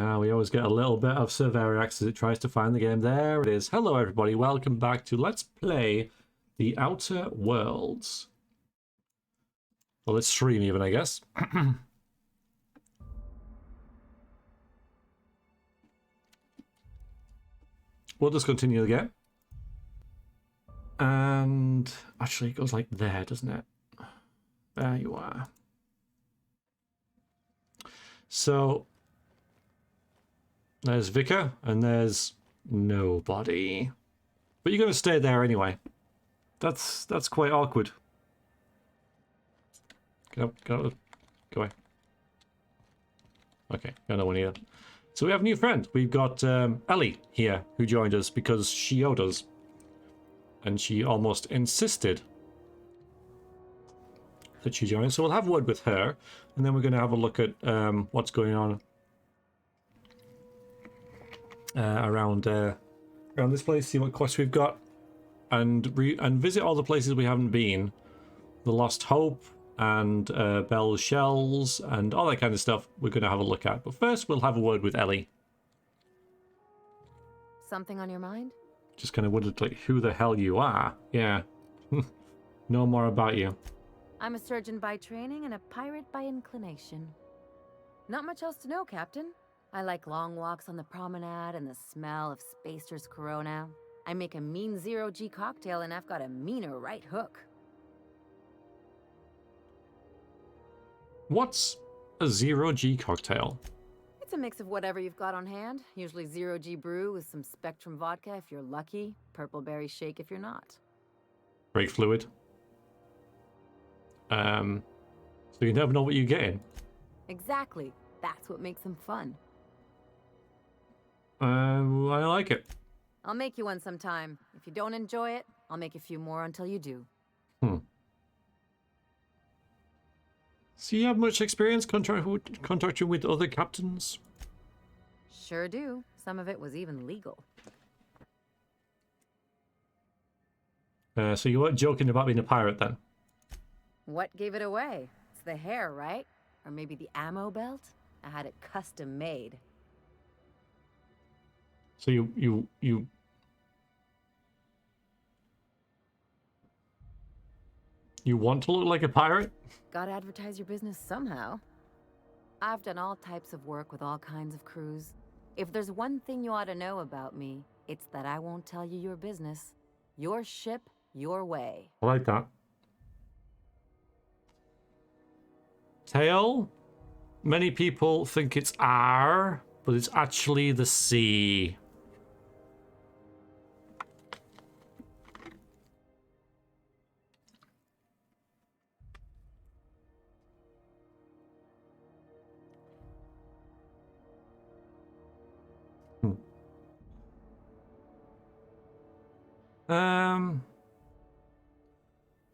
We always get a little bit of Cerverax as it tries to find the game. There it is. Hello, everybody. Welcome back to Let's Play the Outer Worlds. Well, let's stream even, I guess. We'll just continue the game. And actually, it goes like there, doesn't it? There you are. So there's Vicar, and there's nobody. But you're going to stay there anyway. That's quite awkward. Get up, go away. Okay, got no one here. So we have a new friend. We've got Ellie here, who joined us because she owed us. And she almost insisted that she join us. So we'll have a word with her, and then we're going to have a look at what's going on around this place, see what quests we've got, and visit all the places we haven't been. The Lost Hope and Bell's Shells and all that kind of stuff we're going to have a look at. But first, we'll have a word with Ellie. Something on your mind? Just kind of wondered, like, who the hell you are. Yeah. Know more about you. I'm a surgeon by training and a pirate by inclination. Not much else to know, Captain. I like long walks on the promenade and the smell of Spacer's Corona. I make a mean zero-G cocktail and I've got a meaner right hook. What's a zero-G cocktail? It's a mix of whatever you've got on hand. Usually zero-G brew with some Spectrum vodka if you're lucky. Purple berry shake if you're not. Brake fluid. So you never know what you're getting. Exactly. That's what makes them fun. I like it. I'll make you one sometime. If you don't enjoy it, I'll make a few more until you do. So you have much experience contracting with other captains? Sure do. Some of it was even legal. So you weren't joking about being a pirate then? What gave it away? It's the hair, right? Or maybe the ammo belt? I had it custom made. So you want to look like a pirate? Gotta advertise your business somehow. I've done all types of work with all kinds of crews. If there's one thing you ought to know about me, it's that I won't tell you your business. Your ship, your way. I like that. Tail? Many people think it's R, but it's actually the C.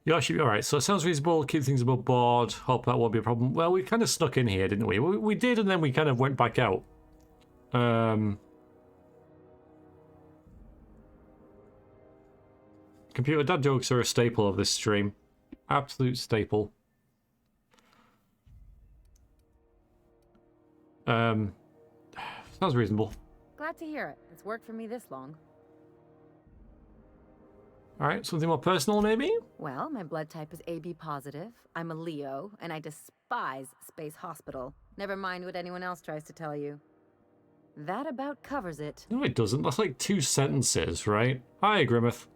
Yeah, should be alright. So it sounds reasonable. Keep things above board. Hope that won't be a problem. Well, we kind of snuck in here, didn't we? We did, and then we kind of went back out. Computer dad jokes are a staple of this stream. Absolute staple. Sounds reasonable. Glad to hear it. It's worked for me this long. Alright, something more personal, maybe? Well, my blood type is AB positive. I'm a Leo, and I despise Space Hospital. Never mind what anyone else tries to tell you. That about covers it. No, it doesn't. That's like 2 sentences, right? Hi, Grimmeth.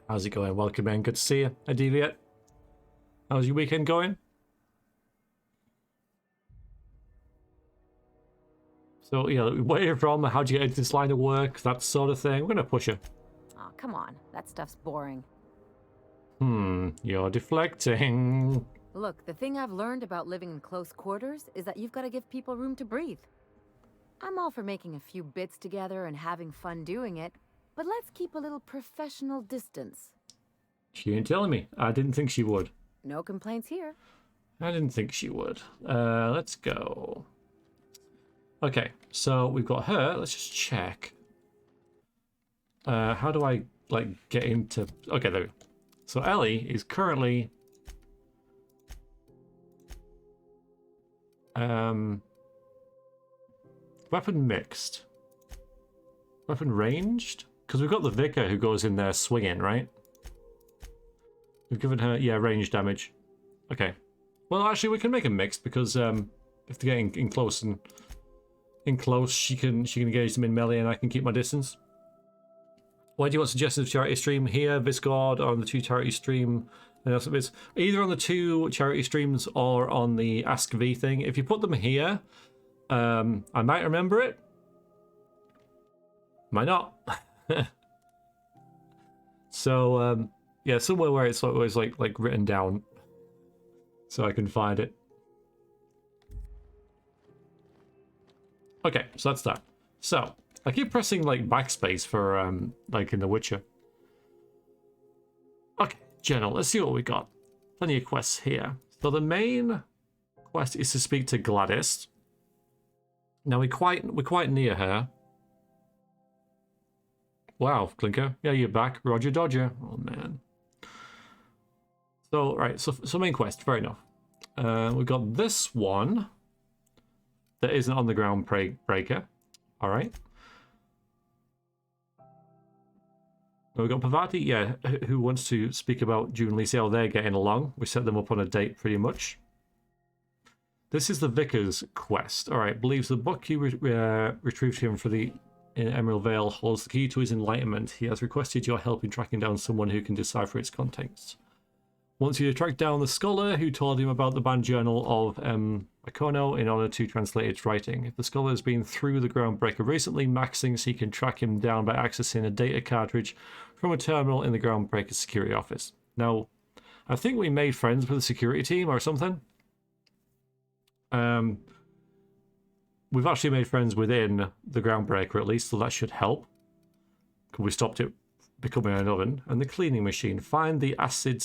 How's it going? Welcome in. Good to see you. Hi, Deviate. How's your weekend going? So, yeah, where you're from, how'd you get into this line of work, that sort of thing. We're going to push you. Aw, come on. That stuff's boring. You're deflecting. Look, the thing I've learned about living in close quarters is that you've got to give people room to breathe. I'm all for making a few bits together and having fun doing it, but let's keep a little professional distance. She ain't telling me. I didn't think she would. No complaints here. I didn't think she would. Let's go. Okay, so we've got her. Let's just check. How do I, like, get into... Okay, there we go. So Ellie is currently... Weapon mixed. Weapon ranged? Because we've got the Vicar who goes in there swinging, right? We've given her, yeah, range damage. Okay. Well, actually, we can make a mixed because if they're getting in close and she can engage them in melee and I can keep my distance. Why do you want suggestions of charity stream here, Discord, or on the 2 charity stream? It's either on the 2 charity streams or on the Ask V thing. If you put them here, I might remember it. Might not. So yeah, somewhere where it's always like written down, so I can find it. Okay, so that's that. So I keep pressing like backspace for like in The Witcher. Okay, Journal. Let's see what we got. Plenty of quests here. So the main quest is to speak to Gladys. Now we're quite near her. Wow, Clinker. Yeah, you're back. Roger Dodger. Oh, man. So, right. So main quest. Fair enough. We've got this one that isn't on the ground breaker. All right. We've got Pavati, yeah, who wants to speak about June and see how they're getting along. We set them up on a date pretty much. This is the Vicar's quest. All right. Believes the book you retrieved him for the in Emerald Vale holds the key to his enlightenment. He has requested your help in tracking down someone who can decipher its contents. Once you track down the scholar who told him about the banned journal of Akono in order to translate its writing. If the scholar has been through the Groundbreaker recently, Max thinks he can track him down by accessing a data cartridge from a terminal in the Groundbreaker security office. Now, I think we made friends with the security team or something. We've actually made friends within the Groundbreaker at least, so that should help. Because we stopped it becoming an oven. And the cleaning machine. Find the acid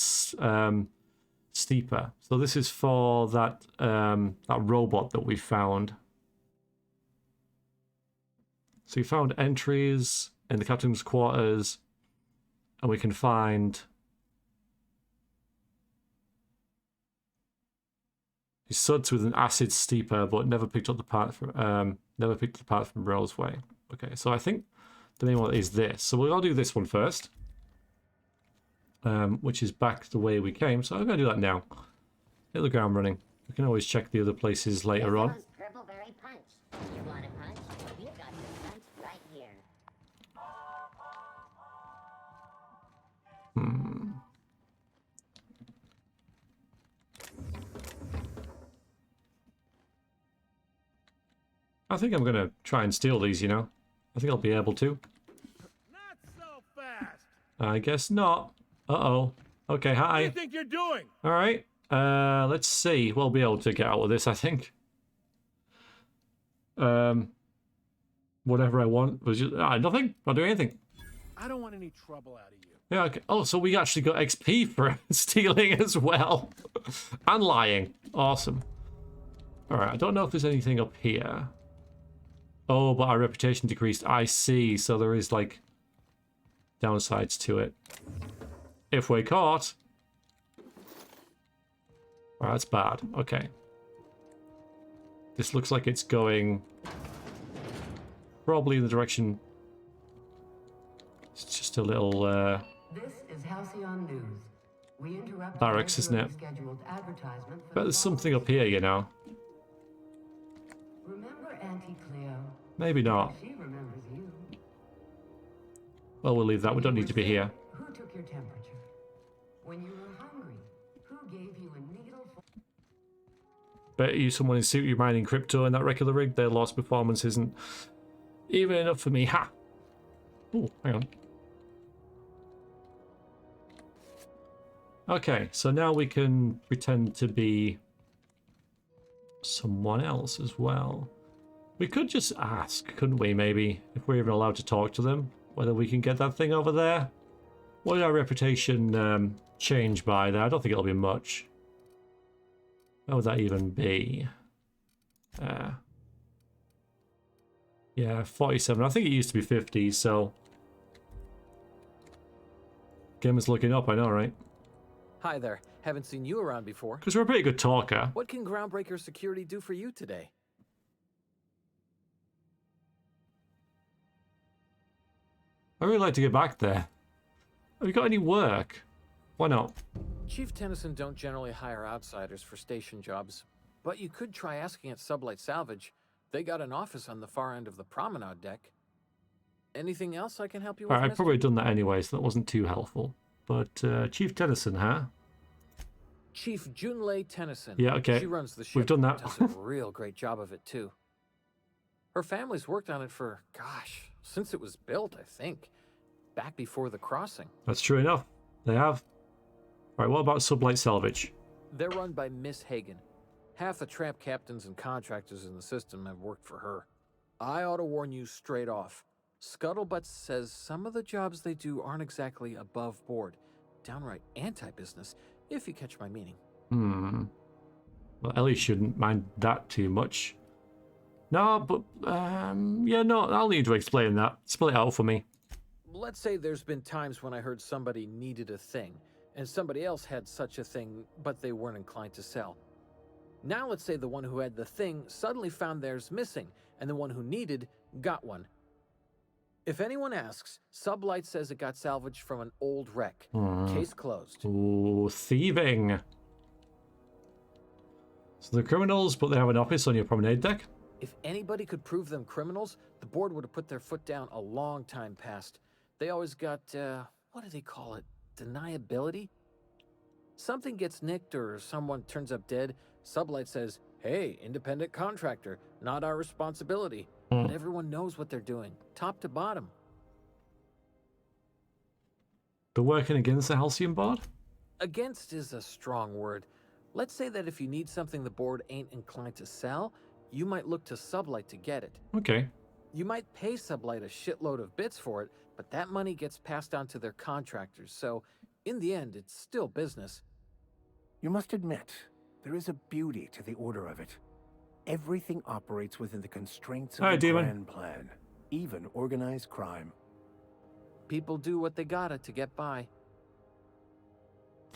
steeper. So this is for that that robot that we found. So we found entries in the captain's quarters, and we can find these suds with an acid steeper, but never picked up the part from Roseway. Okay, so I think the name of it is this. So we'll do this one first, which is back the way we came. So I'm going to do that now. Hit the ground running. We can always check the other places later on. Purpleberry punch. You want a punch? We've got your punch right here. I think I'm going to try and steal these, you know. I think I'll be able to. Not so fast. I guess not. Uh-oh. Okay, hi. What do you think you're doing? All right. Let's see. We'll be able to get out of this, I think. Whatever I want was just nothing. Not doing anything. I don't want any trouble out of you. Yeah. Okay. Oh, so we actually got XP for stealing as well, and lying. Awesome. All right. I don't know if there's anything up here. Oh, but our reputation decreased. I see. So there is like downsides to it. If we're caught. All right, that's bad. Okay. This looks like it's going probably in the direction. It's just a little This is Halcyon News. We interrupt barracks, isn't it? scheduled advertisement for But there's something up here, you know. Remember Auntie Cleo? Maybe not. She remembers you. Well, we'll leave that. We don't need to be here. Who took your temperature? When you were hungry, who gave you a needle for... Bet you someone in suit mining crypto in that regular rig. Their lost performance isn't even enough for me. Ha! Oh, hang on. Okay, so now we can pretend to be someone else as well. We could just ask, couldn't we, maybe, if we're even allowed to talk to them, whether we can get that thing over there? What did our reputation change by there? I don't think it'll be much. What would that even be? Yeah, 47. I think it used to be 50, so... Game is looking up, I know, right? Hi there. Haven't seen you around before. Because we're a pretty good talker. What can Groundbreaker Security do for you today? I really like to get back there. Have you got any work? Why not? Chief Tennyson don't generally hire outsiders for station jobs, but you could try asking at Sublight Salvage. They got an office on the far end of the promenade deck. Anything else I can help you with, Alright, I've mister? probably done that anyway, so that wasn't too helpful. But Chief Tennyson, huh? Chief Junlei Tennyson. Yeah, okay. She runs the ship. We've done that. Does a real great job of it, too. Her family's worked on it for, gosh, since it was built, I think. Back before the crossing. That's true enough. They have. Alright, what about Sublight Salvage? They're run by Miss Hagan. Half the tramp captains and contractors in the system have worked for her. I ought to warn you straight off. Scuttlebutt says some of the jobs they do aren't exactly above board. Downright anti-business, if you catch my meaning. Well, Ellie shouldn't mind that too much. No, but, yeah, no, I'll need to explain that. Spell it out for me. Let's say there's been times when I heard somebody needed a thing, and somebody else had such a thing, but they weren't inclined to sell. Now let's say the one who had the thing suddenly found theirs missing, and the one who needed got one. If anyone asks, Sublight says it got salvaged from an old wreck. Case closed. Ooh, thieving. So they're criminals, but they have an office on your promenade deck? If anybody could prove them criminals, the board would have put their foot down a long time past. They always got, what do they call it? Deniability? Something gets nicked or someone turns up dead, Sublight says, hey, independent contractor, not our responsibility. But everyone knows what they're doing, top to bottom. They're working against the Halcyon board? Against is a strong word. Let's say that if you need something the board ain't inclined to sell, you might look to Sublight to get it. Okay. You might pay Sublight a shitload of bits for it, but that money gets passed on to their contractors, so in the end, it's still business. You must admit, there is a beauty to the order of it. Everything operates within the constraints of Hi, the Demon. grand plan, even organized crime. People do what they gotta to get by.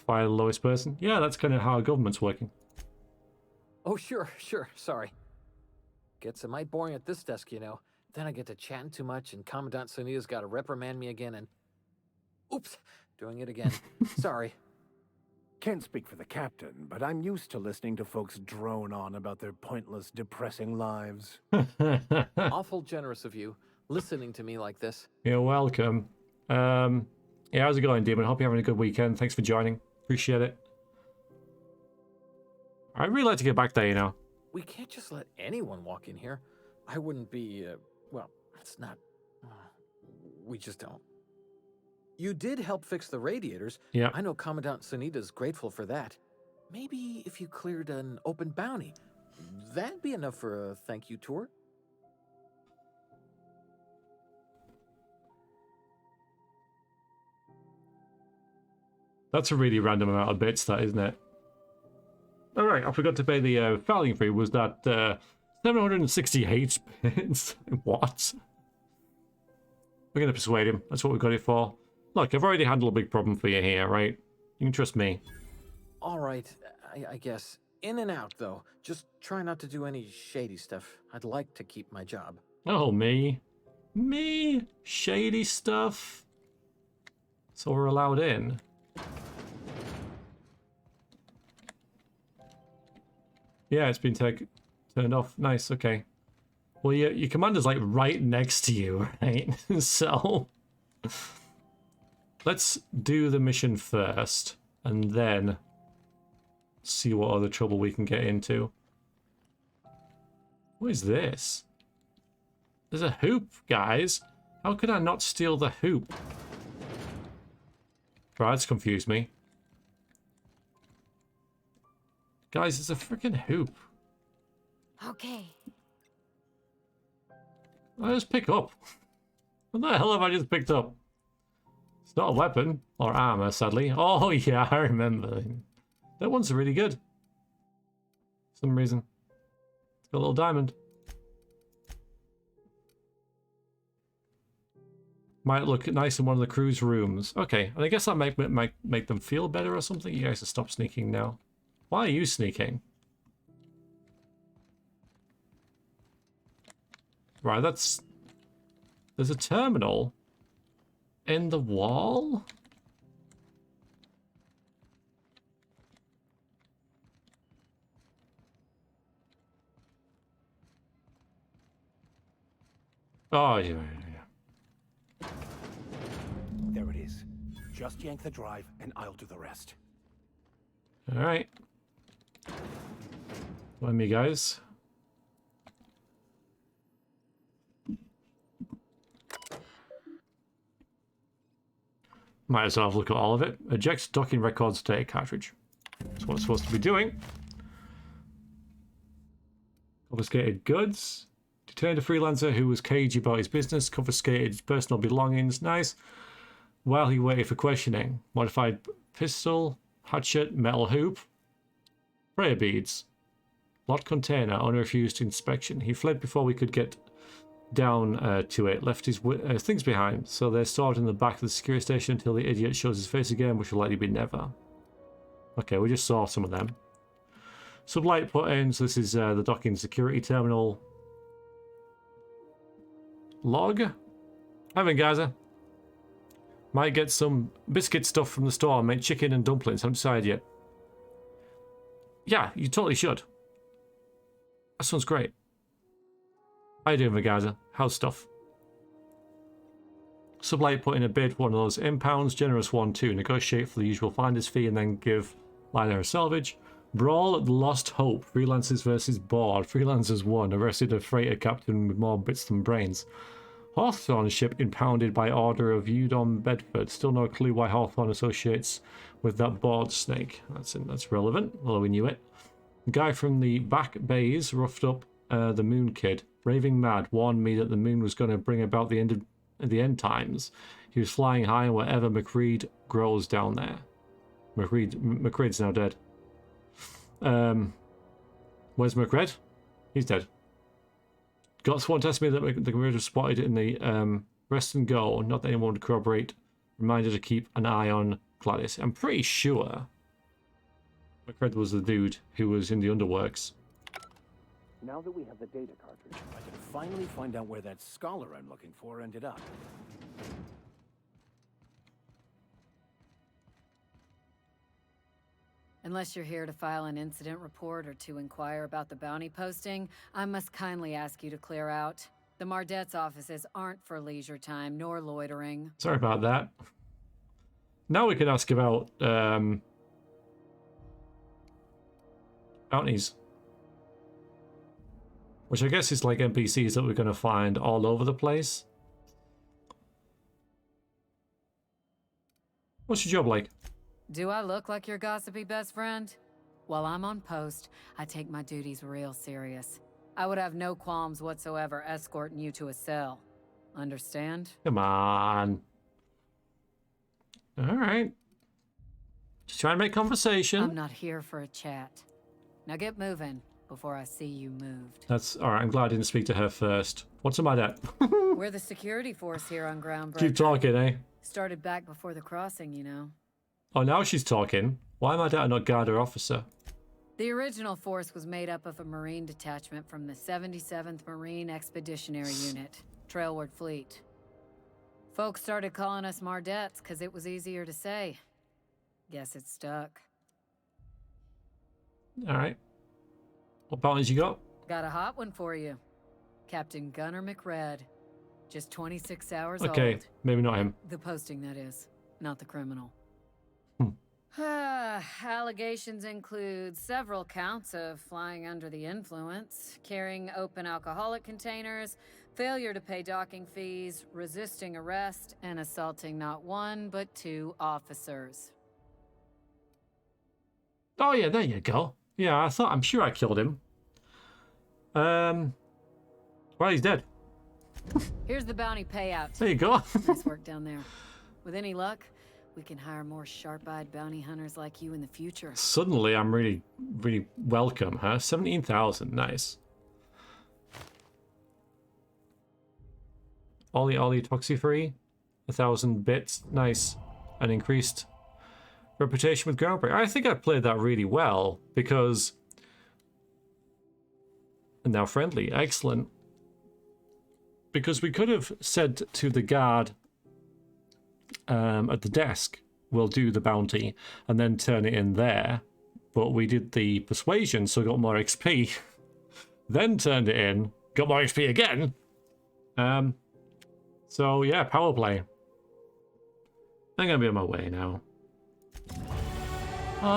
Fire the lowest person? Yeah, that's kind of how our government's working. Oh, sure, sorry. Gets a mite boring at this desk, you know. Then I get to chatting too much, and Commandant Sonia's gotta reprimand me again, and... Oops, doing it again. Sorry. Can't speak for the captain, but I'm used to listening to folks drone on about their pointless, depressing lives. Awful generous of you, listening to me like this. You're welcome. Yeah, how's it going, Demon? Hope you're having a good weekend. Thanks for joining. Appreciate it. I'd really like to get back there, you know. We can't just let anyone walk in here. I wouldn't be, well, it's not... we just don't. You did help fix the radiators. Yeah. I know Commandant Sunita's grateful for that. Maybe if you cleared an open bounty, that'd be enough for a thank you tour. That's a really random amount of bits, that, isn't it? Alright, I forgot to pay the filing fee. Was that 768 bits? What? We're going to persuade him. That's what we got it for. Look, I've already handled a big problem for you here, right? You can trust me. All right, I guess. In and out, though. Just try not to do any shady stuff. I'd like to keep my job. Oh, me? Me? Shady stuff? So we're allowed in. Yeah, it's been turned off. Nice, okay. Well, your commander's like right next to you, right? So let's do the mission first and then see what other trouble we can get into. What is this? There's a hoop, guys. How could I not steal the hoop? Right, that's confused me. Guys, it's a freaking hoop. Okay. I just pick up. What the hell have I just picked up? It's not a weapon or armor, sadly. Oh yeah, I remember. That one's really good. For some reason. It's got a little diamond. Might look nice in one of the crew's rooms. Okay, and I guess that might make them feel better or something. You guys should stop sneaking now. Why are you sneaking? Right, that's... There's a terminal. in the wall? Oh, yeah. There it is. Just yank the drive, and I'll do the rest. All right. Join me, guys. Might as well have a look at all of it. Eject docking records data cartridge. That's what it's supposed to be doing. Confiscated goods. Detained a freelancer who was cagey about his business. Confiscated his personal belongings. Nice. While he waited for questioning. Modified pistol. Hatchet. Metal hoop. Prayer beads. Locked container. Owner refused inspection. He fled before we could get down to it. Left his things behind. So they're stored in the back of the security station until the idiot shows his face again, which will likely be never. Okay, we just saw some of them. Sublight put in. So this is the docking security terminal. Log. Having Gaza. Might get some biscuit stuff from the store. Make chicken and dumplings. Haven't decided yet. Yeah, you totally should. That sounds great. How you doing, Vagaza? How's stuff? Sublight put in a bid for one of those impounds. Generous one too. Negotiate for the usual finder's fee and then give Lilia a salvage. Brawl at the Lost Hope. Freelancers versus board. Freelancers won. Arrested a freighter captain with more bits than brains. Hawthorne ship impounded by order of Udon Bedford. Still no clue why Hawthorne associates with that board snake. That's relevant, although we knew it. Guy from the back bays roughed up the Moon Kid. Raving mad, warned me that the moon was going to bring about the end times. He was flying high wherever McCreed grows down there. McCreed's now dead. Where's McCreed? He's dead. Got sworn to me that the commander was spotted in the rest and go. Not that anyone would corroborate. Reminder to keep an eye on Gladys. I'm pretty sure McCreed was the dude who was in the underworks. Now that we have the data cartridge, I can finally find out where that scholar I'm looking for ended up. Unless you're here to file an incident report or to inquire about the bounty posting, I must kindly ask you to clear out. The Mardet's offices aren't for leisure time nor loitering. Sorry about that. Now we can ask about bounties. Which I guess is like NPCs that we're going to find all over the place. What's your job like? Do I look like your gossipy best friend? While I'm on post, I take my duties real serious. I would have no qualms whatsoever escorting you to a cell. Understand? Come on. Alright. Just trying to make conversation. I'm not here for a chat. Now get moving before I see you moved. That's alright. I'm glad I didn't speak to her first. What's my dad? We're the security force here on Groundbreaker. Keep talking, eh? Started back before the crossing, you know. Oh, now she's talking. Why am I dad not guard or officer? The original force was made up of a Marine detachment from the 77th Marine Expeditionary Unit, Trailward Fleet. Folks started calling us Mardets because it was easier to say. Guess it stuck. Alright. What bounties you got? Got a hot one for you. Captain Gunnar McRed. Just 26 hours Okay, old. maybe not him. The posting, that is. Not the criminal. Allegations include several counts of flying under the influence, carrying open alcoholic containers, failure to pay docking fees, resisting arrest, and assaulting not one but two officers. Oh yeah, there you go. Yeah, I'm sure I killed him. Well, he's dead. Here's the bounty payout. There you go. Nice work down there. With any luck, we can hire more sharp-eyed bounty hunters like you in the future. Suddenly, I'm really, really welcome, huh? 17,000, nice. Ollie toxi-free, 1,000 bits, nice. An increased reputation with Groundbreaker. I think I played that really well because... And now friendly, excellent. Because we could have said to the guard, at the desk will do the bounty and then turn it in there. But we did the persuasion, so got more XP. Then turned it in, got more XP again. So yeah, power play. I'm gonna be on my way now. Ah,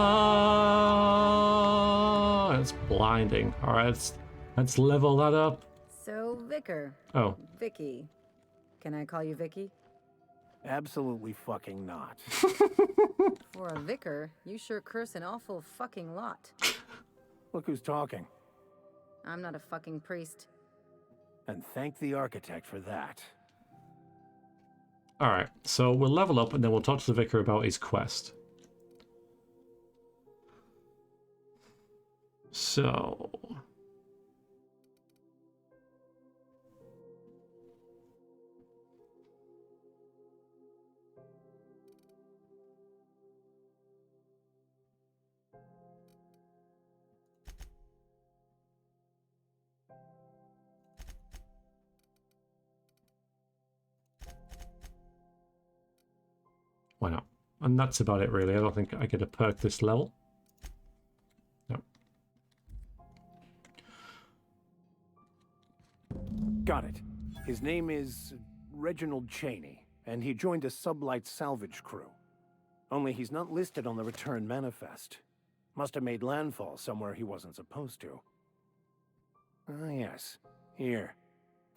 it's blinding. All right, let's level that up. So, Vicar. Oh, Vicky. Can I call you Vicky? Absolutely fucking not. For a vicar, you sure curse an awful fucking lot. Look who's talking. I'm not a fucking priest. And thank the architect for that. all right. So we'll level up and then we'll talk to the vicar about his quest. So why not? And that's about it, really. I don't think I get a perk this level. No. Got it. His name is Reginald Cheney, and he joined a sublight salvage crew. Only he's not listed on the return manifest. Must have made landfall somewhere he wasn't supposed to. Ah, yes. Here.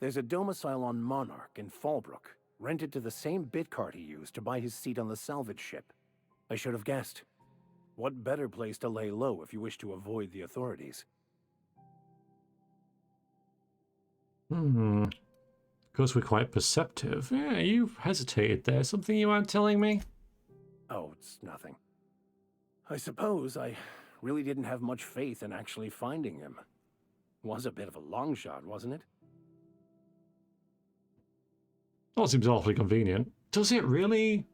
There's a domicile on Monarch in Fallbrook, rented to the same bit card he used to buy his seat on the salvage ship. I should have guessed. What better place to lay low if you wish to avoid the authorities? Of course, we're quite perceptive. Yeah, you hesitated there. Something you aren't telling me? Oh, it's nothing. I suppose I really didn't have much faith in actually finding him. Was a bit of a long shot, wasn't it? Well, it seems awfully convenient. Does it really?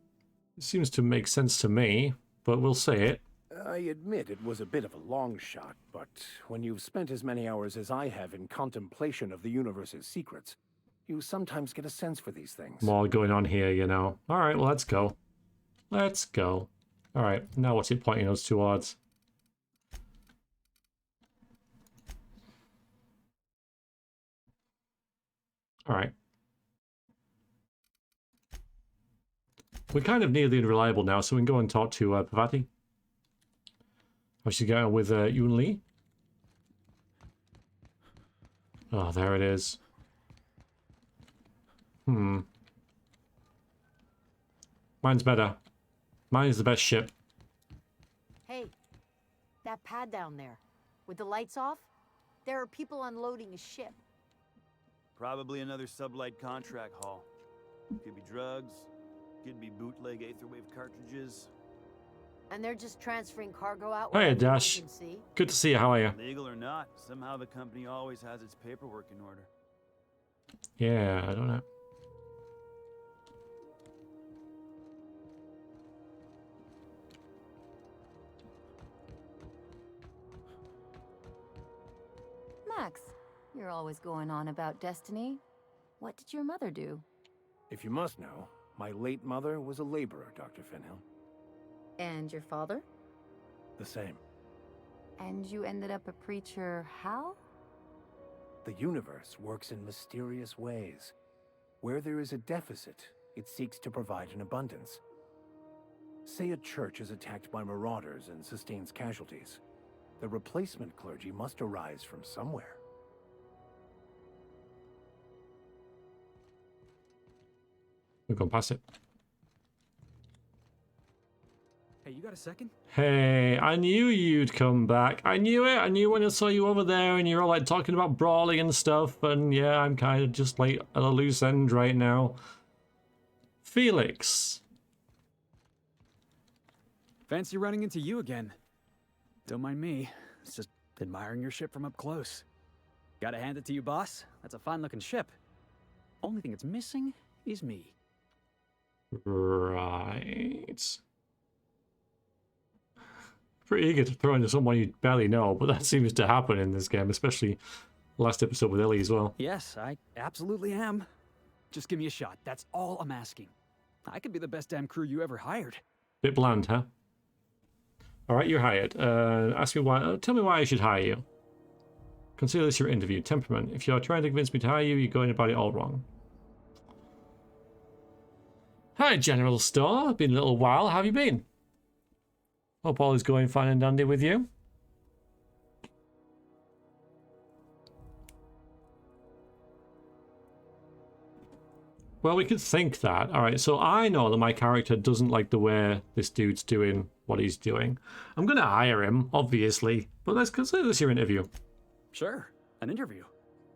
It seems to make sense to me, but we'll say it. I admit it was a bit of a long shot, but when you've spent as many hours as I have in contemplation of the universe's secrets, you sometimes get a sense for these things. More going on here, you know. All right, well, let's go. Let's go. All right, now what's it pointing us towards? All right. We're kind of nearly reliable now, so we can go and talk to Pavati. How's she going with Yun Li? Oh, there it is. Mine's better. Mine's the best ship. Hey, that pad down there, with the lights off, there are people unloading a ship. Probably another sublight contract haul. Could be drugs, could be bootleg Aetherwave cartridges. And they're just transferring cargo out. Hey, where anyone Dash. can see. Good to see you. How are you? Legal or not, somehow the company always has its paperwork in order. Yeah, I don't know. Max, you're always going on about destiny. What did your mother do? If you must know, my late mother was a laborer, Dr. Finhill. And your father? The same. And you ended up a preacher how? The universe works in mysterious ways. Where there is a deficit, it seeks to provide an abundance. Say a church is attacked by marauders and sustains casualties. The replacement clergy must arise from somewhere. We've gone past it. Hey, you got a second? Hey, I knew you'd come back. I knew it. I knew when I saw you over there and you're all like talking about brawling and stuff. And yeah, I'm kind of just like at a loose end right now. Felix. Fancy running into you again. Don't mind me. It's just admiring your ship from up close. Gotta hand it to you, boss. That's a fine-looking ship. Only thing it's missing is me. Right. Pretty eager to throw into someone you barely know, but that seems to happen in this game, especially last episode with Ellie as well. Yes, I absolutely am. Just give me a shot. That's all I'm asking. I could be the best damn crew you ever hired. Bit bland, huh? All right, you're hired. Ask me why. Tell me why I should hire you. Consider this your interview. Temperament. If you're trying to convince me to hire you, you're going about it all wrong. Hi, General Store. Been a little while. How have you been? Hope all is going fine and dandy with you. Well, we could think that. All right, so I know that my character doesn't like the way this dude's doing what he's doing. I'm going to hire him, obviously, but let's consider this your interview. Sure, an interview.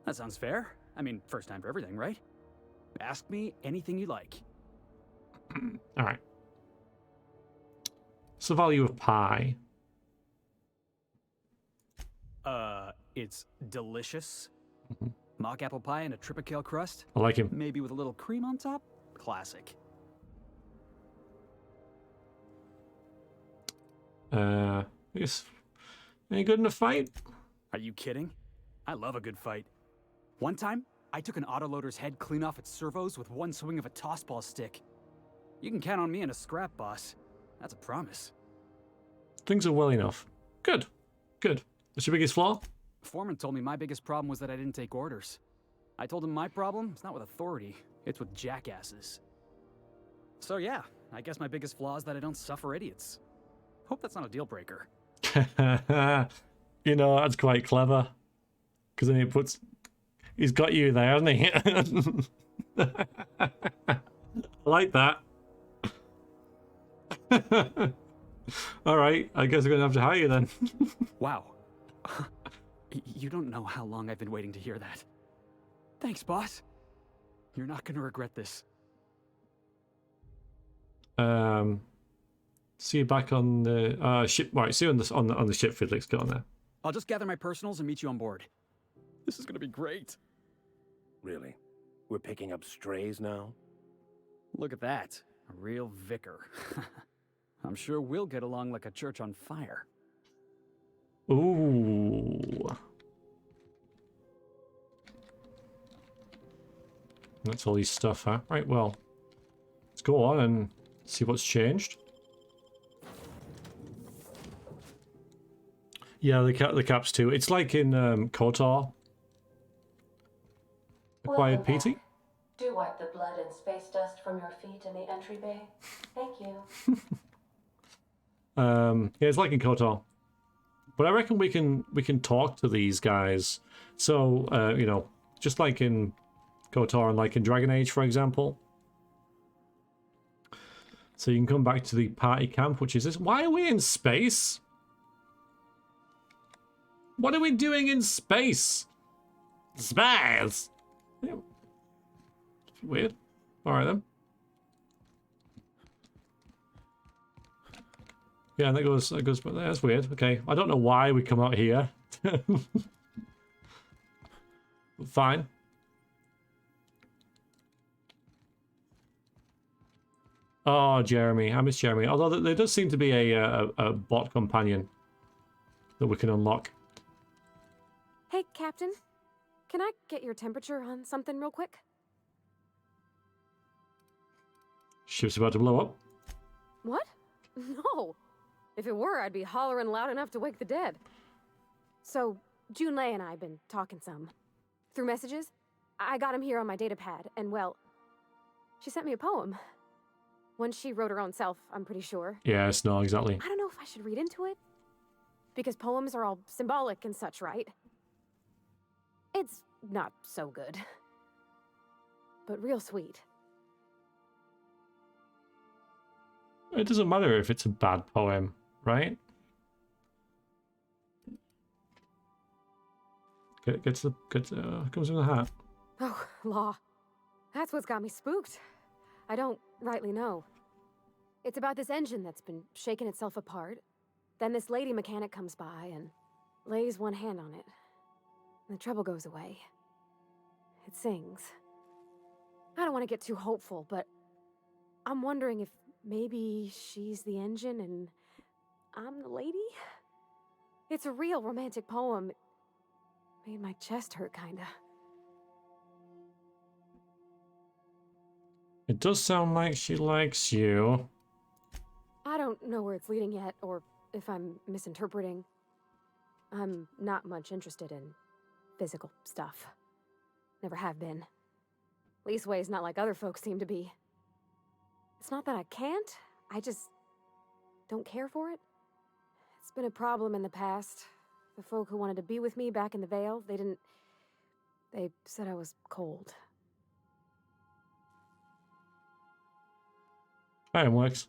That sounds fair. I mean, first time for everything, right? Ask me anything you like. All right. What's the value of pie? It's delicious. Mock apple pie and a tripicale crust. I like him. Maybe with a little cream on top. Classic. I guess. Any good in a fight? Are you kidding? I love a good fight. One time, I took an autoloader's head clean off its servos with one swing of a tossball stick. You can count on me in a scrap, boss. That's a promise. Things are well enough. Good. Good. What's your biggest flaw? Foreman told me my biggest problem was that I didn't take orders. I told him my problem is not with authority, it's with jackasses. So yeah, I guess my biggest flaw is that I don't suffer idiots. Hope that's not a deal breaker. You know, that's quite clever. Because then he's got you there, hasn't he? I like that. All right, I guess we're going to have to hire you then. Wow. You don't know how long I've been waiting to hear that. Thanks, boss. You're not going to regret this. See you back on the ship. Right, see you on the ship, Felix. Get on there. I'll just gather my personals and meet you on board. This is going to be great. Really? We're picking up strays now? Look at that. A real vicar. I'm sure we'll get along like a church on fire. Ooh. That's all his stuff, huh? Right, well. Let's go on and see what's changed. Yeah, the caps too. It's like in KOTOR. Acquired PT. Do wipe the blood and space dust from your feet in the entry bay. Thank you. Yeah, it's like in KOTOR. But I reckon we can talk to these guys. So, you know, just like in KOTOR and like in Dragon Age, for example. So you can come back to the party camp, which is this. Why are we in space? What are we doing in space? Space! Yeah. Weird. Alright then. Yeah, that goes, that's weird. Okay, I don't know why we come out here. Fine. Oh, Jeremy. I miss Jeremy. Although there does seem to be a bot companion that we can unlock. Hey, Captain. Can I get your temperature on something real quick? Ship's about to blow up. What? No. If it were, I'd be hollering loud enough to wake the dead. So, Junlei and I have been talking some. Through messages, I got him here on my datapad, and well, she sent me a poem. One she wrote her own self, I'm pretty sure. Yes, no, exactly. I don't know if I should read into it. Because poems are all symbolic and such, right? It's not so good. But real sweet. It doesn't matter if it's a bad poem, right? Comes in the hat. Oh, law. That's what's got me spooked. I don't rightly know. It's about this engine that's been shaking itself apart. Then this lady mechanic comes by and lays one hand on it. And the trouble goes away. It sings. I don't want to get too hopeful, but I'm wondering if maybe she's the engine and I'm the lady? It's a real romantic poem. It made my chest hurt, kinda. It does sound like she likes you. I don't know where it's leading yet, or if I'm misinterpreting. I'm not much interested in physical stuff. Never have been. Leastways not like other folks seem to be. It's not that I can't, I just don't care for it. It's been a problem in the past. The folk who wanted to be with me back in the Vale, they said I was cold. That works.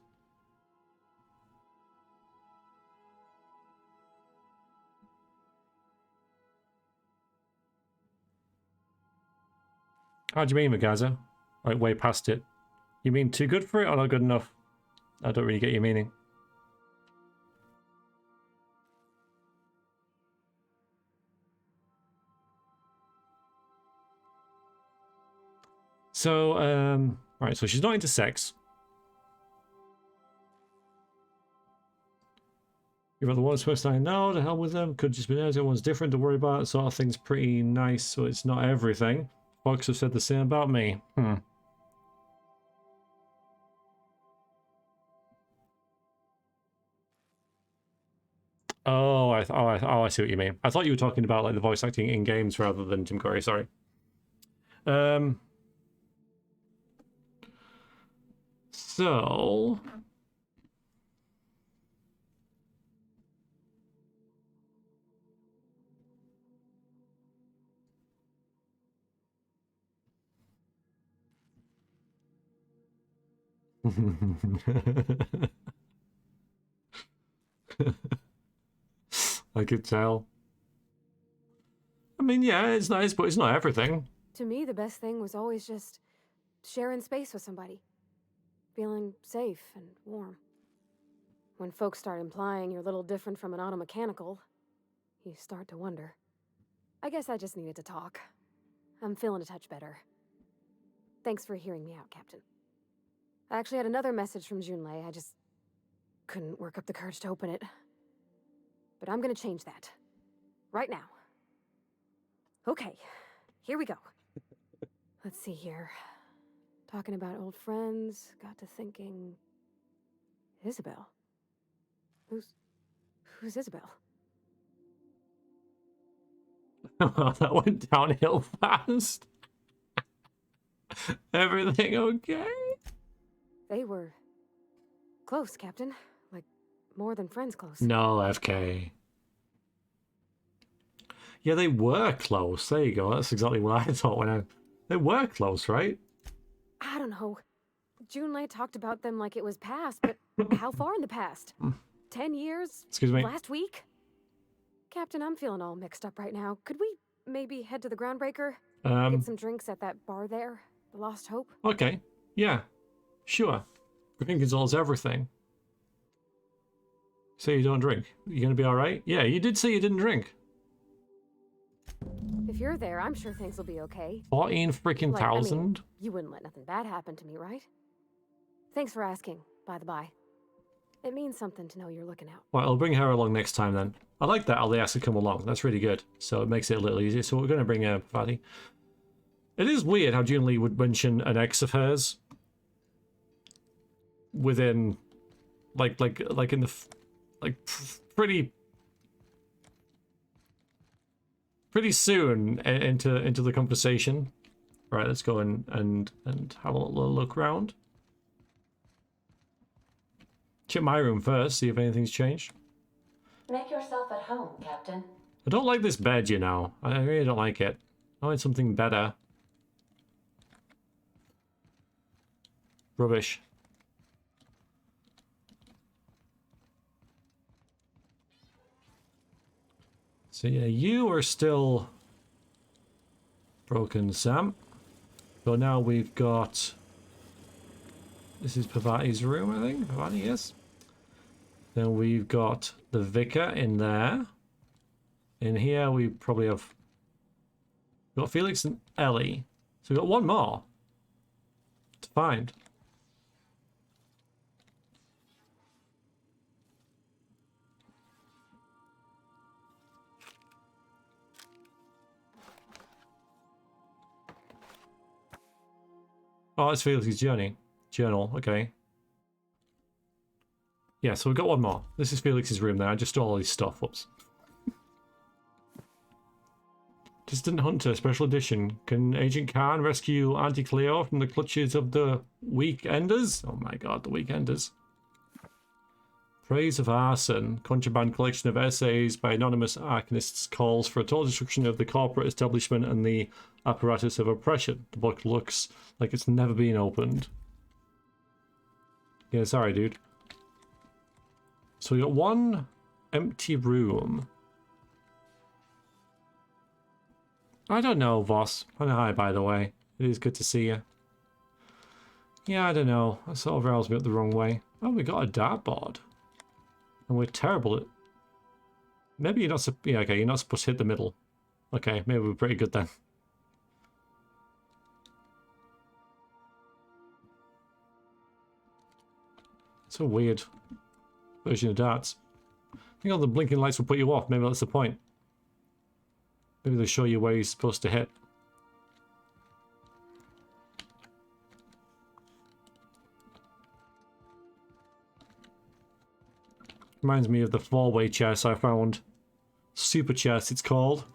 How do you mean, Magaza? Like, way past it. You mean too good for it or not good enough? I don't really get your meaning. So, right, so she's not into sex. You're the worst person I know, to hell with them. Could just be theirs, everyone's different to worry about. Sort of thing's pretty nice, so it's not everything. Folks have said the same about me. Oh, I see what you mean. I thought you were talking about like the voice acting in games rather than Tim Curry. Sorry. So I could tell. I mean, yeah, it's nice, but it's not everything. To me, the best thing was always just sharing space with somebody. Feeling safe and warm. When folks start implying you're a little different from an automechanical, you start to wonder. I guess I just needed to talk. I'm feeling a touch better. Thanks for hearing me out, Captain. I actually had another message from Junlei. I just couldn't work up the courage to open it. But I'm gonna change that. Right now. Okay, here we go. Let's see here. Talking about old friends, got to thinking... Isabel? Who's Isabel? That went downhill fast. Everything okay? They were... close, Captain. Like, more than friends close. No, FK. Yeah, they were close. There you go. That's exactly what I thought when I... They were close, right? I don't know. Junlei talked about them like it was past, but how far in the past? 10 years? Excuse me? Last week? Captain, I'm feeling all mixed up right now. Could we maybe head to the Groundbreaker? Get some drinks at that bar there? The Lost Hope? Okay. Yeah. Sure. Drink is everything. Say you don't drink. You gonna be alright? Yeah, you did say you didn't drink. If you're there, I'm sure things will be okay. 14 freaking Like, thousand? I mean, you wouldn't let nothing bad happen to me, right? Thanks for asking, by the by. It means something to know you're looking out. Well, I'll bring her along next time then. I like that, they asked to come along. That's really good. So it makes it a little easier. So we're going to bring Fatty. It is weird how Junlei would mention an ex of hers within, like in the, pretty soon into the conversation. Right, let's go and have a little look around. Check my room first, see if anything's changed. Make yourself at home, Captain. I don't like this bed, you know. I really don't like it. I want something better. Rubbish. So yeah, you are still broken, Sam. So now we've got... This is Pavati's room, I think. Pavati, yes. Then we've got the Vicar in there. In here we probably have... We've got Felix and Ellie. So we've got one more to find. Oh, it's Felix's journal. Okay. Yeah, so we've got one more. This is Felix's room there. I just stole all his stuff. Whoops. Distant Hunter Special Edition. Can Agent Khan rescue Auntie Cleo from the clutches of the Weekenders? Oh my god, the Weekenders. Praise of Arson. Contraband collection of essays by anonymous arcanists calls for a total destruction of the corporate establishment and the apparatus of oppression. The book looks like it's never been opened. Yeah, sorry, dude. So we got one empty room. I don't know, Voss. And hi, by the way. It is good to see you. Yeah, I don't know. That sort of rails me up the wrong way. Oh, we got a dartboard. And we're terrible at... Maybe you're not... Yeah, okay, you're not supposed to hit the middle. Okay, maybe we're pretty good then. It's a weird version of darts. I think all the blinking lights will put you off. Maybe that's the point. Maybe they'll show you where you're supposed to hit. Reminds me of the four-way chest I found. Super chest, it's called.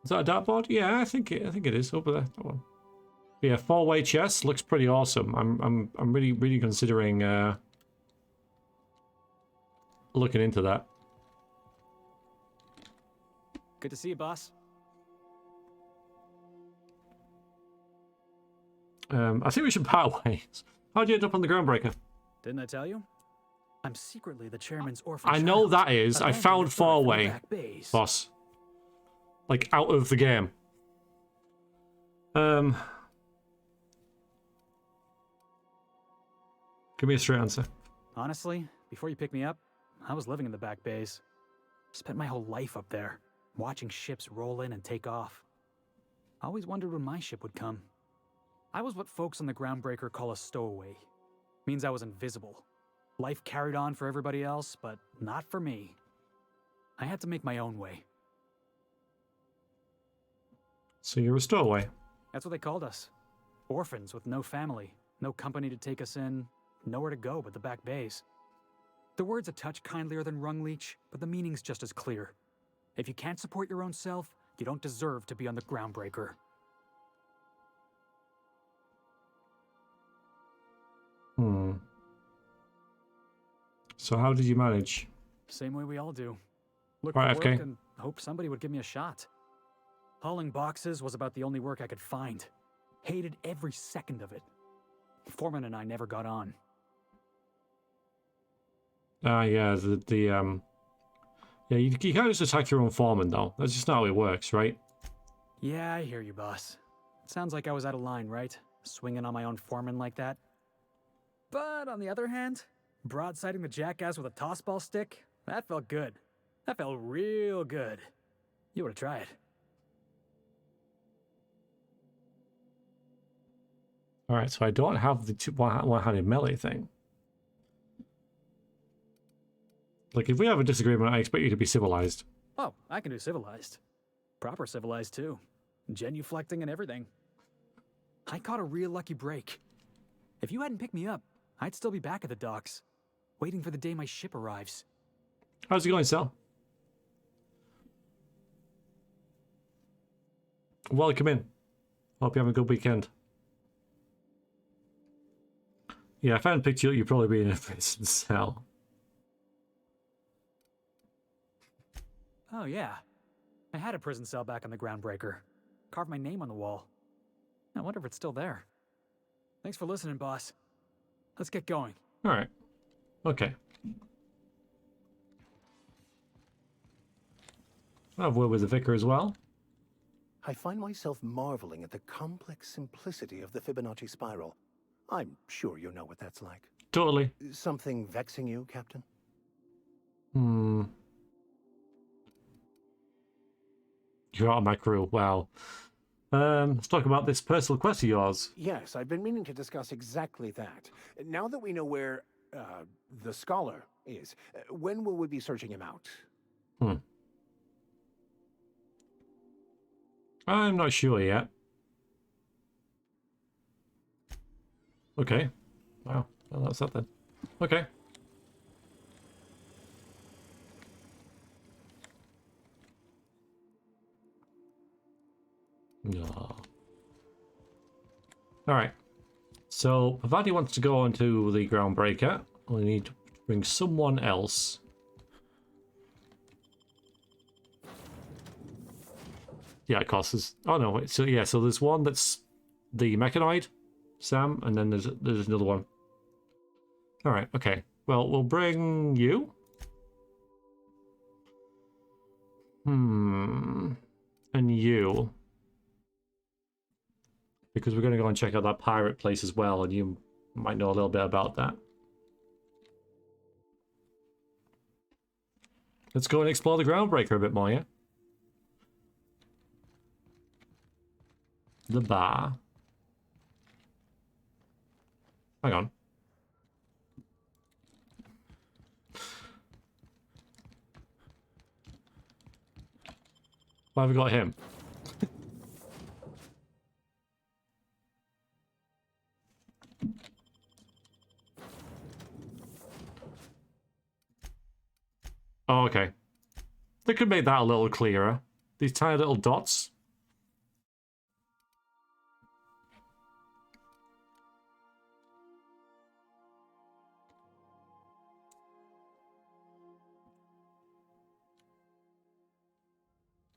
Is that a dartboard? Yeah, I think it is over there. That one. Yeah, four-way chest looks pretty awesome. I'm really considering looking into that. Good to see you, boss. I think we should part ways. How'd you end up on the Groundbreaker? Didn't I tell you? I'm secretly the chairman's orphan. I know that is. I found four-way, boss. Like, out of the game. Give me a straight answer. Honestly, before you picked me up, I was living in the back bays. Spent my whole life up there, watching ships roll in and take off. I always wondered when my ship would come. I was what folks on the Groundbreaker call a stowaway. Means I was invisible. Life carried on for everybody else, but not for me. I had to make my own way. So you're a stowaway? That's what they called us. Orphans with no family, no company to take us in, nowhere to go but the back bays. The word's a touch kindlier than Rungleech, but the meaning's just as clear. If you can't support your own self, you don't deserve to be on the Groundbreaker. So how did you manage? Same way we all do. Look Right, for work FK. and hope somebody would give me a shot. Hauling boxes was about the only work I could find. Hated every second of it. Foreman and I never got on. Yeah, yeah, you can't just attack your own foreman though. That's just not how it works, right? Yeah, I hear you, boss. Sounds like I was out of line, right? Swinging on my own foreman like that. But on the other hand, broadsiding the jackass with a tossball stick, that felt good. That felt real good. You ought to try it. Alright, so I don't have the one-handed melee thing. Like, if we have a disagreement, I expect you to be civilized. Oh, I can do civilized. Proper civilized, too. Genuflecting and everything. I caught a real lucky break. If you hadn't picked me up, I'd still be back at the docks, waiting for the day my ship arrives. How's it going, Sal? Welcome in. Hope you have a good weekend. Yeah, if I hadn't picked you up, you'd probably be in a prison cell. Oh, yeah. I had a prison cell back on the Groundbreaker. Carved my name on the wall. I wonder if it's still there. Thanks for listening, boss. Let's get going. Alright. Okay. I'll have a word with the vicar as well. I find myself marveling at the complex simplicity of the Fibonacci spiral. I'm sure you know what that's like. Totally. Something vexing you, Captain? You're out of my crew. Wow. Let's talk about this personal quest of yours. Yes, I've been meaning to discuss exactly that. Now that we know where the scholar is, when will we be searching him out? I'm not sure yet. Okay. Wow. Well, that's that then. Okay. No. Alright. So, Pavati wants to go onto the Groundbreaker. We need to bring someone else. Yeah, it costs. Oh no, wait. So yeah, so there's one that's the mechanoid, Sam, and then there's another one. All right, okay. Well, we'll bring you. And you, because we're going to go and check out that pirate place as well, and you might know a little bit about that. Let's go and explore the Groundbreaker a bit more, yeah? The bar. Hang on. Why have we got him? Oh, okay. They could make that a little clearer. These tiny little dots.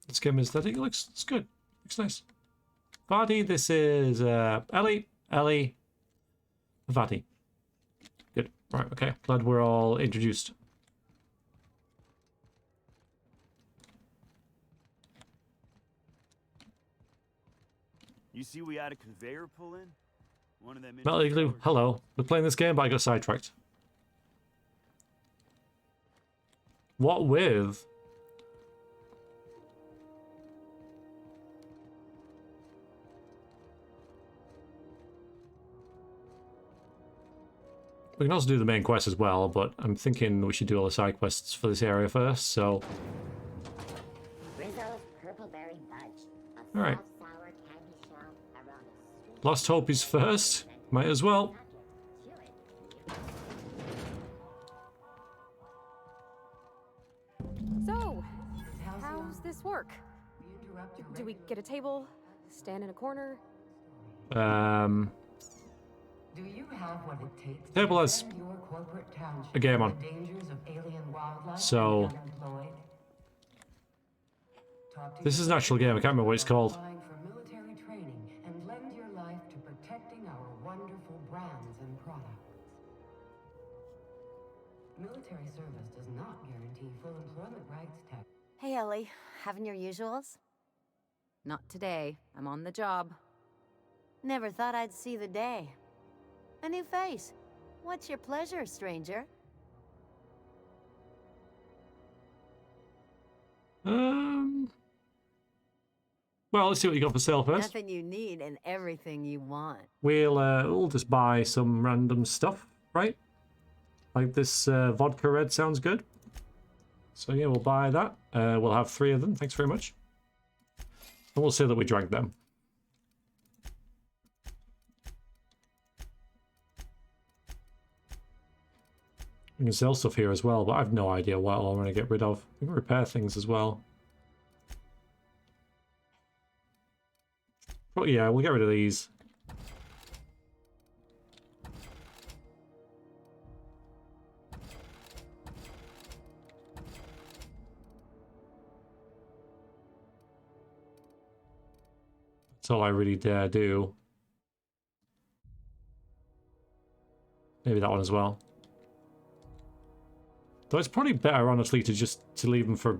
Let's get him aesthetic. It looks good. Looks nice. Vati, this is Ellie. Ellie. Vati. Good. Right, okay. Glad we're all introduced. You see we had a conveyor pull in? One of them. Metal Igloo, hello. We're playing this game, but I got sidetracked. What with? We can also do the main quest as well, but I'm thinking we should do all the side quests for this area first, so... Rizzo's purple-berry fudge. Alright. Lost Hope is first. Might as well. So, how's this work? Do we get a table? Stand in a corner? Do you have what it takes to Table has defend your corporate township a game on. from the dangers of alien wildlife So, and the unemployed? Talk to this your is an actual game. I can't remember what it's called. applying for military training and lend your life to protecting our wonderful brands and products. Military service does not guarantee full employment rights. Hey, Ellie. Having your usuals? Not today. I'm on the job. Never thought I'd see the day. A new face. What's your pleasure, stranger? Well, let's see what you got for sale first. Nothing you need and everything you want. We'll just buy some random stuff, right? Like this vodka red sounds good. So yeah, we'll buy that. We'll have 3 of them. Thanks very much. And we'll say that we drank them. We can sell stuff here as well, but I have no idea what all I'm going to get rid of. We can repair things as well. But yeah, we'll get rid of these. That's all I really dare do. Maybe that one as well. Though it's probably better, honestly, to just leave them for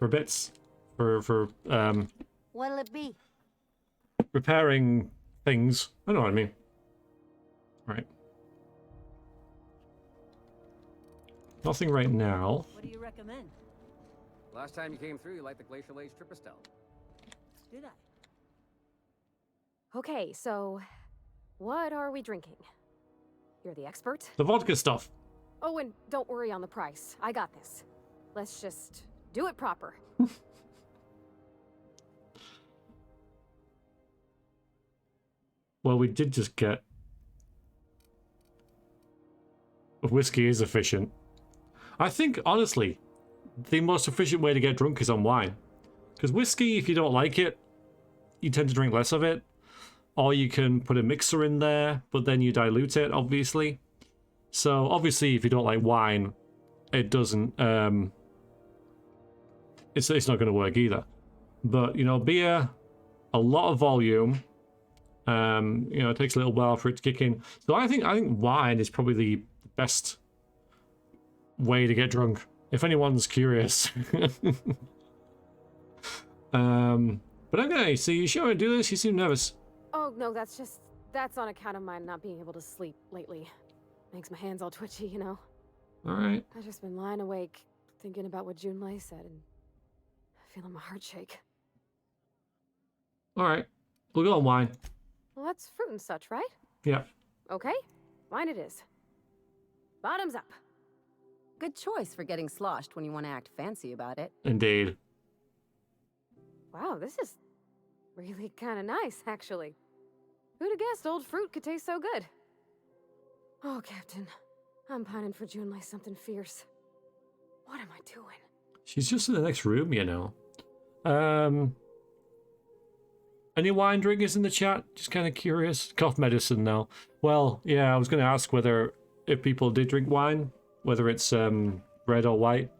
bits, for What'll it be? repairing things. I know what I mean. Right. Nothing right now. What do you recommend? Last time you came through, you liked the Glacial Age Trippistel. Did I? Okay, so what are we drinking? You're the expert. The vodka stuff. Oh, and don't worry on the price. I got this. Let's just do it proper. Well, we did just get... Whiskey is efficient. I think, honestly, the most efficient way to get drunk is on wine. Because whiskey, if you don't like it, you tend to drink less of it. Or you can put a mixer in there, but then you dilute it, obviously. So, obviously, if you don't like wine, it doesn't... It's not going to work either. But, you know, beer, a lot of volume. You know, it takes a little while for it to kick in. So I think wine is probably the best way to get drunk. If anyone's curious. But okay, so you sure to do this? You seem nervous. Oh, no, that's on account of my not being able to sleep lately. Makes my hands all twitchy, you know? Alright. I've just been lying awake, thinking about what Junlei said, and feeling my heart shake. Alright. We'll go on wine. Well, that's fruit and such, right? Yeah. Okay, wine it is. Bottoms up. Good choice for getting sloshed when you want to act fancy about it. Indeed. Wow, this is really kind of nice, actually. Who'd have guessed old fruit could taste so good? Oh, Captain. I'm pining for Junlei something fierce. What am I doing? She's just in the next room, you know. Any wine drinkers in the chat? Just kind of curious. Cough medicine now. Well, yeah, I was going to ask whether if people did drink wine, whether it's red or white.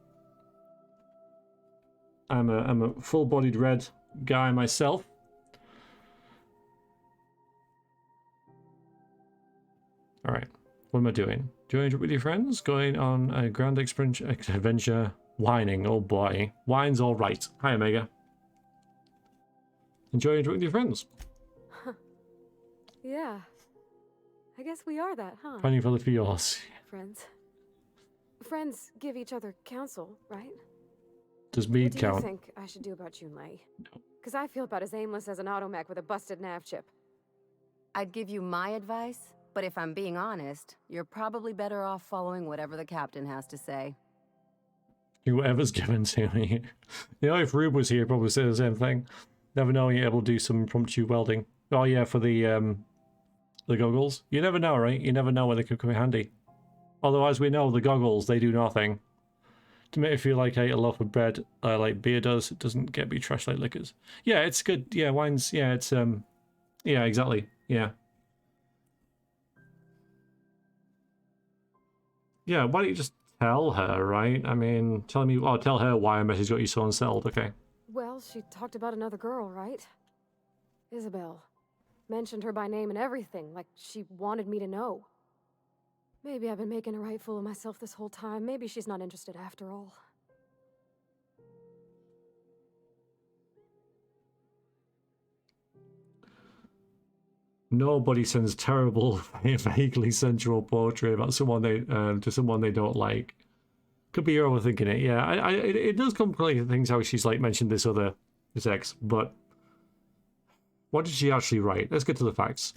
I'm a full-bodied red guy myself. All right, what am I doing? Joining with your friends, going on a grand adventure, whining. Oh boy, wine's all right. Hi, Omega. Enjoying it with your friends. Yeah. I guess we are that, huh? Finding for the feels. Friends. Friends give each other counsel, right? Does mead What do you count? think I should do about Junlei? Because I feel about as aimless as an automech with a busted nav chip. I'd give you my advice, but if I'm being honest, you're probably better off following whatever the captain has to say. Whatever's given to me. You know, if Rube was here, he'd probably say the same thing. Never know, you're able to do some impromptu welding. Oh yeah, for the goggles. You never know, right? You never know when they could come in handy. Although, as we know, the goggles, they do nothing. To make it feel like I ate a loaf of bread, like beer does, it doesn't get me trash like liquors. Yeah, it's good. Yeah, wine's, yeah, it's, yeah, exactly. Yeah. Yeah, why don't you just tell her, right? I mean, tell her why a message got you so unsettled, okay. Well, she talked about another girl, right? Isabel. Mentioned her by name and everything, like she wanted me to know. Maybe I've been making a right fool of myself this whole time. Maybe she's not interested after all. Nobody sends terrible, vaguely sensual poetry about someone they to someone they don't like. Could be you're overthinking it. Yeah, it does complicate things how she's like mentioned this ex, but what did she actually write? Let's get to the facts.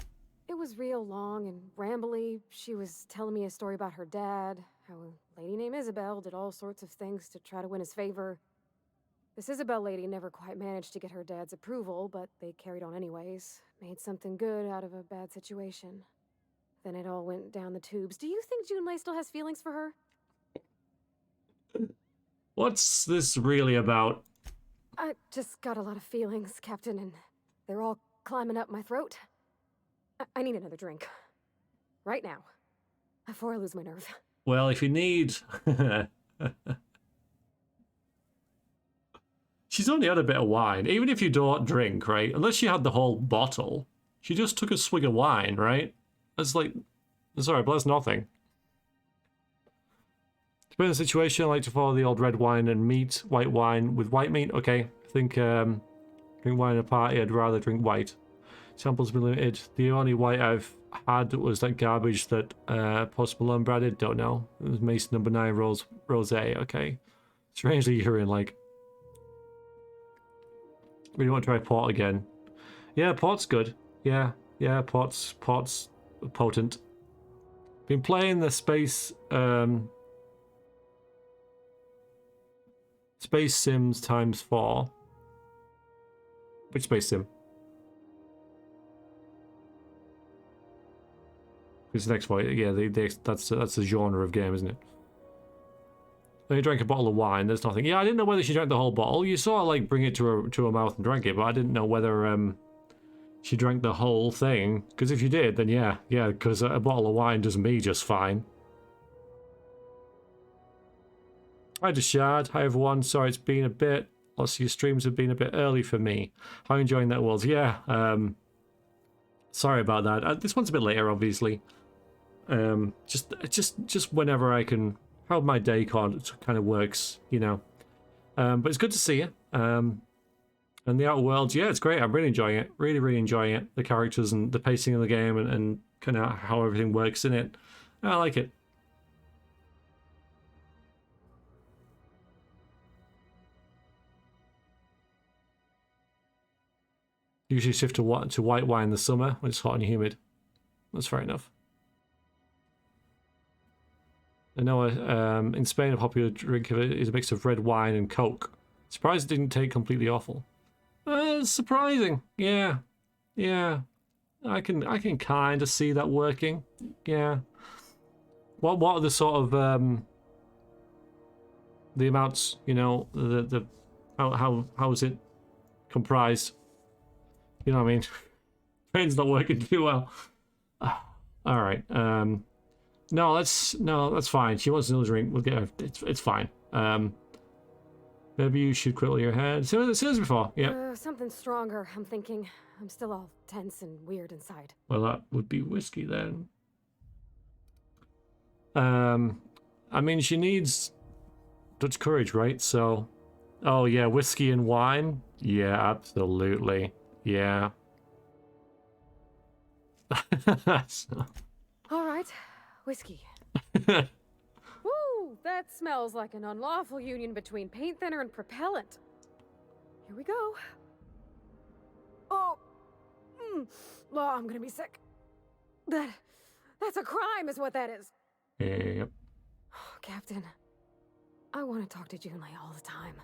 It was real long and rambly. She was telling me a story about her dad, how a lady named Isabel did all sorts of things to try to win his favor. This Isabel lady never quite managed to get her dad's approval, but they carried on anyways. Made something good out of a bad situation. Then it all went down the tubes. Do you think Junlei still has feelings for her? What's this really about? I just got a lot of feelings, Captain, and they're all climbing up my throat. I need another drink. Right now. Before I lose my nerve. Well, if you need... She's only had a bit of wine. Even if you don't drink, right? Unless she had the whole bottle. She just took a swig of wine, right? That's like... Sorry, but that's nothing. Depending on the situation, I like to follow the old red wine and meat, white wine with white meat. Okay, I think drink wine at a party, I'd rather drink white. Samples have been limited. The only white I've had was that garbage that Possible unbranded. Don't know. It was Mason number 9 Rosé. Okay. Strangely urine like. Really want to try port again. Yeah, port's good. Yeah, port's potent. Been playing the Space Sims ×4. Which Space Sim? This next one, yeah, that's the genre of game, isn't it? Then you drank a bottle of wine. There's nothing. Yeah, I didn't know whether she drank the whole bottle. You saw her like bring it to her mouth and drank it, but I didn't know whether she drank the whole thing. Because if you did, then yeah, because a bottle of wine does me just fine. Hi, Deshard. Hi, everyone. Sorry, it's been a bit. Lots of your streams have been a bit early for me. How are you enjoying that, Worlds? Yeah. Sorry about that. This one's a bit later, obviously. Just whenever I can. How my day kind of works, you know. But it's good to see you. And the Outerworlds, yeah, it's great. I'm really enjoying it. Really enjoying it. The characters and the pacing of the game and kind of how everything works in it. I like it. Usually shift to white wine in the summer when it's hot and humid. That's fair enough. I know in Spain a popular drink is a mix of red wine and Coke. Surprised it didn't take completely awful. Surprising. Yeah. I can kind of see that working. Yeah. What are the sort of the amounts? You know, the how is it comprised? You know what I mean? Brain's not working too well. All right. No, that's fine. She wants another drink. We'll get her. It's fine. Maybe you should quit while you're ahead. Same as before. Yeah. Something stronger. I'm thinking. I'm still all tense and weird inside. Well, that would be whiskey then. I mean, she needs Dutch courage, right? So, oh yeah, whiskey and wine. Yeah, absolutely. Yeah. All right. Whiskey. Woo! That smells like an unlawful union between paint thinner and propellant. Here we go. Oh! Oh, I'm gonna be sick. That's a crime is what that is. Yep. Oh, Captain, I want to talk to Junlei all the time.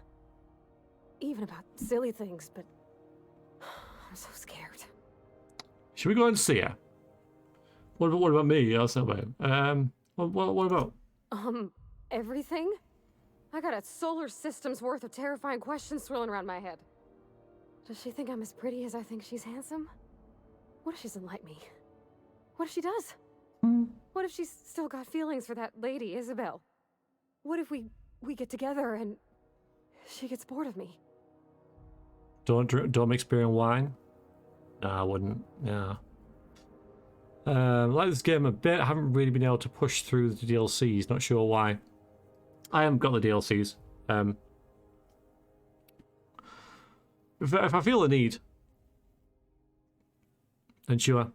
Even about silly things, but I'm so scared. Should we go and see her? What about me? I'll say about him. What about? Everything? I got a solar system's worth of terrifying questions swirling around my head. Does she think I'm as pretty as I think she's handsome? What if she doesn't like me? What if she does? What if she's still got feelings for that lady, Isabel? What if we get together and she gets bored of me? Don't mix beer and wine? No, I wouldn't. Yeah. I like this game a bit. I haven't really been able to push through the DLCs. Not sure why. I haven't got the DLCs. If I feel the need, then sure.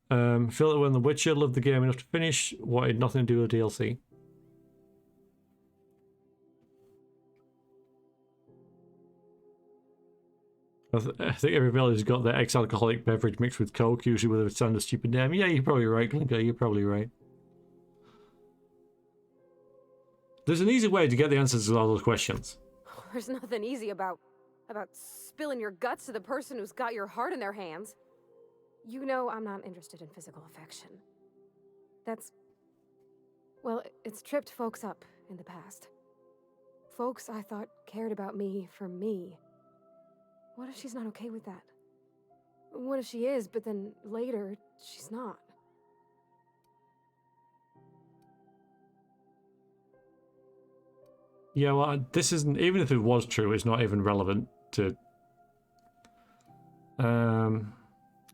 Feel that when The Witcher loved the game enough to finish, wanted nothing to do with DLC. I think every village's got their ex-alcoholic beverage mixed with Coke, usually with a standard stupid name. Yeah, you're probably right, Glinka. You're probably right. There's an easy way to get the answers to all those questions. There's nothing easy about spilling your guts to the person who's got your heart in their hands. You know I'm not interested in physical affection. Well, it's tripped folks up in the past. Folks I thought cared about me for me. What if she's not okay with that? What if she is, but then later, she's not? Yeah, well, this isn't... Even if it was true, it's not even relevant to... Alright,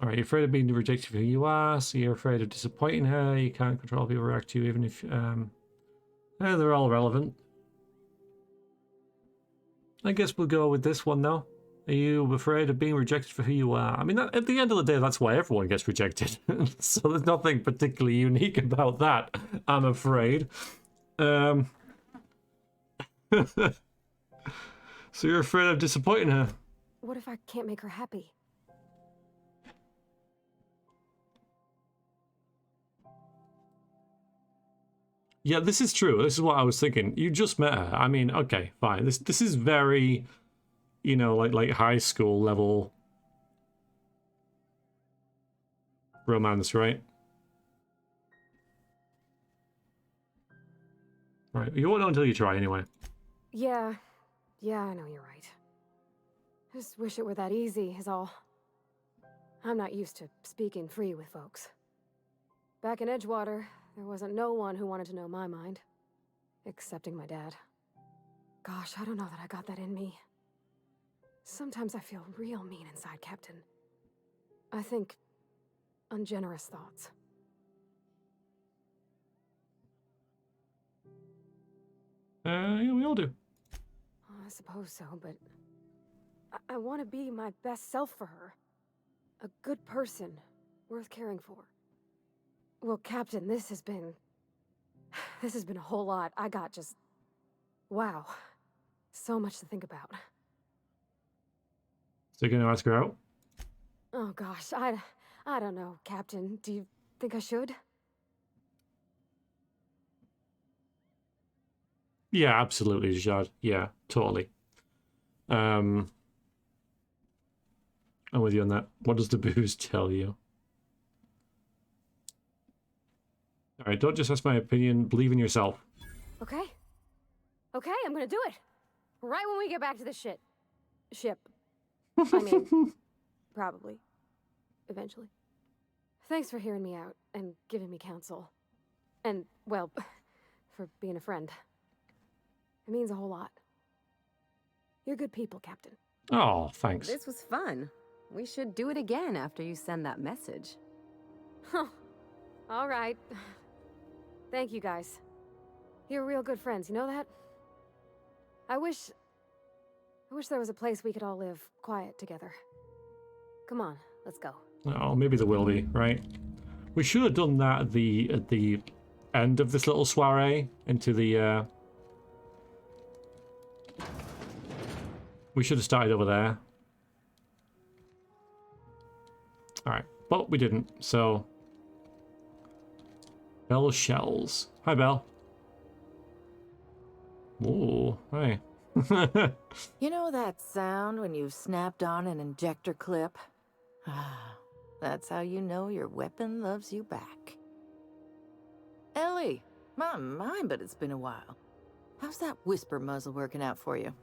you're afraid of being rejected for who you are, so you're afraid of disappointing her, you can't control how people react to you, even if... they're all relevant. I guess we'll go with this one, though. Are you afraid of being rejected for who you are? I mean, at the end of the day, that's why everyone gets rejected. So there's nothing particularly unique about that, I'm afraid. So you're afraid of disappointing her? What if I can't make her happy? Yeah, this is true. This is what I was thinking. You just met her. I mean, okay, fine. This is very... You know, like high school level romance, right? Right, you won't know until you try anyway. Yeah, I know you're right. Just wish it were that easy, is all. I'm not used to speaking free with folks. Back in Edgewater, there wasn't no one who wanted to know my mind. Excepting my dad. Gosh, I don't know that I got that in me. Sometimes I feel real mean inside, Captain. I think ungenerous thoughts. Yeah, we all do. I suppose so, but I want to be my best self for her. A good person, worth caring for. Well, Captain, this has been a whole lot. I got just... wow. So much to think about. So you're going to ask her out? Oh gosh, I don't know, Captain. Do you think I should? Yeah, absolutely, Jad. Yeah, totally. I'm with you on that. What does the booze tell you? Alright, don't just ask my opinion, believe in yourself. Okay, I'm gonna do it. Right when we get back to the ship. I mean, probably. Eventually. Thanks for hearing me out and giving me counsel. And, well, for being a friend. It means a whole lot. You're good people, Captain. Oh, thanks. This was fun. We should do it again after you send that message. Huh. All right. Thank you, guys. You're real good friends, you know that? I wish there was a place we could all live quiet together. Come on, let's go. Oh, maybe there will be, right? We should have done that at the end of this little soiree into the we should have started over there. Alright, but we didn't, so Bell Shells. Hi, Bell. Ooh, hi. You know that sound when you've snapped on an injector clip? That's how you know your weapon loves you back. Ellie, my, but it's been a while. How's that whisper muzzle working out for you?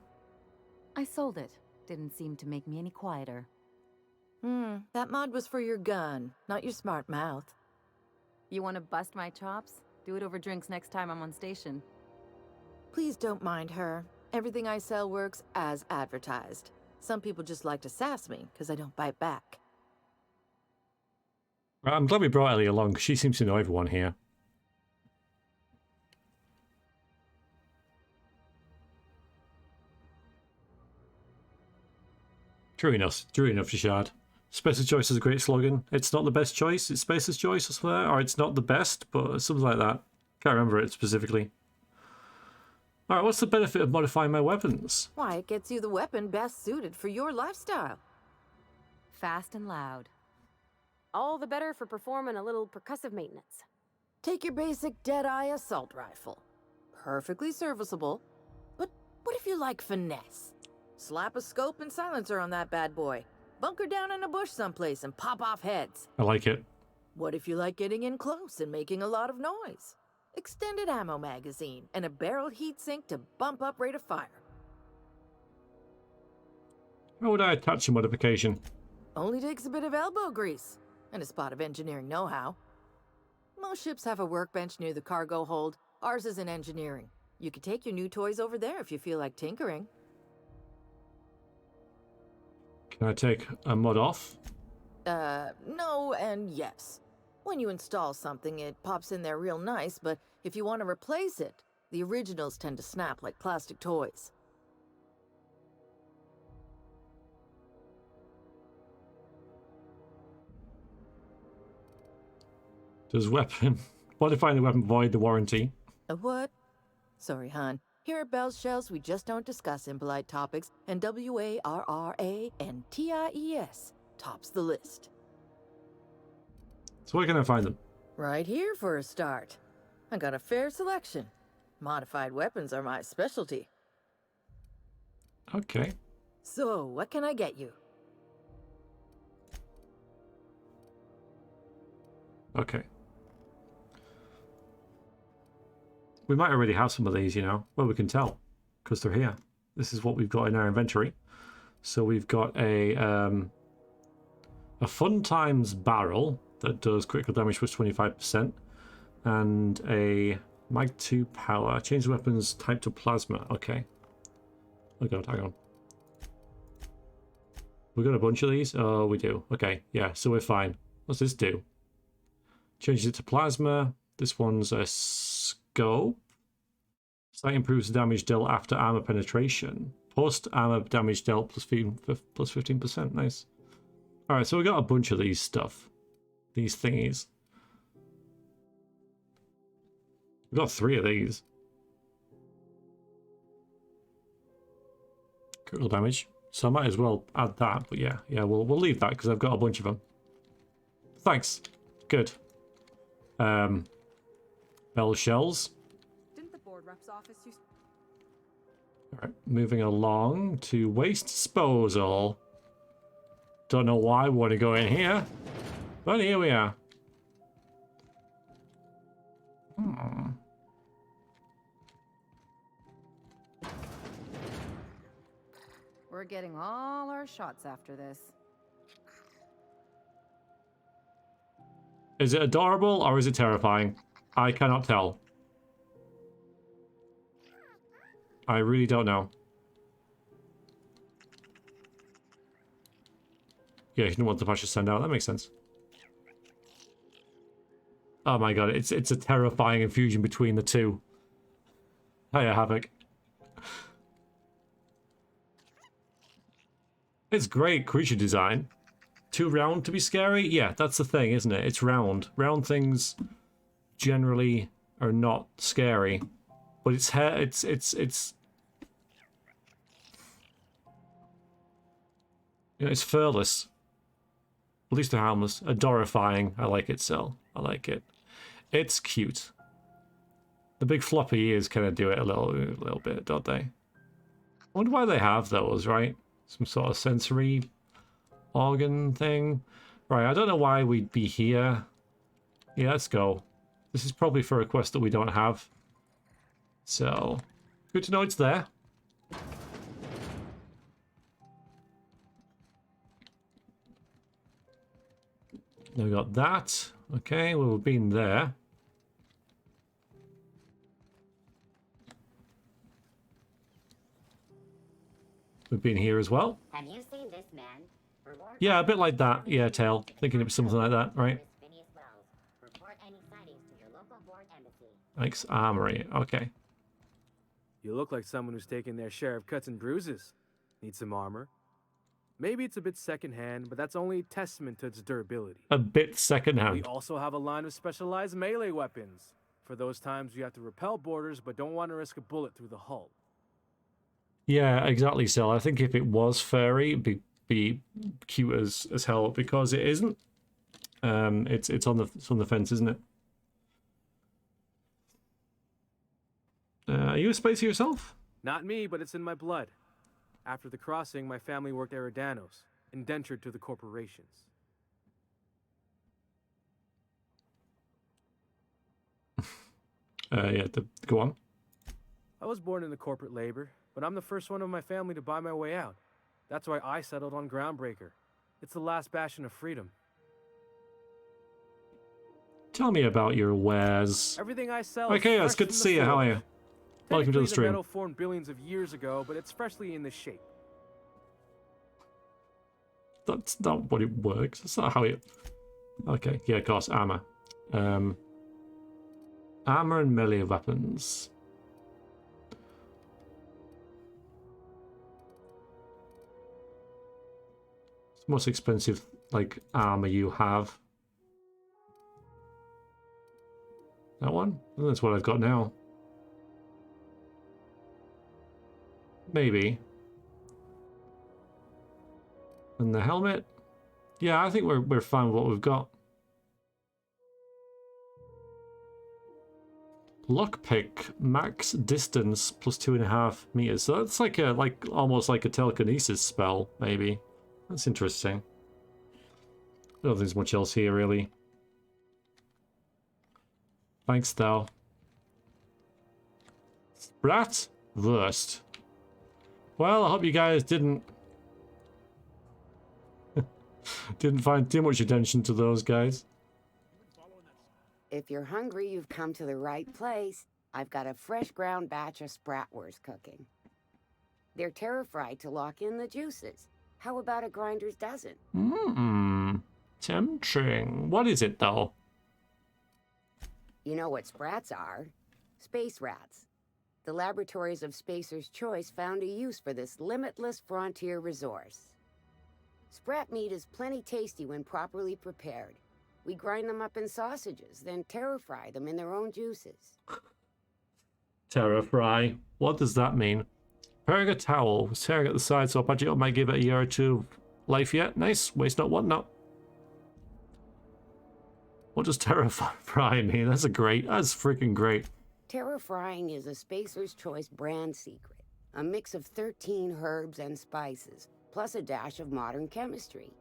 I sold it. Didn't seem to make me any quieter. That mod was for your gun, not your smart mouth. You want to bust my chops? Do it over drinks next time I'm on station. Please don't mind her. Everything I sell works as advertised. Some people just like to sass me because I don't bite back. I'm glad we brought Ellie along, 'cause she seems to know everyone here. True enough, Jashad. Spacer's Choice is a great slogan. It's not the best choice, it's Spacer's Choice, I swear, or it's not the best, but something like that. Can't remember it specifically. Alright, what's the benefit of modifying my weapons? Why, it gets you the weapon best suited for your lifestyle. Fast and loud. All the better for performing a little percussive maintenance. Take your basic Deadeye assault rifle. Perfectly serviceable. But what if you like finesse? Slap a scope and silencer on that bad boy. Bunker down in a bush someplace and pop off heads. I like it. What if you like getting in close and making a lot of noise? Extended ammo magazine and a barrel heatsink to bump up rate of fire. How would I attach a modification? Only takes a bit of elbow grease and a spot of engineering know-how. Most ships have a workbench near the cargo hold. Ours is in engineering. You could take your new toys over there if you feel like tinkering. Can I take a mod off? No and yes. When you install something, it pops in there real nice, but if you want to replace it, the originals tend to snap like plastic toys. Does modifying the weapon void the warranty? A what? Sorry, hon. Here at Bell's Shells, we just don't discuss impolite topics, and WARRANTIES tops the list. So where can I find them? Right here for a start. I got a fair selection. Modified weapons are my specialty. Okay. So, what can I get you? Okay. We might already have some of these, you know. Well, we can tell because they're here. This is what we've got in our inventory. So we've got a Fun Times barrel that does critical damage plus 25%, and a Mag 2 power. Change the weapon's type to plasma. Okay. Oh god, hang on. We got a bunch of these? Oh, we do. Okay, yeah, so we're fine. What's this do? Changes it to plasma. This one's a scope. So that improves the damage dealt after armor penetration. Post armor damage dealt plus 15%. Nice. Alright, so we got a bunch of these stuff. These thingies. We got 3 of these. Critical damage. So I might as well add that, but yeah, we'll leave that because I've got a bunch of them. Thanks. Good. Bell shells. Didn't the board rep's office use... Alright, moving along to waste disposal. Don't know why we want to go in here, but here we are. We're getting all our shots after this. Is it adorable or is it terrifying? I cannot tell. I really don't know. Yeah, you didn't want the flash to send out. That makes sense. Oh my god, it's a terrifying infusion between the two. Hiya, Havoc. It's great creature design. Too round to be scary? Yeah, that's the thing, isn't it? It's round. Round things generally are not scary. But it's you know, it's furless. At least they're harmless. Adorifying. I like it, Cell. I like it. It's cute. The big floppy ears kind of do it a little bit, don't they? I wonder why they have those, right? Some sort of sensory organ thing. Right, I don't know why we'd be here. Yeah, let's go. This is probably for a quest that we don't have. So, good to know it's there. Now we got that. Okay, well, we've been there. We've been here as well. Have you seen this man? Yeah, a bit like that. Yeah, Tail. Thinking it was something like that, right? Report any sightings to your local board embassy. Thanks, Armory. Okay. You look like someone who's taken their share of cuts and bruises. Need some armor? Maybe it's a bit secondhand, but that's only a testament to its durability. A bit We secondhand. also have a line of specialized melee weapons. For those times you have to repel boarders but don't want to risk a bullet through the hull. Yeah, exactly, Sil. I think if it was furry, it'd be cute as hell. Because it isn't. It's on the fence, isn't it? Are you a spacer yourself? Not me, but it's in my blood. After the crossing, my family worked Eridanos, indentured to the corporations. Yeah, go on. I was born into corporate labor, but I'm the first one of my family to buy my way out. That's why I settled on Groundbreaker. It's the last bastion of freedom. Tell me about your wares. Everything I sell Okay, is it's fresh good from to the see you. How are soil. you? Welcome to the Technically, stream. metal formed billions of years ago, but it's freshly in this shape. That's not what it works. That's not how it... Okay, yeah, of course, armor. Armor and melee weapons. It's the most expensive, like, armor you have. That one? I think that's what I've got now. Maybe. And the helmet? Yeah, I think we're fine with what we've got. Lockpick, max distance plus 2.5 meters. So that's like almost like a telekinesis spell, maybe. That's interesting. I don't think there's much else here, really. Thanks, though. Bratwurst. Well, I hope you guys didn't find too much attention to those guys. If you're hungry, you've come to the right place. I've got a fresh ground batch of spratwurst cooking. They're terra-fried to lock in the juices. How about a grinder's dozen? Tempting. What is it, though? You know what sprats are? Space rats. The laboratories of Spacer's Choice found a use for this limitless frontier resource. Sprat meat is plenty tasty when properly prepared. We grind them up in sausages, then terra-fry them in their own juices. Terra-fry. What does that mean? Preparing a towel. Was tearing at the side, so I patch it up, might give it a year or two of life yet. Nice. Waste not, want not. What does terra-fry mean? That's freaking great. Terra-frying is a Spacer's Choice brand secret. A mix of 13 herbs and spices, plus a dash of modern chemistry.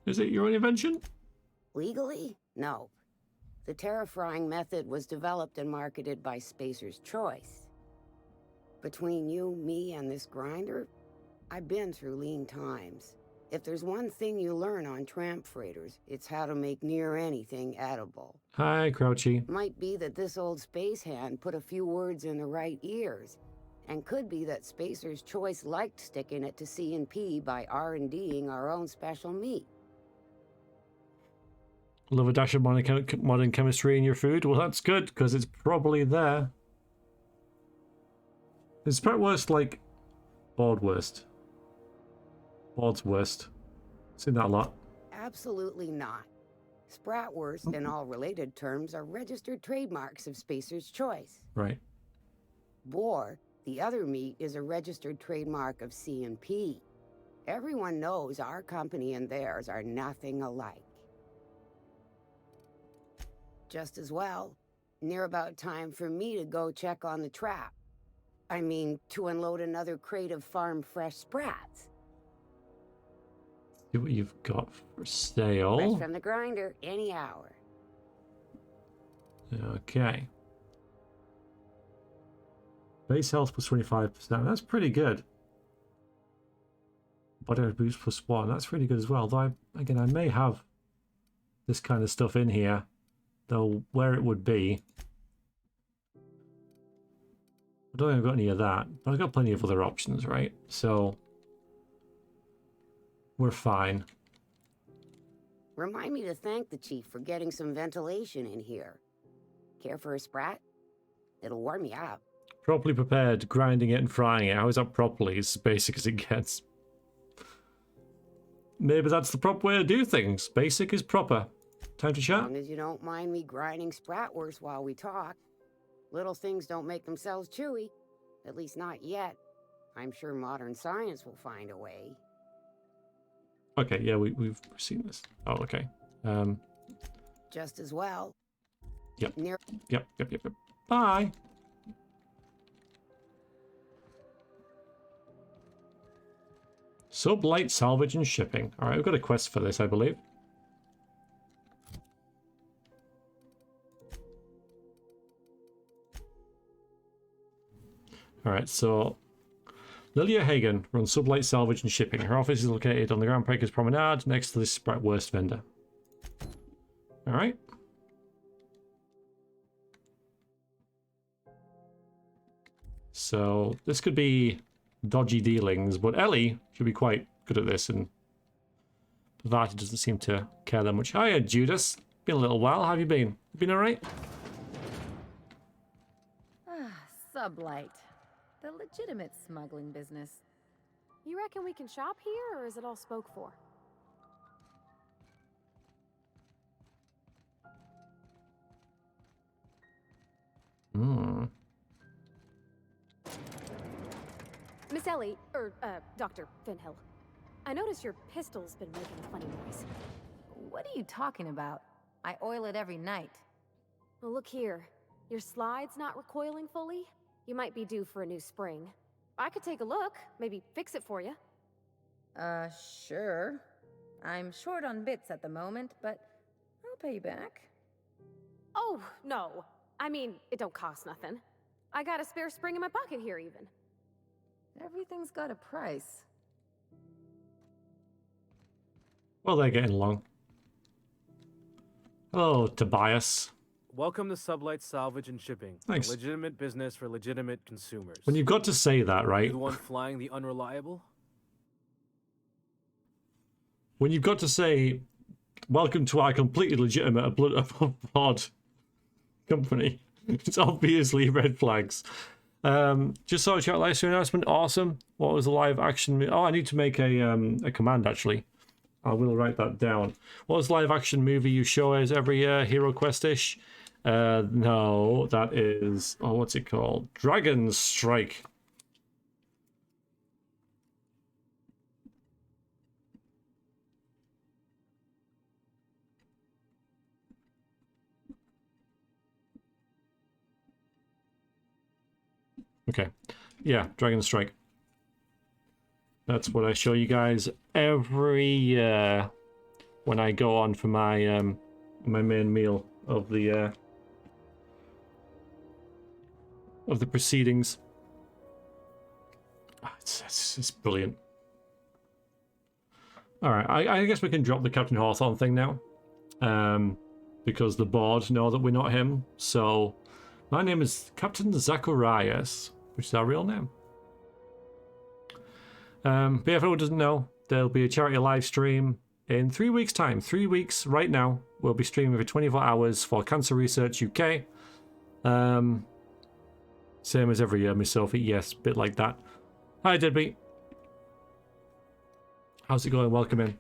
Is it your own invention? Legally? No. The terra-frying method was developed and marketed by Spacer's Choice. Between you, me, and this grinder, I've been through lean times. If there's one thing you learn on tramp freighters, it's how to make near anything edible. Hi, Crouchy. Might be that this old space hand put a few words in the right ears, and could be that Spacer's Choice liked sticking it to C&P by R&Ding our own special meat. Love a dash of modern chemistry in your food? Well, that's good, because it's probably there. Is Spratwurst like Bordwurst? Worst. Seen that a lot. Absolutely not. Spratwurst and all related terms are registered trademarks of Spacer's Choice. Right. Boar, the other meat, is a registered trademark of C&P. Everyone knows our company and theirs are nothing alike. Just as well, near about time for me to go check on the trap. I mean, to unload another crate of farm-fresh sprats. See what you've got for sale. Fresh from the grinder, any hour. Okay. Base health plus 25%. That's pretty good. Body boost plus 1. That's really good as well. Though, I may have this kind of stuff in here. Though, where it would be. I don't think I've got any of that. But I've got plenty of other options, right? So, we're fine. Remind me to thank the chief for getting some ventilation in here. Care for a sprat? It'll warm me up. Properly prepared, grinding it and frying it. How is that properly? It's as basic as it gets. Maybe that's the proper way to do things. Basic is proper. Time to chat? As long as you don't mind me grinding spratwurst while we talk. Little things don't make themselves chewy. At least not yet. I'm sure modern science will find a way. Okay, yeah, we've seen this. Oh, okay. Just as well. Yep. Yep. Bye. Sublight salvage and shipping. All right, we've got a quest for this, I believe. All right, so Lilia Hagan runs Sublight Salvage and Shipping. Her office is located on the Groundbreakers Promenade next to this Spratwurst vendor. All right. So this could be dodgy dealings, but Ellie should be quite good at this, and Vati doesn't seem to care that much. Hiya, Judas. Been a little while. How have you been? You been all right? Sublight. The legitimate smuggling business. You reckon we can shop here, or is it all spoke for? Miss Ellie, Dr. Finhill. I noticed your pistol's been making a funny noise. What are you talking about? I oil it every night. Well, look here. Your slide's not recoiling fully. You might be due for a new spring. I could take a look, maybe fix it for you. Sure. I'm short on bits at the moment, but I'll pay you back. Oh, no. I mean, it don't cost nothing. I got a spare spring in my pocket here, even. Everything's got a price. Well, they're getting along. Hello, Tobias. Welcome to Sublight Salvage and Shipping. Thanks. A legitimate business for legitimate consumers. When you've got to say that, right? You the one flying the unreliable? When you've got to say, welcome to our completely legitimate abroad company, it's obviously red flags. Just saw a chat live stream announcement. Awesome. What was the live action? Oh, I need to make a command actually. I will write that down. What was the live action movie you show us every year? Hero Quest-ish? No, that is... Oh, what's it called? Dragon Strike. Okay. Yeah, Dragon Strike. That's what I show you guys every year when I go on for my my main meal of the proceedings. It's brilliant. All right, I guess we can drop the Captain Hawthorne thing now, because the board know that we're not him. So my name is Captain Zacharias, which is our real name. But if anyone doesn't know, there'll be a charity live stream in 3 weeks' time. 3 weeks right now. We'll be streaming for 24 hours for Cancer Research UK. Same as every year, Miss Sophie. Yes, bit like that. Hi, Deadbeat. How's it going? Welcome in. And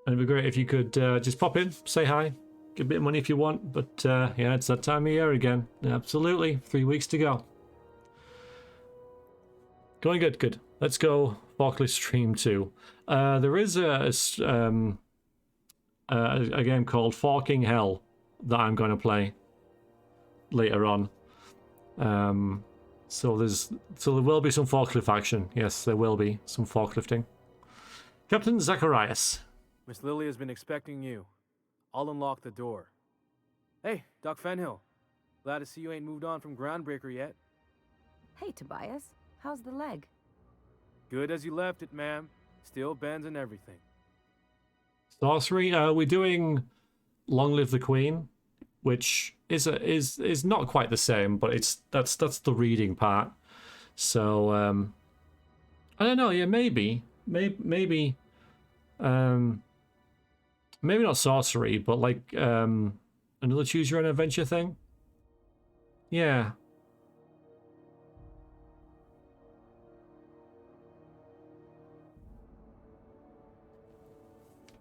it'd be great if you could just pop in, say hi, give a bit of money if you want. But yeah, it's that time of year again. Absolutely. 3 weeks to go. Going good, good. Let's go forklift stream 2. There is a game called Forking Hell that I'm going to play later on. So there will be some forklift action. Yes, there will be some forklifting. Captain Zacharias. Miss Lilia's been expecting you. I'll unlock the door. Hey, Doc Fenhill. Glad to see you ain't moved on from Groundbreaker yet. Hey, Tobias. How's the leg? Good as you left it, ma'am. Still bends and everything. Sorcery. We're doing Long Live the Queen, which is not quite the same, but that's the reading part. So I don't know. Yeah, maybe not sorcery, but like another choose your own adventure thing. Yeah.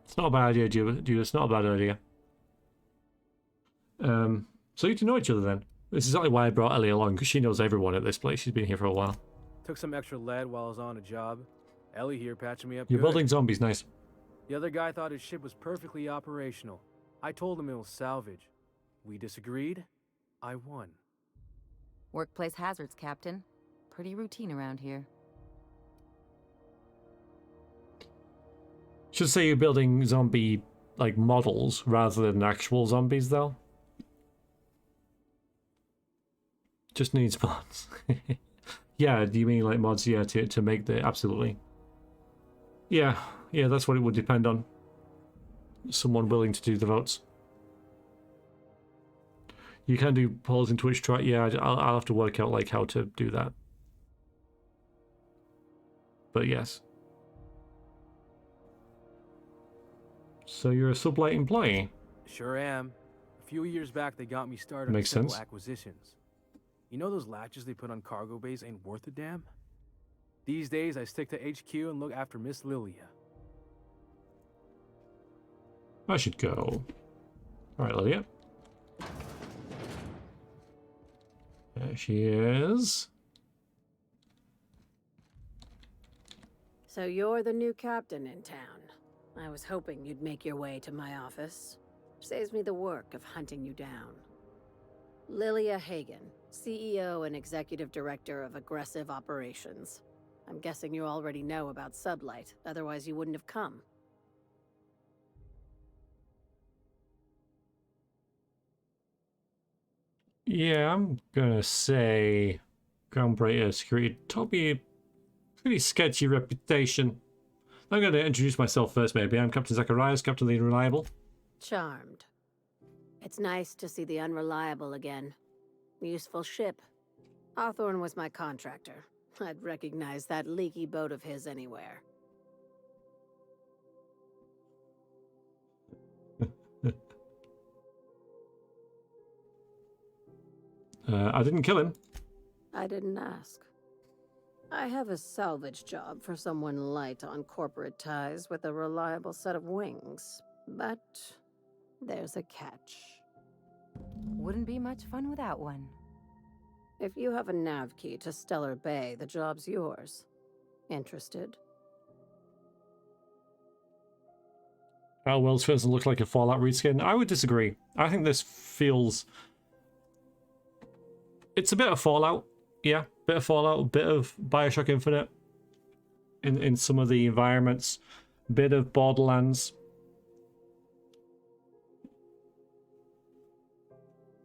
It's not a bad idea, dude. It's not a bad idea. So you to know each other then. This is exactly why I brought Ellie along, because she knows everyone at this place. She's been here for a while. Took some extra lead while I was on a job. Ellie here patching me up. You're good. building zombies, nice. The other guy thought his ship was perfectly operational. I told him it was salvage. We disagreed. I won. Workplace hazards, Captain. Pretty routine around here. Should say you're building zombie like models rather than actual zombies, though. Just needs mods. Yeah, do you mean like mods? Yeah, to make the absolutely. Yeah, that's what it would depend on. Someone willing to do the votes. You can do polls in Twitch chat. Yeah, I'll have to work out like how to do that. But yes. So you're a sublight employee? Sure am. A few years back, they got me started Makes on simple sense. acquisitions. You know those latches they put on cargo bays ain't worth a damn? These days, I stick to HQ and look after Miss Lilia. I should go. Alright, Lilia. There she is. So you're the new captain in town. I was hoping you'd make your way to my office. Saves me the work of hunting you down. Lilia Hagan, CEO and Executive Director of Aggressive Operations. I'm guessing you already know about Sublight, otherwise you wouldn't have come. Yeah, I'm gonna say Groundbreaker Security top a pretty sketchy reputation. I'm gonna introduce myself first, maybe. I'm Captain Zacharias, Captain the Unreliable. Charmed. It's nice to see the Unreliable again. Useful ship. Hawthorne was my contractor. I'd recognize that leaky boat of his anywhere. I didn't kill him. I didn't ask. I have a salvage job for someone light on corporate ties with a reliable set of wings. But there's a catch. Wouldn't be much fun without one. If you have a nav key to Stellar Bay, the job's yours. Interested? Outerworlds doesn't look like a Fallout reskin. I would disagree. I think this feels... It's a bit of Fallout. Yeah, bit of Fallout, a bit of Bioshock Infinite in some of the environments, bit of Borderlands.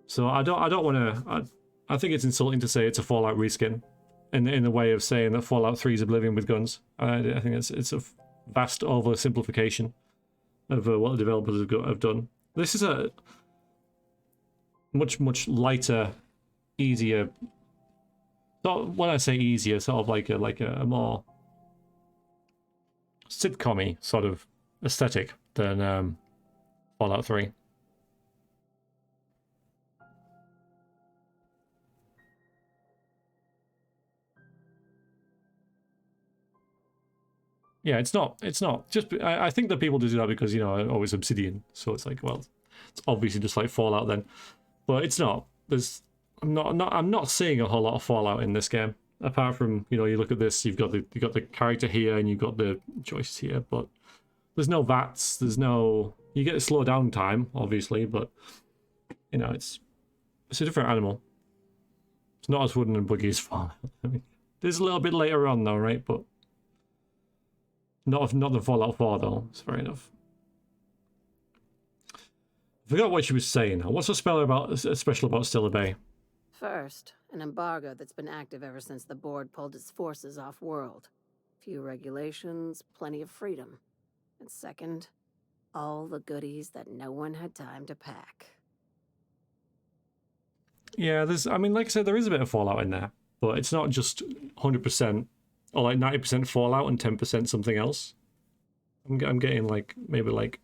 So I don't want to. I think it's insulting to say it's a Fallout reskin, in the way of saying that Fallout 3 is Oblivion with guns. I think it's a vast oversimplification of what the developers have done. This is a much lighter, easier. When I say easier, sort of like a more sitcom-y sort of aesthetic than Fallout 3. Yeah, it's not just. I think that people do that because, you know, always Obsidian, so it's like, well, it's obviously just like Fallout then, but it's not. I'm not seeing a whole lot of Fallout in this game, apart from, you know, you look at this, you've got the character here and you've got the choices here, but there's no VATs, there's no. You get a slow down time, obviously, but you know, it's a different animal. It's not as wooden and buggy as Fallout. I mean, there's a little bit later on though, right? But not the Fallout 4 though. It's fair enough. I forgot what she was saying. What's so special about Stellar Bay? First, an embargo that's been active ever since the board pulled its forces off-world. Few regulations, plenty of freedom. And second, all the goodies that no one had time to pack. Yeah, I mean, like I said, there is a bit of Fallout in there, but it's not just 100% or like 90% Fallout and 10% something else. I'm getting like maybe like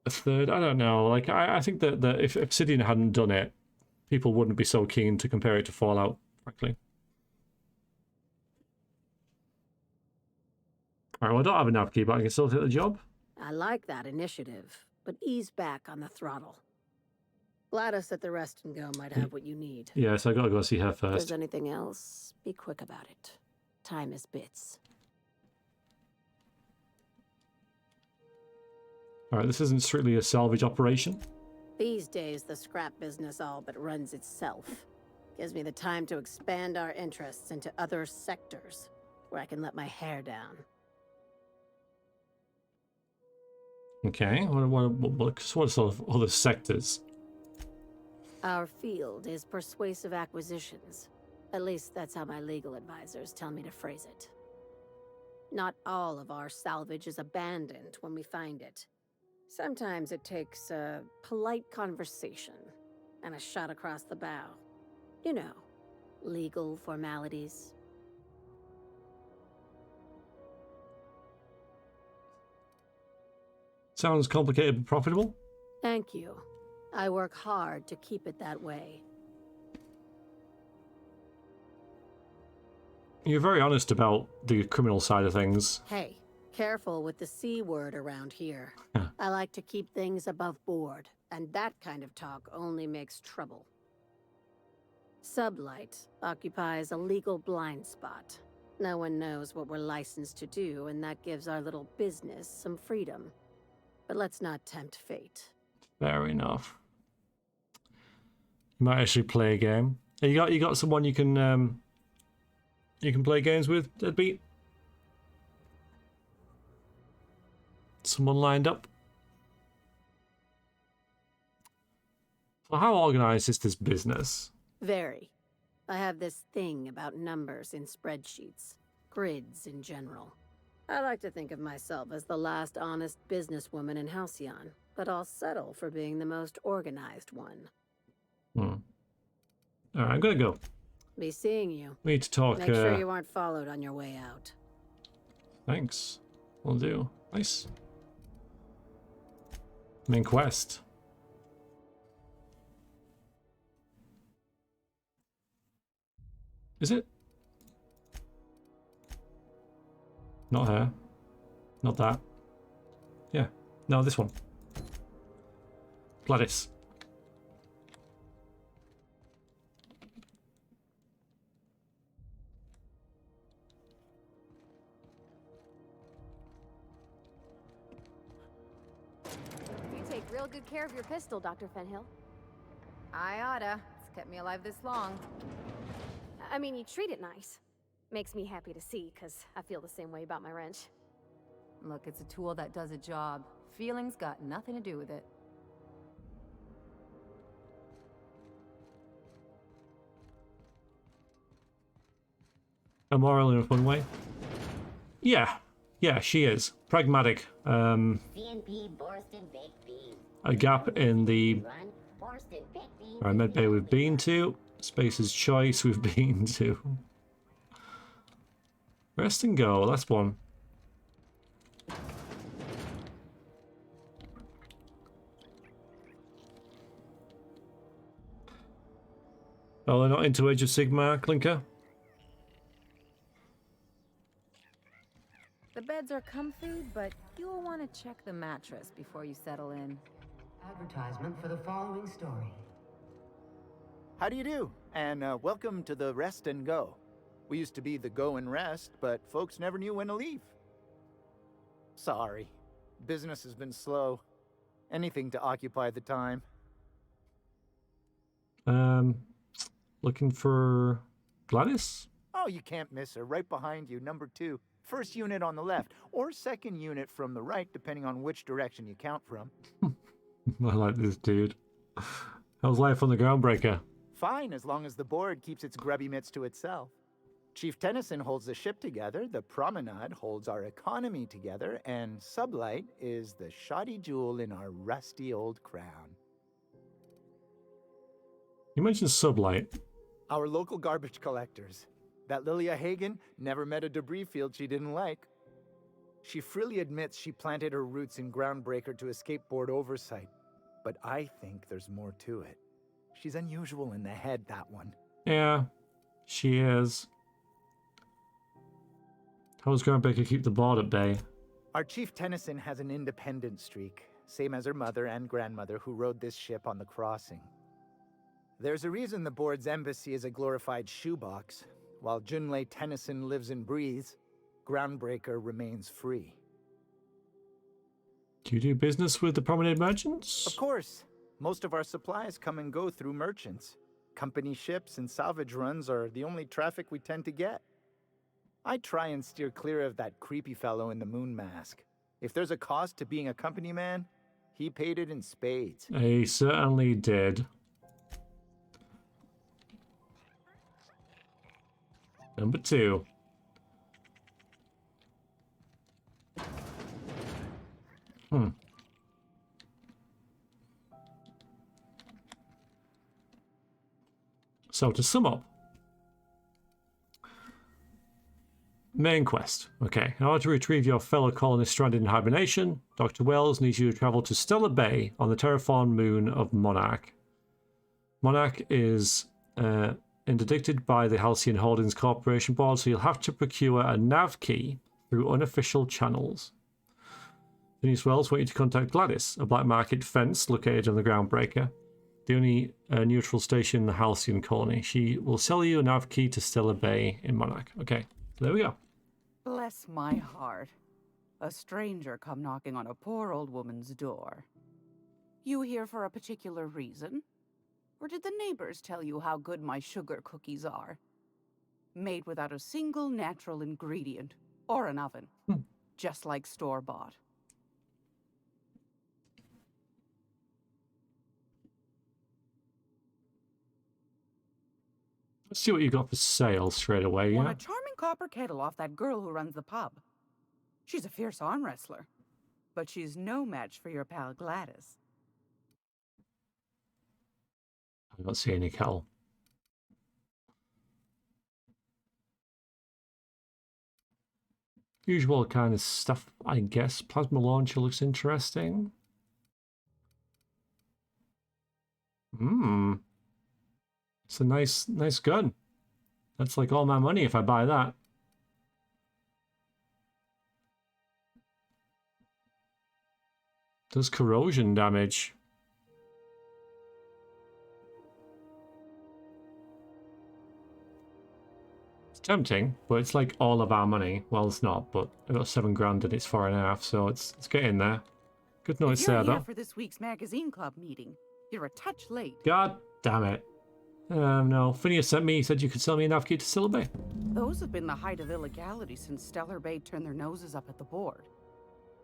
a third. I don't know. Like I think that if Obsidian hadn't done it, people wouldn't be so keen to compare it to Fallout, frankly. Alright, well, I don't have a nav key, but I can still take the job. I like that initiative, but ease back on the throttle. Gladys at the Rest and Go might have what you need. Yeah, so I gotta go see her If first. there's anything else, be quick about it. Time is bits. Alright, this isn't strictly a salvage operation. These days, the scrap business all but runs itself. Gives me the time to expand our interests into other sectors, where I can let my hair down. Okay, what sort of other sectors? Our field is persuasive acquisitions. At least that's how my legal advisors tell me to phrase it. Not all of our salvage is abandoned when we find it. Sometimes it takes a polite conversation and a shot across the bow. You know, legal formalities. Sounds complicated but profitable. Thank you. I work hard to keep it that way. You're very honest about the criminal side of things. Hey, careful with the C word around here. I like to keep things above board, and that kind of talk only makes trouble. Sublight occupies a legal blind spot. No one knows what we're licensed to do, and that gives our little business some freedom. But let's not tempt fate. Fair enough. You might actually play a game. You got someone you can you can play games with, Deadbeat? Someone lined up? Well, how organized is this business? Very. I have this thing about numbers in spreadsheets, grids in general. I like to think of myself as the last honest businesswoman in Halcyon, but I'll settle for being the most organized one. Alright, I'm gonna go. Be seeing you. We need to talk. Make sure you aren't followed on your way out. Thanks. Will do. Nice. Main quest. Is it? Not her. Not that. Yeah. No, this one. Gladys. You take real good care of your pistol, Dr. Fenhill. I oughta. It's kept me alive this long. I mean, you treat it nice. Makes me happy to see, because I feel the same way about my wrench. Look, it's a tool that does a job. Feelings got nothing to do with it. Immoral in a fun way. Yeah. Yeah, she is. Pragmatic. CNP Borston Baked Beans. A gap in the Run Borston Baked Beans. med bay we've been to. Space's Choice we've been to. Rest and Go, that's one. Oh, they're not into Age of Sigmar, Clinker? The beds are comfy, but you'll want to check the mattress before you settle in. Advertisement for the following story. How do you do? And welcome to the Rest and Go. We used to be the Go and Rest, but folks never knew when to leave. Sorry. Business has been slow. Anything to occupy the time. Looking for Gladys? Oh, you can't miss her. Right behind you, number 2. First unit on the left, or second unit from the right, depending on which direction you count from. I like this dude. How's life on the Groundbreaker? Fine, as long as the board keeps its grubby mitts to itself. Chief Tennyson holds the ship together, the Promenade holds our economy together, and Sublight is the shoddy jewel in our rusty old crown. You mentioned Sublight. Our local garbage collectors. That Lilia Hagan never met a debris field she didn't like. She freely admits she planted her roots in Groundbreaker to escape board oversight. But I think there's more to it. She's unusual in the head, that one. Yeah, she is. How does Groundbreaker keep the board at bay? Our Chief Tennyson has an independent streak, same as her mother and grandmother who rode this ship on the crossing. There's a reason the board's embassy is a glorified shoebox. While Junlei Tennyson lives and breathes, Groundbreaker remains free. Do you do business with the Promenade merchants? Of course. Most of our supplies come and go through merchants. Company ships and salvage runs are the only traffic we tend to get. I try and steer clear of that creepy fellow in the moon mask. If there's a cost to being a company man, he paid it in spades. He certainly did. Number 2. So to sum up. Main quest. Okay, in order to retrieve your fellow colonists stranded in hibernation, Dr. Wells needs you to travel to Stellar Bay on the terraformed moon of Monarch. Monarch is interdicted by the Halcyon Holdings Corporation Board, so you'll have to procure a nav key through unofficial channels. Phineas Wells wants you to contact Gladys, a black market fence located on the Groundbreaker, the only neutral station in the Halcyon colony. She will sell you a nav key to Stellar Bay in Monarch. Okay, so there we go. Bless my heart. A stranger come knocking on a poor old woman's door. You here for a particular reason? Or did the neighbors tell you how good my sugar cookies are? Made without a single natural ingredient or an oven. Just like store-bought. Let's see what you got for sale straight away, Won yeah? a charming copper kettle off that girl who runs the pub. She's a fierce arm wrestler, but she's no match for your pal Gladys. I don't see any kettle. Usual kind of stuff, I guess. Plasma launcher looks interesting. It's a nice gun. That's like all my money if I buy that. Does corrosion damage. It's tempting, but it's like all of our money. Well, it's not, but I got 7 grand and it's 4.5, so it's getting there. Good noise If you're there, here though. for this week's magazine club meeting, you're a touch late. God damn it. No, Phineas sent me, he said you could sell me enough key to Stellar Bay. Those have been the height of illegality since Stellar Bay turned their noses up at the board.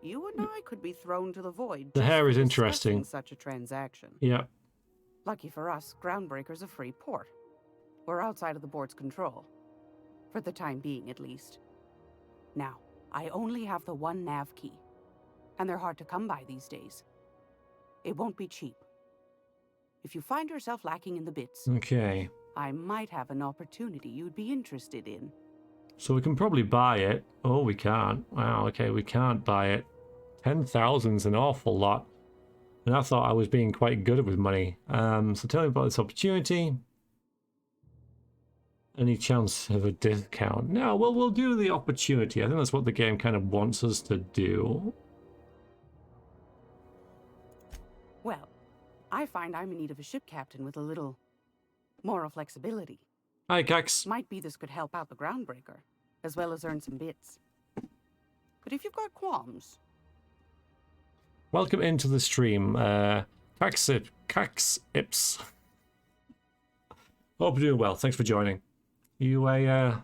You and I could be thrown to the void. The hair is interesting. Such a transaction. Yeah. Lucky for us, Groundbreaker's a free port. We're outside of the board's control. For the time being, at least. Now, I only have the one nav key. And they're hard to come by these days. It won't be cheap. If you find yourself lacking in the bits, Okay. I might have an opportunity you'd be interested in. So we can probably buy it. Oh, we can't. Wow, okay, we can't buy it. 10,000's an awful lot. And I thought I was being quite good with money. So tell me about this opportunity. Any chance of a discount? No, well, we'll do the opportunity. I think that's what the game kind of wants us to do. Well, I find I'm in need of a ship captain with a little moral flexibility. Hi, Cax. Might be this could help out the Groundbreaker, as well as earn some bits. But if you've got qualms... Welcome into the stream, Cax Ips. Hope you're doing well. Thanks for joining. You a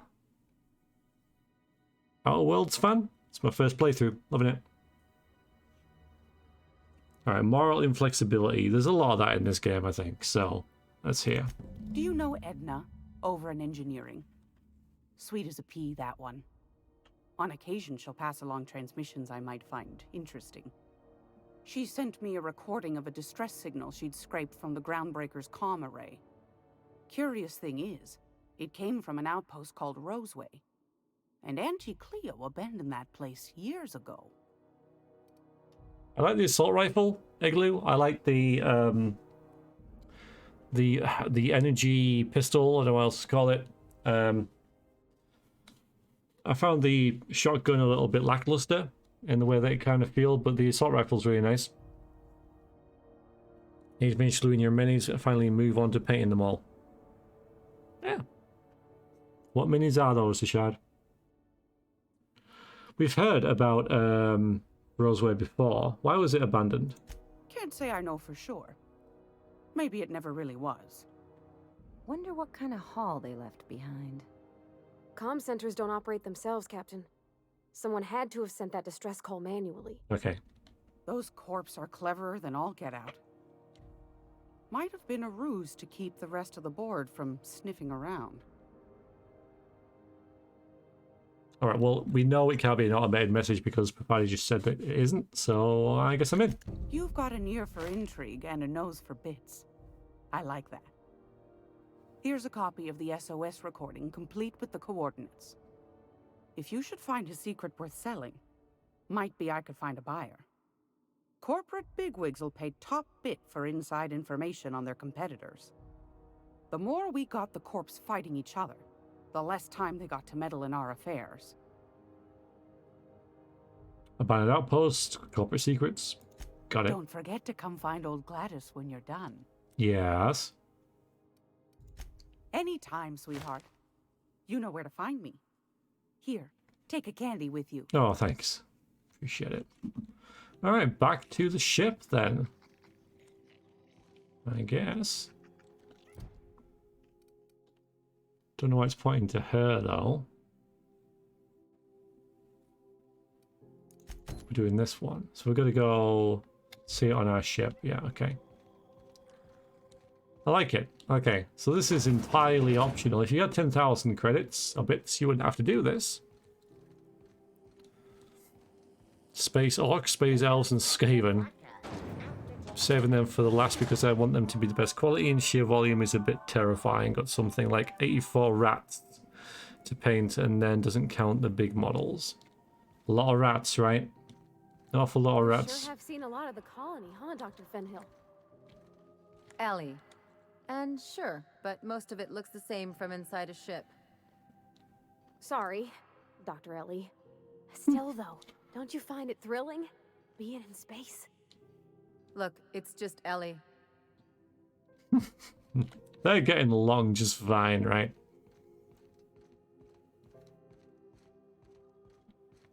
Outerworlds fan? It's my first playthrough. Loving it. Alright, moral inflexibility. There's a lot of that in this game, I think. So, let's hear. Do you know Edna, over in engineering? Sweet as a pea, that one. On occasion, she'll pass along transmissions I might find interesting. She sent me a recording of a distress signal she'd scraped from the Groundbreaker's comm array. Curious thing is, it came from an outpost called Roseway. And Auntie Cleo abandoned that place years ago. I like the assault rifle, Igloo. I like the energy pistol, I don't know what else to call it. I found the shotgun a little bit lackluster in the way that it kind of feels, but the assault rifle's really nice. Need to finish gluing your minis and finally move on to painting them all. Yeah. What minis are those, Ishad? We've heard about Roseway before. Why was it abandoned? Can't say I know for sure. Maybe it never really was. Wonder what kind of haul they left behind. Comm centers don't operate themselves, Captain. Someone had to have sent that distress call manually. Okay. Those corps are cleverer than all get out. Might have been a ruse to keep the rest of the board from sniffing around. Alright, well, we know it can't be an automated message because Papadi just said that it isn't, so I guess I'm in. You've got an ear for intrigue and a nose for bits. I like that. Here's a copy of the SOS recording, complete with the coordinates. If you should find a secret worth selling, might be I could find a buyer. Corporate bigwigs will pay top bit for inside information on their competitors. The more we got the corps fighting each other, the less time they got to meddle in our affairs. Abandoned outpost, corporate secrets. Got it. Don't forget to come find old Gladys when you're done. Yes. Anytime, sweetheart. You know where to find me. Here, take a candy with you. Oh, thanks. Appreciate it. Alright, back to the ship then. I guess. Don't know why it's pointing to her, though. We're doing this one. So we're going to go see it on our ship. Yeah, okay. I like it. Okay, so this is entirely optional. If you had 10,000 credits or bits, you wouldn't have to do this. Space Orcs, Space Elves, and Skaven. Saving them for the last because I want them to be the best quality, and sheer volume is a bit terrifying. Got something like 84 rats to paint, and then doesn't count the big models. A lot of rats, right? An awful lot of rats. Sure have seen a lot of the colony, huh, Dr. Fenhill? Ellie. And sure, but most of it looks the same from inside a ship. Sorry, Dr. Ellie. Still, though, don't you find it thrilling? Being in space? Look, it's just Ellie. They're getting along just fine, right?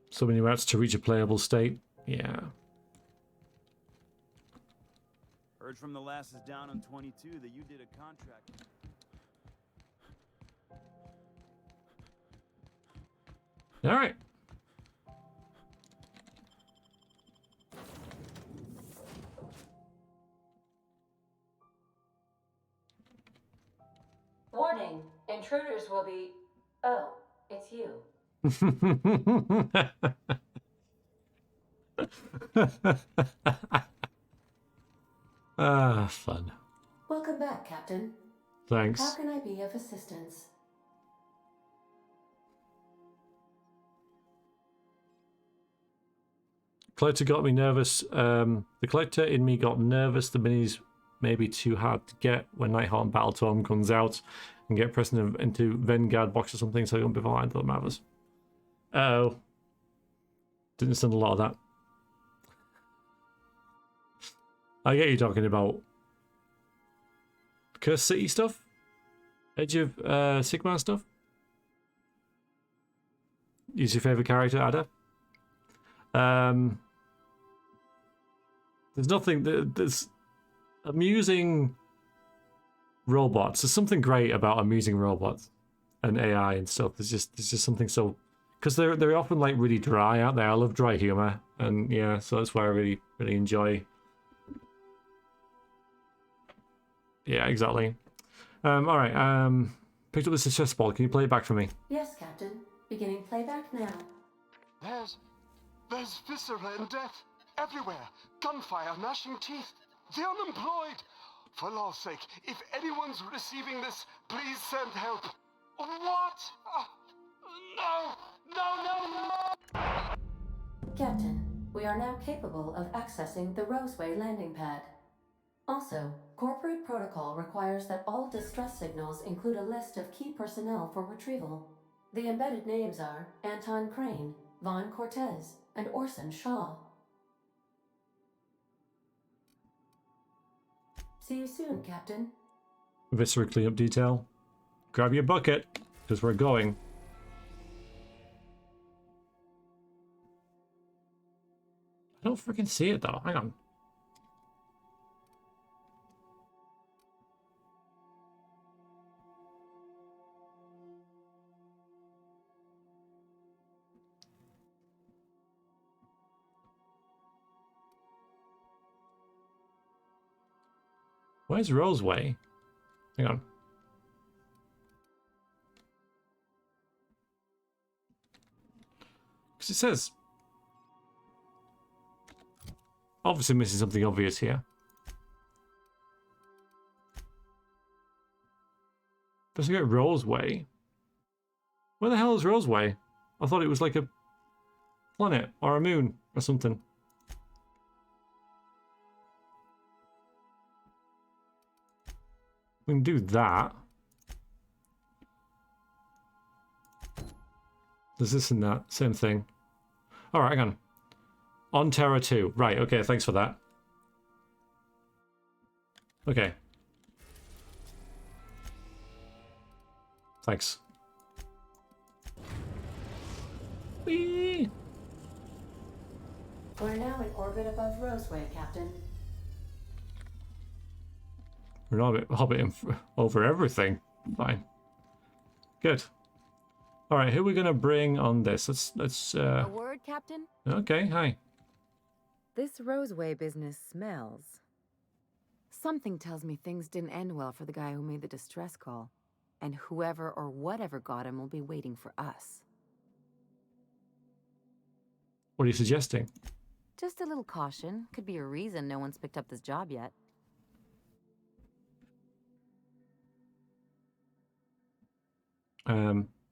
So many rats to reach a playable state. Yeah. Heard from the lasses down on 22 that you did a contract. All right. Warning, intruders will be... Oh, it's you. Ah, fun. Welcome back, Captain. Thanks. How can I be of assistance? Collector got me nervous. The collector in me got nervous. The minis may be too hard to get when Nighthawk and Battletome comes out and get pressed into Vanguard box or something, so I don't be behind the matters. Oh. Didn't understand a lot of that. I get you talking about Curse City stuff? Edge of Sigmar stuff? Use your favourite character, Ada? There's nothing... There's amusing robots. There's something great about amusing robots and AI and stuff. There's just something so... Because they're often like really dry, aren't they? I love dry humour. And yeah, so that's why I really enjoy... Yeah, exactly. Alright, picked up this chess ball. Can you play it back for me? Yes, Captain. Beginning playback now. There's viscera and death everywhere. Gunfire, gnashing teeth. The unemployed. For law's sake, if anyone's receiving this, please send help. What? No! Captain, we are now capable of accessing the Roseway landing pad. Also, corporate protocol requires that all distress signals include a list of key personnel for retrieval. The embedded names are Anton Crane, Vaughn Cortez, and Orson Shaw. See you soon, Captain. Viscera cleanup detail. Grab your bucket, because we're going. I don't freaking see it though. Hang on. Where's Roseway? Hang on. Because it says... Obviously missing something obvious here. Doesn't get Roseway. Where the hell is Roseway? I thought it was like a planet or a moon or something. We can do that. There's this and that. Same thing. Alright, hang on. On Terra 2. Right, okay, thanks for that. Okay. Thanks. Whee! We're now in orbit above Roseway, Captain. We're not hobbiting over everything. Fine. Good. All right, who are we gonna bring on this? Let's. A word, Captain? Okay. Hi. This Roseway business smells. Something tells me things didn't end well for the guy who made the distress call. And whoever or whatever got him will be waiting for us. What are you suggesting? Just a little caution. Could be a reason no one's picked up this job yet.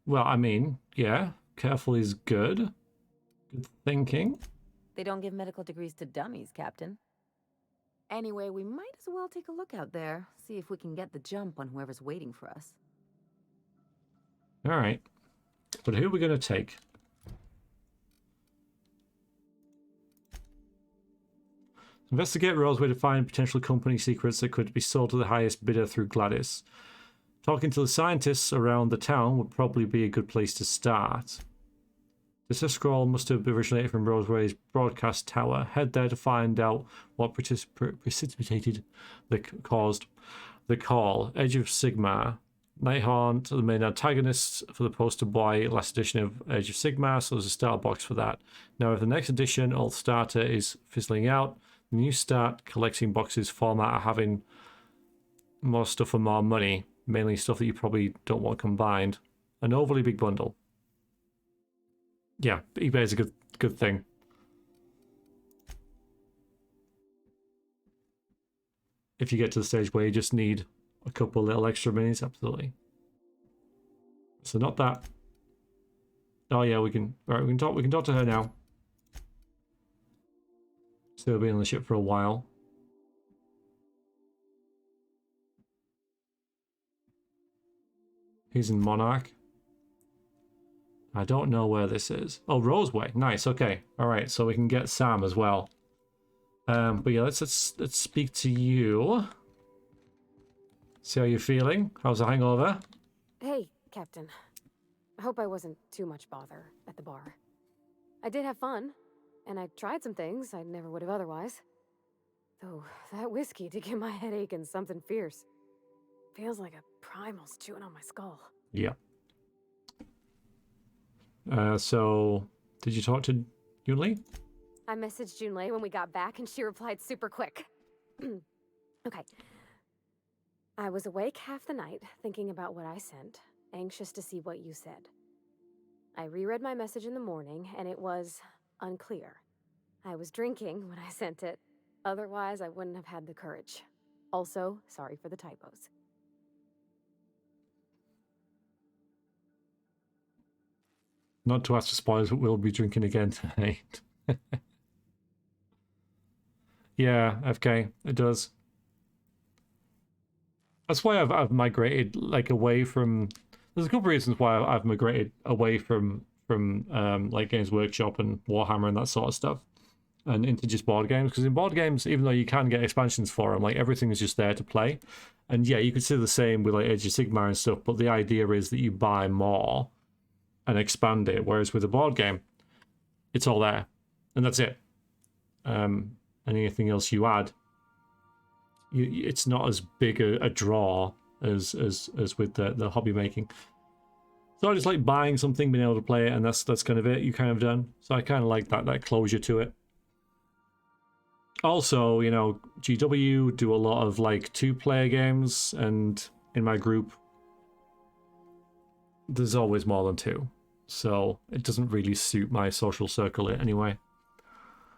Well, I mean, yeah, careful is good. Good thinking. They don't give medical degrees to dummies, Captain. Anyway, we might as well take a look out there, see if we can get the jump on whoever's waiting for us. All right. But who are we going to take? Investigate Roseway to find potential company secrets that could be sold to the highest bidder through Gladys. Talking to the scientists around the town would probably be a good place to start. This scroll must have originated from Roseway's broadcast tower. Head there to find out what precipitated caused the call. Edge of Sigmar. Nighthaunt, the main antagonist for the poster boy last edition of Edge of Sigmar, so there's a start box for that. Now, if the next edition, Old Starter, is fizzling out, the new start collecting boxes format are having more stuff for more money. Mainly stuff that you probably don't want combined. An overly big bundle. Yeah, eBay is a good thing. If you get to the stage where you just need a couple little extra minis, absolutely. So not that. Oh yeah, we can. All right, we can talk to her now. So we'll be on the ship for a while. He's in Monarch. I don't know where this is. Oh, Roseway. Nice. Okay. All right. So we can get Sam as well. But yeah, let's speak to you. See how you're feeling. How's the hangover? Hey, Captain. I hope I wasn't too much bother at the bar. I did have fun, and I tried some things I never would have otherwise. Though that whiskey did give my head aching something fierce. Feels like a primal's chewing on my skull. Yeah. So, did you talk to Yunli? I messaged Junlei when we got back, and she replied super quick. Okay. I was awake half the night, thinking about what I sent, anxious to see what you said. I reread my message in the morning, and it was unclear. I was drinking when I sent it. Otherwise, I wouldn't have had the courage. Also, sorry for the typos. Not to ask for spoilers, but we'll be drinking again tonight. Yeah, FK, it does. That's why I've migrated like away from. There's a couple of reasons why I've migrated away from like Games Workshop and Warhammer and that sort of stuff, and into just board games. Because in board games, even though you can get expansions for them, like everything is just there to play. And yeah, you could say the same with like Age of Sigmar and stuff, but the idea is that you buy more and expand it. Whereas with a board game, it's all there, and that's it. Anything else you add, it's not as big a draw as with the hobby making. So I just like buying something, being able to play it, and that's kind of it. You kind of done. So I kind of like that closure to it. Also, you know, GW do a lot of like 2-player games, and in my group, there's always more than 2. So it doesn't really suit my social circle anyway.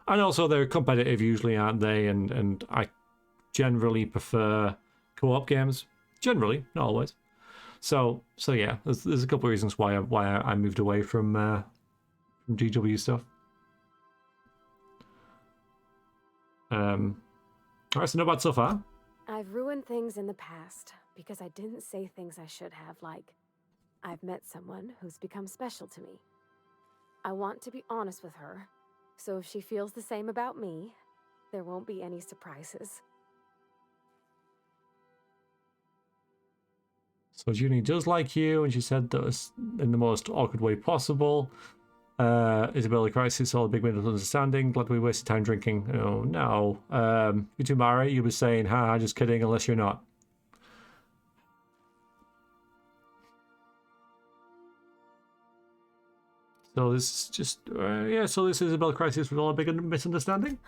And also they're competitive usually, aren't they? And I generally prefer co-op games. Generally, not always. So yeah, there's a couple of reasons why I moved away from GW stuff. Alright, so no bad so far. I've ruined things in the past because I didn't say things I should have, like, I've met someone who's become special to me. I want to be honest with her, so if she feels the same about me, there won't be any surprises. So Junie does like you, and she said that was in the most awkward way possible. Isabella Crisis, all the big misunderstanding. Glad we wasted time drinking. Oh no. You too, Mara, you were saying, ha, just kidding, unless you're not. So this is just, yeah, so this is Isabel Crisis with all a big misunderstanding?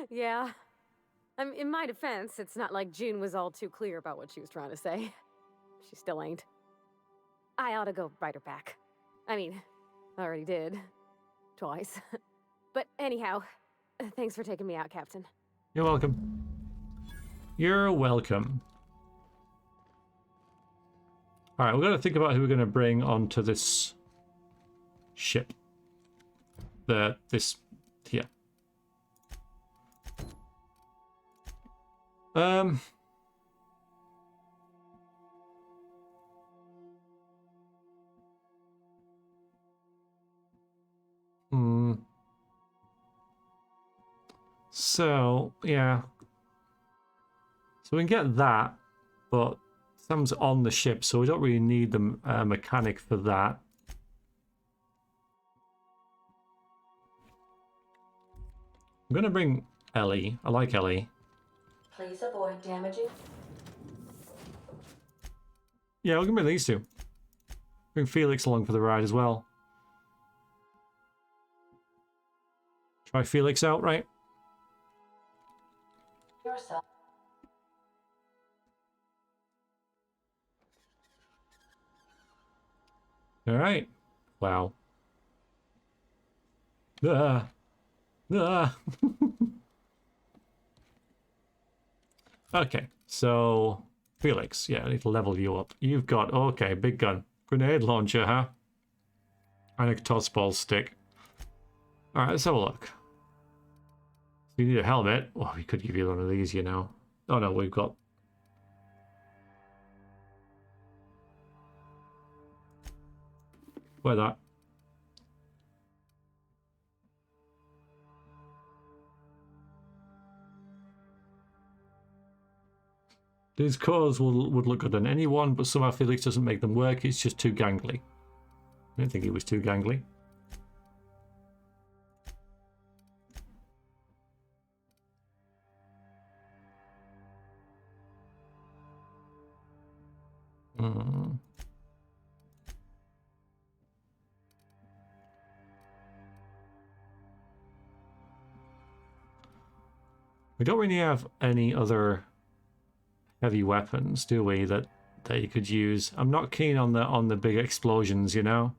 Yeah. In my defense, it's not like June was all too clear about what she was trying to say. She still ain't. I ought to go write her back. I mean, I already did. Twice. But anyhow, thanks for taking me out, Captain. You're welcome. You're welcome. Alright, we've got to think about who we're going to bring onto this ship. This here. So, yeah. So we can get that, but Sam's on the ship, so we don't really need the mechanic for that. I'm going to bring Ellie. I like Ellie. Please avoid damaging. Yeah, we can bring these two. Bring Felix along for the ride as well. Try Felix out, right? Yourself. All right. Wow. Okay, so Felix, yeah, I need to level you up. You've got, okay, big gun. Grenade launcher, huh? And a tossball stick. Alright, let's have a look. So you need a helmet. Oh, we could give you one of these, you know. Oh no, we've got... Wear that. These cores would look good on anyone, but somehow Felix doesn't make them work. It's just too gangly. I didn't think he was too gangly. We don't really have any other heavy weapons, do we, that you could use? I'm not keen on the big explosions, you know.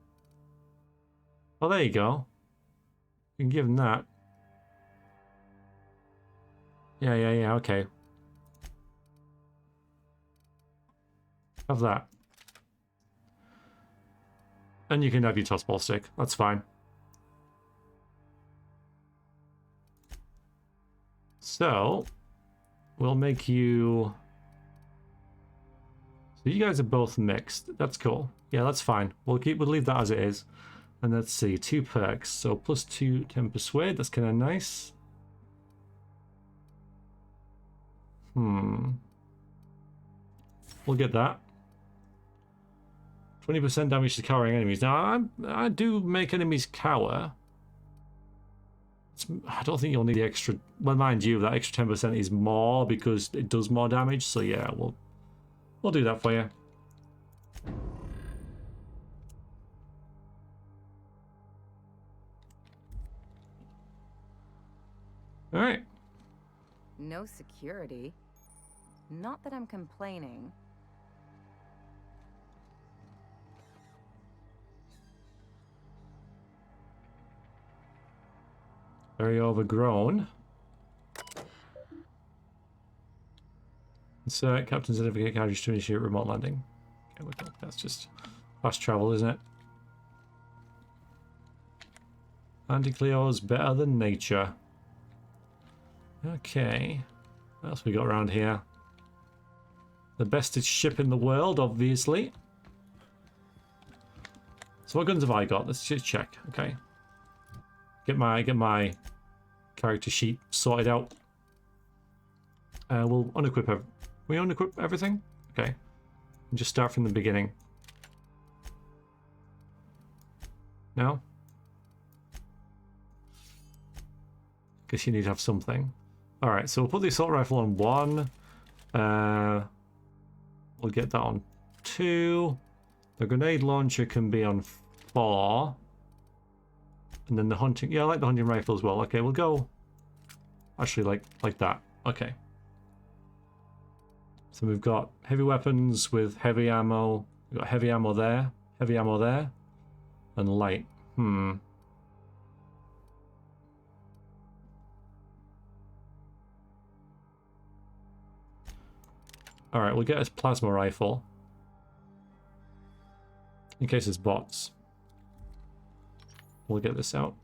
Oh, there you go. You can give him that. Yeah, okay. Have that. And you can have your tossball stick. That's fine. So, we'll make you... So you guys are both mixed. That's cool. Yeah, that's fine. We'll leave that as it is. And let's see, 2 perks. So +2 10 persuade. That's kind of nice. We'll get that. 20% damage to cowering enemies. Now, I do make enemies cower. I don't think you'll need the extra... Well, mind you, that extra 10% is more because it does more damage. So yeah, we'll do that for you. All right. No security. Not that I'm complaining. Very overgrown. Insert Captain's certificate carriage to initiate remote landing. Okay, that's just fast travel, isn't it? Anti-Cleo's better than nature. Okay. What else we got around here? The bestest ship in the world, obviously. So what guns have I got? Let's just check. Okay. Get my character sheet sorted out. We'll unequip. We unequip everything. Okay. And just start from the beginning. No. Guess you need to have something. All right. So we'll put the assault rifle on 1. We'll get that on 2. The grenade launcher can be on 4. And then the hunting. Yeah, I like the hunting rifle as well. Okay, we'll go. Actually, like that. Okay. So we've got heavy weapons with heavy ammo. We've got heavy ammo there, and light. Alright, we'll get a plasma rifle. In case it's bots. We'll get this out.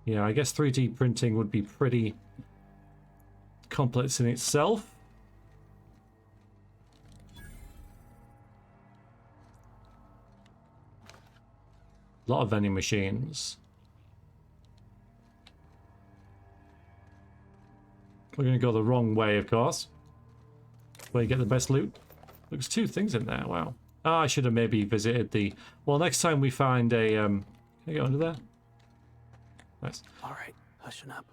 Yeah, I guess 3D printing would be pretty complex in itself. A lot of vending machines. We're going to go the wrong way, of course. Where you get the best loot. There's 2 things in there, wow. Oh, I should have maybe visited the... Well, next time we find a... Can I get under there? Nice. Alright, hushing up.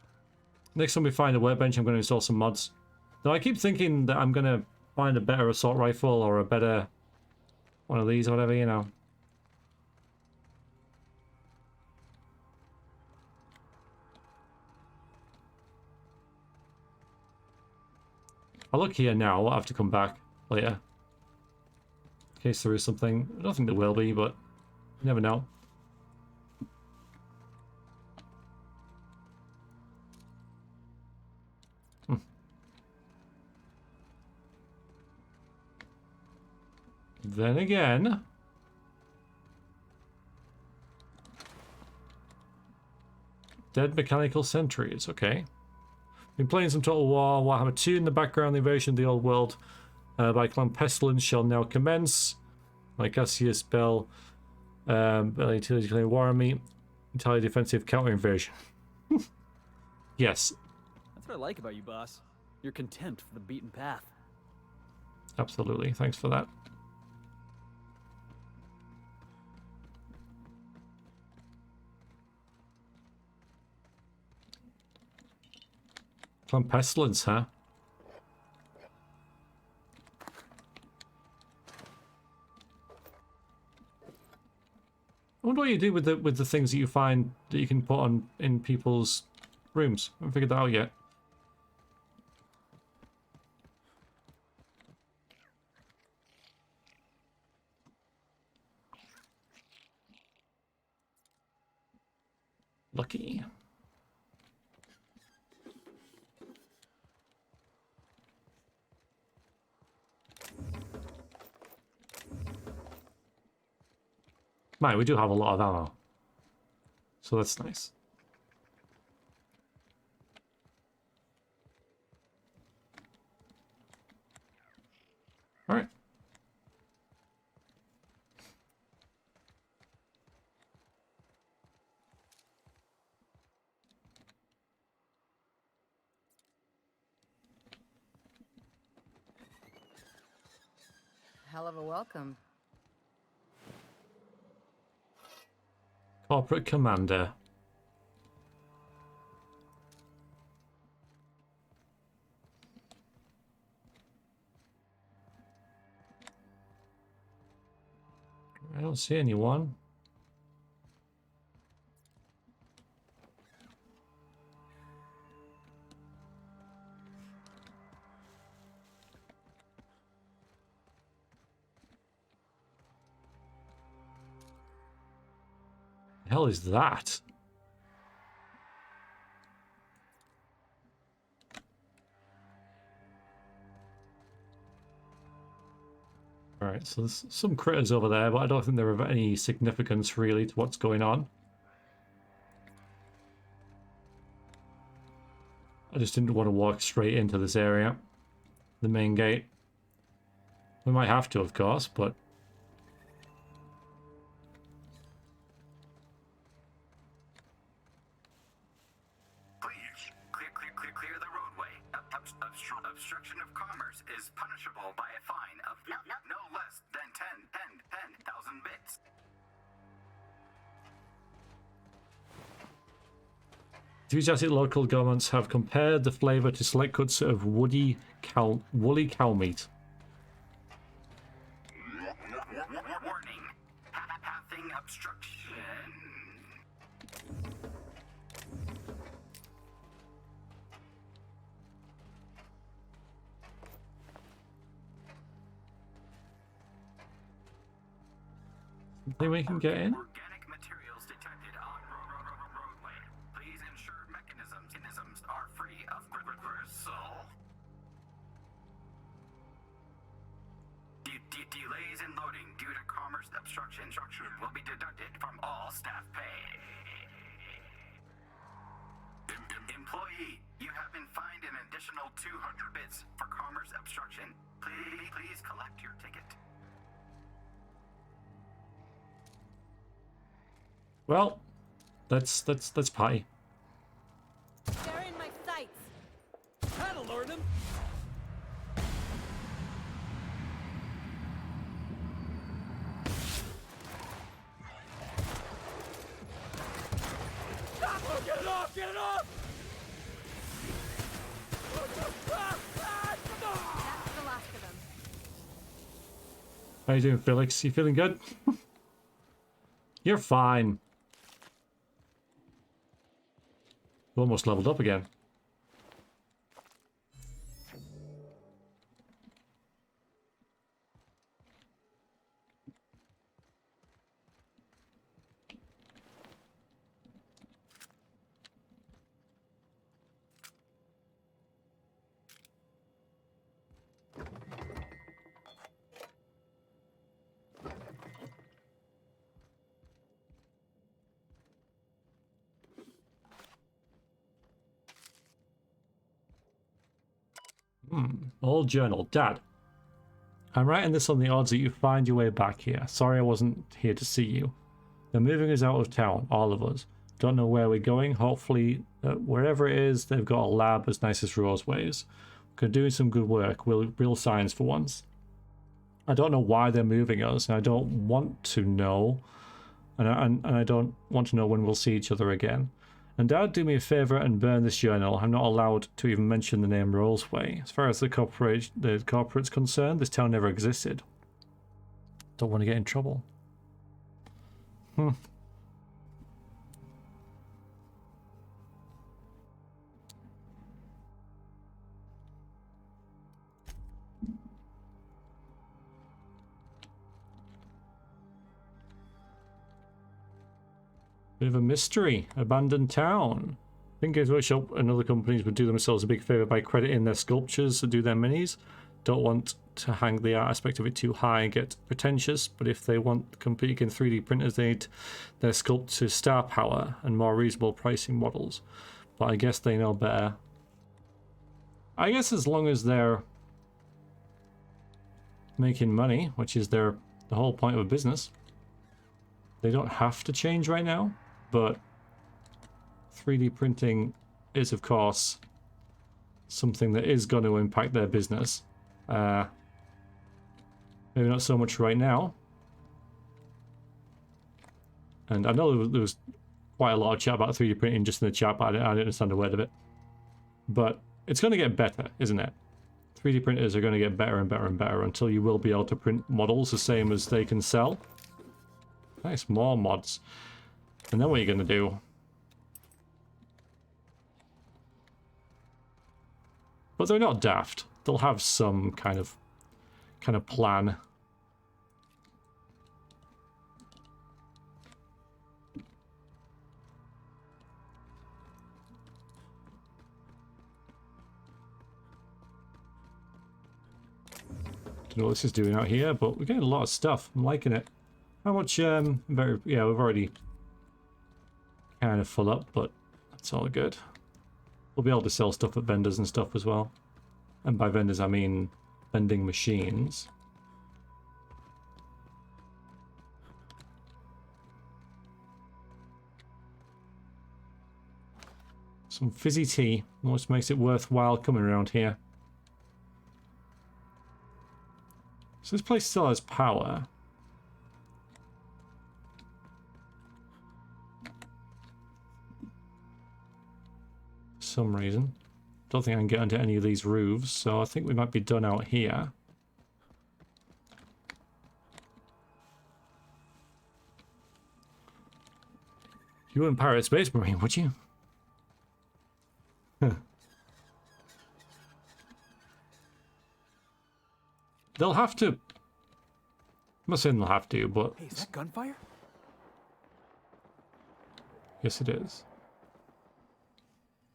Next time we find a workbench, I'm going to install some mods. Now, I keep thinking that I'm going to find a better assault rifle or a better... one of these or whatever, you know. I'll look here now. I'll have to come back later. In case there is something. I don't think there will be, but you never know. Then again... Dead mechanical sentries, okay. Been playing some Total War, Warhammer 2 in the background. The invasion of the old world by Clan Pestilence shall now commence. My Cassius Bell, utility claim war army, entirely defensive counter invasion. Yes. That's what I like about you, boss. Your contempt for the beaten path. Absolutely. Thanks for that. Clan Pestilence, huh? I wonder what you do with the things that you find that you can put on in people's rooms. I haven't figured that out yet. Lucky. Right, we do have a lot of ammo. So that's nice. Alright. Hell of a welcome. Corporate Commander. I don't see anyone. The hell is that? Alright, so there's some critters over there, but I don't think they're of any significance really to what's going on. I just didn't want to walk straight into this area. The main gate. We might have to, of course, but... Please, clear the roadway. Obstruct obstruction of commerce is punishable by a fine of no less than 10,000 bits. Enthusiastic local governments have compared the flavor to select cuts of woolly cow meat. Warning. Pathing obstruction. Think we can get in? Organic materials detected on roadway. Please ensure mechanisms are free of gristle. Delays in loading due to commerce obstruction will be deducted from all staff pay. Employee, you have been fined an additional 200 bits for commerce obstruction. Please collect your ticket. Well, let's party. They're in my sights. That'll learn them. Get it off! Get it off! That's the last of them. How you doing, Felix? You feeling good? You're fine. You almost leveled up again. Old journal. Dad, I'm writing this on the odds that you find your way back here. Sorry I wasn't here to see you. They're moving us out of town, all of us. Don't know where we're going. Hopefully, wherever it is, they've got a lab as nice as Roseways. We're doing some good work. Real science for once. I don't know why they're moving us, and I don't want to know. And I don't want to know when we'll see each other again. And Dad, do me a favour and burn this journal. I'm not allowed to even mention the name Roseway. As far as the corporate's concerned, this town never existed. Don't want to get in trouble. Bit of a mystery. Abandoned town. I think Games Workshop and other companies would do themselves a big favour by crediting their sculptures to do their minis. Don't want to hang the art aspect of it too high and get pretentious, but if they want competing in 3D printers, they need their sculptors star power and more reasonable pricing models. But I guess they know better. I guess as long as they're making money, which is the whole point of a business, they don't have to change right now. But 3D printing is, of course, something that is going to impact their business. Maybe not so much right now. And I know there was quite a lot of chat about 3D printing just in the chat, but I didn't understand a word of it. But it's going to get better, isn't it? 3D printers are going to get better and better and better until you will be able to print models the same as they can sell. Nice, more mods. And then what are you going to do? But they're not daft. They'll have some kind of plan. Don't know what this is doing out here, but we're getting a lot of stuff. I'm liking it. How much? Yeah, we've already kind of full up, but that's all good. We'll be able to sell stuff at vendors and stuff as well. And by vendors, I mean vending machines. Some fizzy tea, which makes it worthwhile coming around here. So this place still has power. For some reason. Don't think I can get onto any of these roofs, so I think we might be done out here. You wouldn't pirate a Space Marine, would you? They'll have to. I'm not saying they'll have to, but. Hey, is that gunfire? Yes, it is.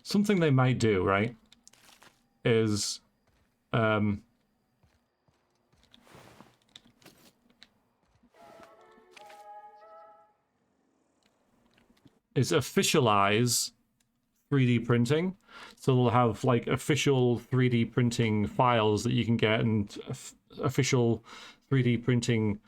Something they might do, right? Is. Is officialize 3D printing. So they'll have like official 3D printing files that you can get, and official 3D printing,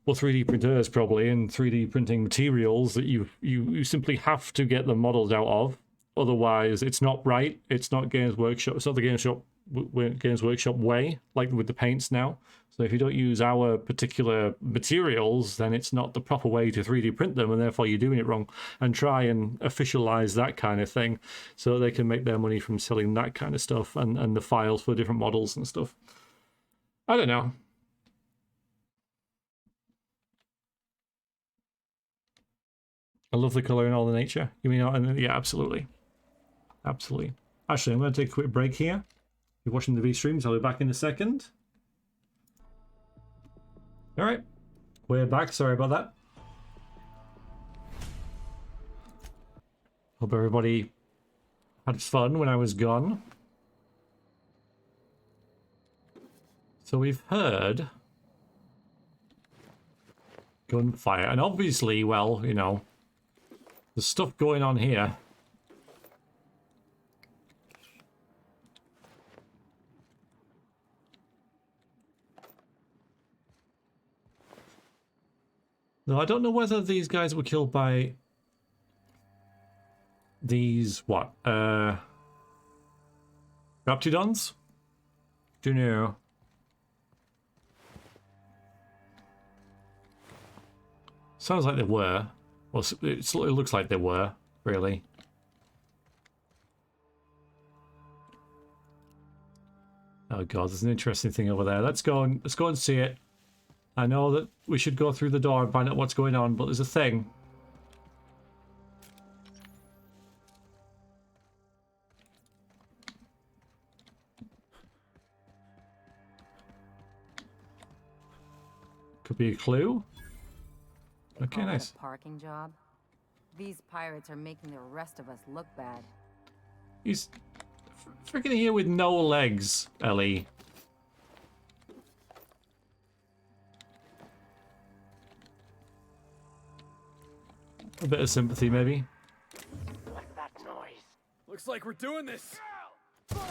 well, 3D printers probably, and 3D printing materials that you simply have to get the models out of. Otherwise, it's not right. It's not Games Workshop. It's not the Games Workshop way, like with the paints now. So if you don't use our particular materials, then it's not the proper way to 3D print them, and therefore you're doing it wrong. And try and officialize that kind of thing so they can make their money from selling that kind of stuff and the files for different models and stuff. I don't know. I love the color and all the nature. You mean, yeah, absolutely. Absolutely. Actually, I'm going to take a quick break here. You're watching the V streams. I'll be back in a second. All right, we're back. Sorry about that. Hope everybody had fun when I was gone. So we've heard gunfire, and obviously, well, you know, there's stuff going on here. Though I don't know whether these guys were killed by these, what, Raptidons? Do you know? Sounds like they were. Well, it looks like they were, really. Oh god, there's an interesting thing over there. Let's go and see it. I know that we should go through the door and find out what's going on, but there's a thing. Could be a clue. Okay, Call that nice. a parking job. These pirates are making the rest of us look bad. He's freaking here with no legs, Ellie. A bit of sympathy, maybe. What's that noise? Looks like we're doing this. Bullseye!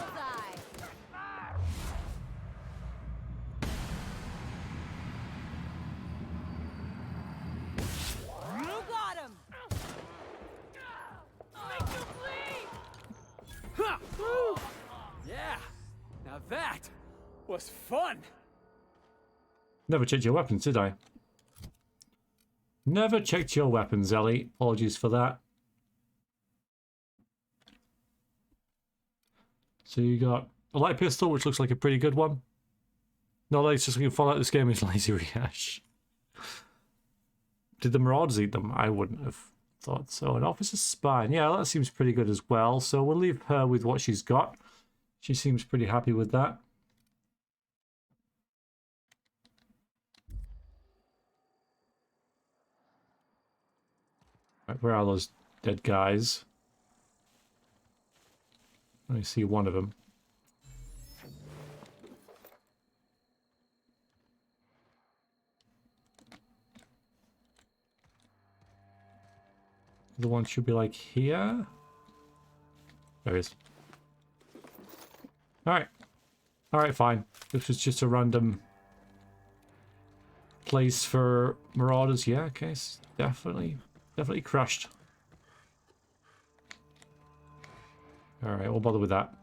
You got him! Make you bleed! Ha! Yeah. Now that was fun. Never checked your weapons, did I? Never checked your weapons, Ellie. Apologies for that. So you got a light pistol, which looks like a pretty good one. No, it's just looking fall out this game is lazy rehash. Did the Marauders eat them? I wouldn't have thought so. An officer's spine. Yeah, that seems pretty good as well. So we'll leave her with what she's got. She seems pretty happy with that. Right, where are those dead guys? Let me see one of them. The one should be like here. There he is. Alright. Alright, fine. This was just a random place for Marauders. Yeah, okay. Definitely crashed. Alright, we'll bother with that.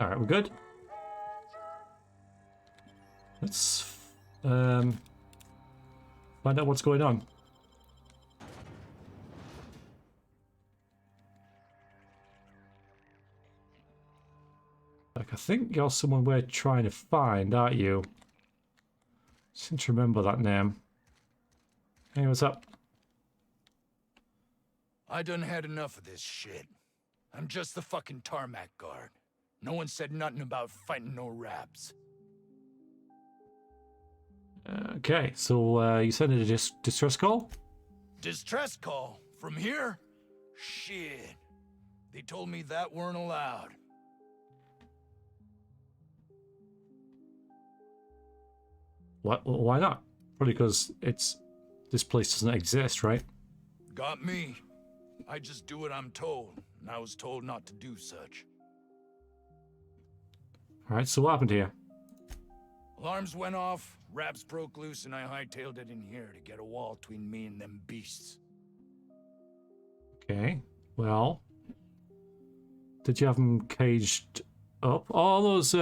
Alright, we're good. Let's find out what's going on. Like, I think you're someone we're trying to find, aren't you? Seem to remember that name. Hey, what's up? I done had enough of this shit. I'm just the fucking tarmac guard. No one said nothing about fighting no raps. Okay, so you sent a distress call? Distress call? From here? Shit. They told me that weren't allowed. What? Why not? Probably because this place doesn't exist, right? Got me. I just do what I'm told, and I was told not to do such. Alright, so what happened here? Alarms went off, raps broke loose, and I hightailed it in here to get a wall between me and them beasts. Okay, well... Did you have them caged up? All those,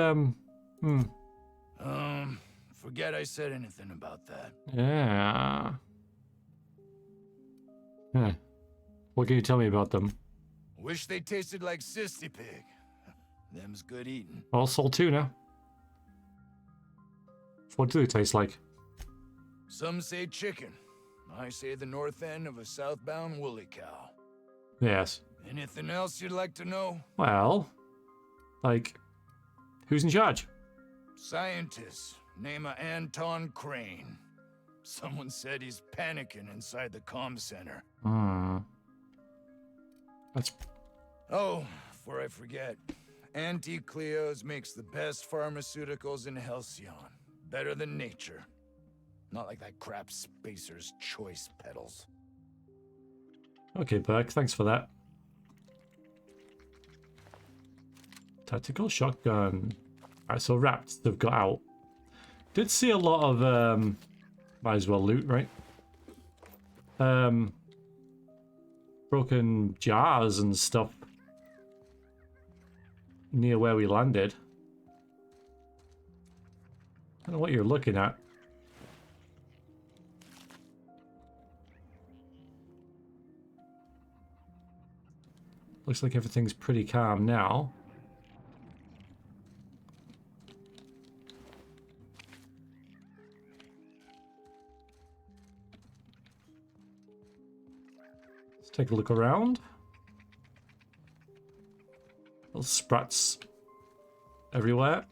Forget I said anything about that. Yeah. Huh. What can you tell me about them? Wish they tasted like Sissy Pig. Them's good eating. All salt tuna. What do they taste like? Some say chicken. I say the north end of a southbound woolly cow. Yes. Anything else you'd like to know? Well, like, who's in charge? Scientist, name of Anton Crane. Someone said he's panicking inside the comm center. That's... Oh, before I forget, Auntie Cleo's makes the best pharmaceuticals in Halcyon. Better than nature. Not like that crap Spacer's Choice peddles. Okay, Burke, thanks for that. Tactical shotgun. Alright, so rats have got out. Did see a lot of, might as well loot, right? Broken jars and stuff near where we landed. I don't know what you're looking at. Looks like everything's pretty calm now. Let's take a look around. Little sprats everywhere.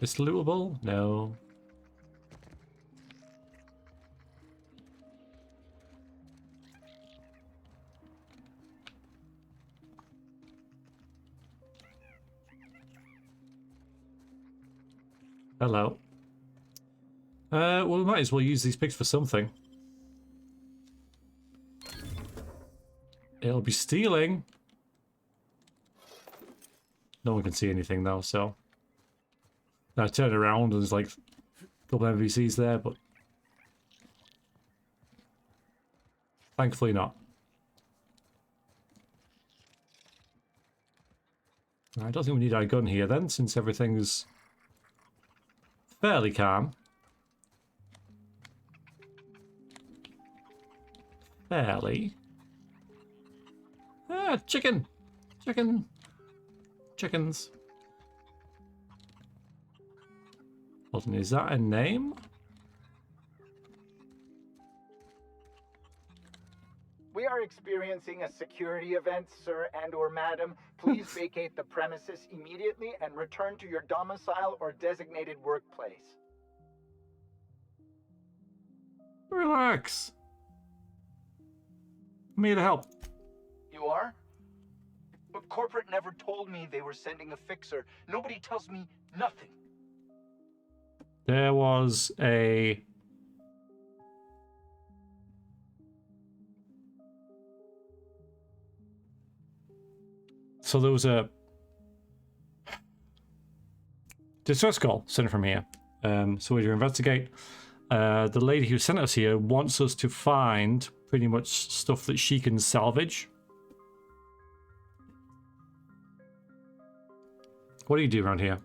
Is it lootable? No. Hello. Well, we might as well use these pigs for something. It'll be stealing. No one can see anything though, so... I turn around and there's like a couple of NPCs there, but thankfully not. I don't think we need our gun here then, since everything's fairly calm. Fairly. Ah, chicken! Chicken! Chickens. Hold on, is that a name? We are experiencing a security event, sir and/or madam. Please vacate the premises immediately and return to your domicile or designated workplace. Relax. I'm here to help. You are? But corporate never told me they were sending a fixer. Nobody tells me nothing. There was a... So there was a distress call sent from here. So we're to investigate. The lady who sent us here wants us to find pretty much stuff that she can salvage. What do you do around here?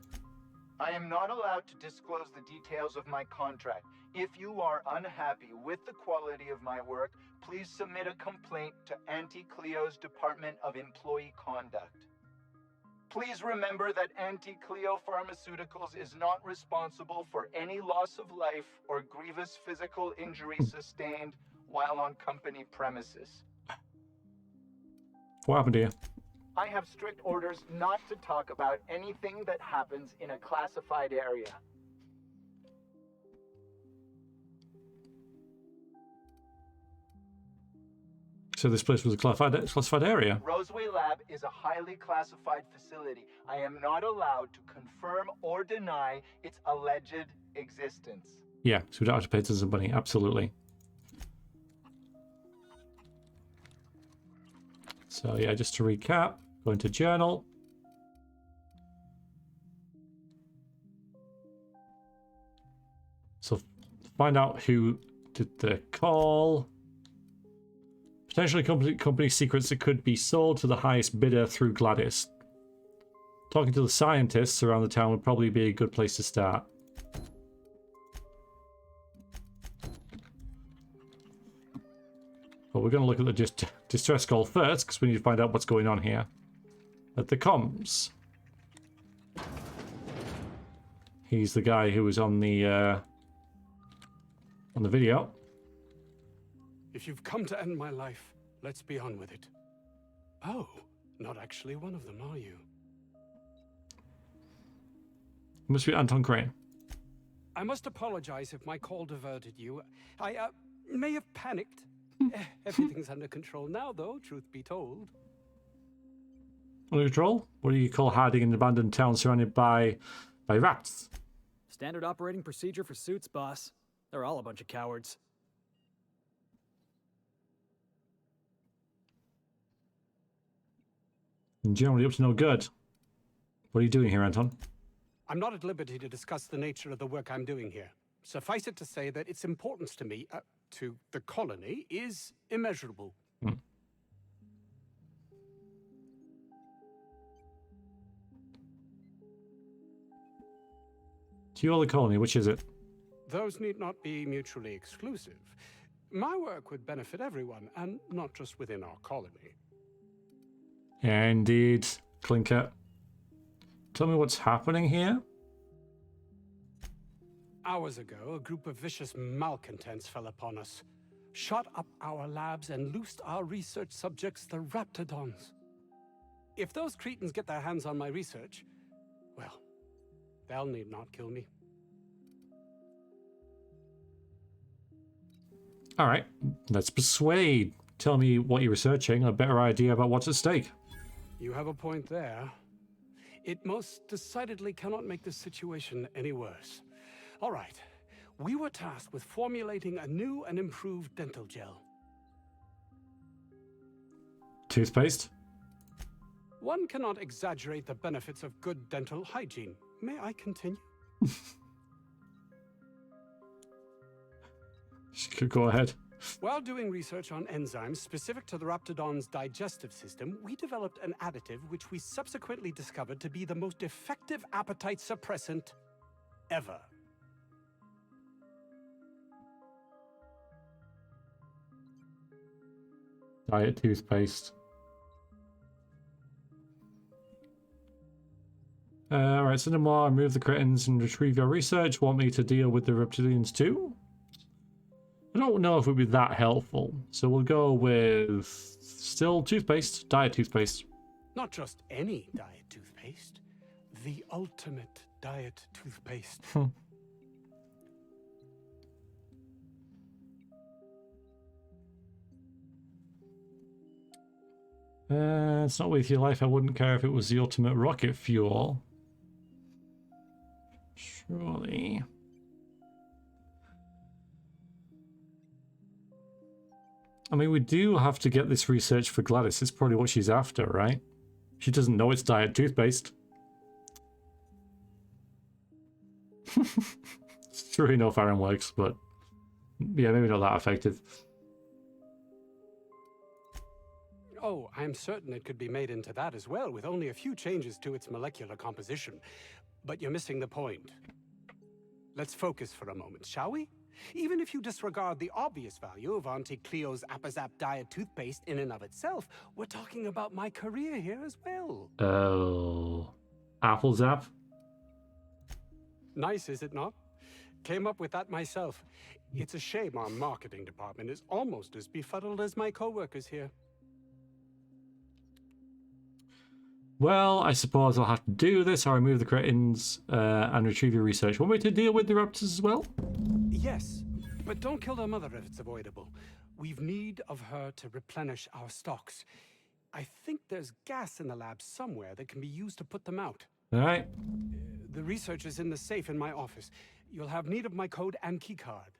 I am not allowed to disclose the details of my contract. If you are unhappy with the quality of my work, please submit a complaint to Auntie Cleo's Department of Employee Conduct. Please remember that Auntie Cleo Pharmaceuticals is not responsible for any loss of life or grievous physical injury sustained while on company premises. What happened here? I have strict orders not to talk about anything that happens in a classified area. So this place was a classified area? Roseway Lab is a highly classified facility. I am not allowed to confirm or deny its alleged existence. Yeah, so we don't have to pay tons of money, absolutely. So yeah, just to recap, go into journal. So find out who did the call. Potentially company secrets that could be sold to the highest bidder through Gladys. Talking to the scientists around the town would probably be a good place to start. But we're going to look at the distress call first, because we need to find out what's going on here. At the comms. He's the guy who was on the video. If you've come to end my life, let's be on with it. Oh, not actually one of them, are you? Must be Anton Crane. I must apologize if my call diverted you. I may have panicked. Everything's under control now, though, truth be told. Under control? What do you call hiding in an abandoned town surrounded by rats? Standard operating procedure for suits, boss. They're all a bunch of cowards. And generally up to no good. What are you doing here, Anton? I'm not at liberty to discuss the nature of the work I'm doing here. Suffice it to say that its importance to me, to the colony, is immeasurable. To you or the colony, which is it? Those need not be mutually exclusive. My work would benefit everyone, and not just within our colony. Yeah, indeed, Clinker. Tell me what's happening here? Hours ago, a group of vicious malcontents fell upon us, shot up our labs and loosed our research subjects, the Raptidons. If those cretins get their hands on my research, well, they'll need not kill me. All right, let's persuade. Tell me what you're researching, a better idea about what's at stake. You have a point there. It most decidedly cannot make this situation any worse. All right, we were tasked with formulating a new and improved dental gel. Toothpaste? One cannot exaggerate the benefits of good dental hygiene. May I continue? Go ahead. While doing research on enzymes specific to the Raptidon's digestive system, we developed an additive which we subsequently discovered to be the most effective appetite suppressant ever. Diet toothpaste. Alright, so no more. Remove the cretins and retrieve your research. Want me to deal with the reptilians too? I don't know if it would be that helpful. So we'll go with still toothpaste, diet toothpaste. Not just any diet toothpaste, the ultimate diet toothpaste. It's not worth your life. I wouldn't care if it was the ultimate rocket fuel. Surely. I mean, we do have to get this research for Gladys. It's probably what she's after, right? She doesn't know it's diet toothpaste. Sure, enough iron works, but yeah, maybe not that effective. Oh, I'm certain it could be made into that as well, with only a few changes to its molecular composition. But you're missing the point. Let's focus for a moment, shall we? Even if you disregard the obvious value of Auntie Cleo's Appazap Diet toothpaste in and of itself, we're talking about my career here as well. Oh. Apple Zap? Nice, is it not? Came up with that myself. It's a shame our marketing department is almost as befuddled as my co-workers here. Well, I suppose I'll have to do this. I'll remove the cretins and retrieve your research. Want me to deal with the raptors as well? Yes, but don't kill their mother if it's avoidable. We've need of her to replenish our stocks. I think there's gas in the lab somewhere that can be used to put them out. All right. The research is in the safe in my office. You'll have need of my code and keycard.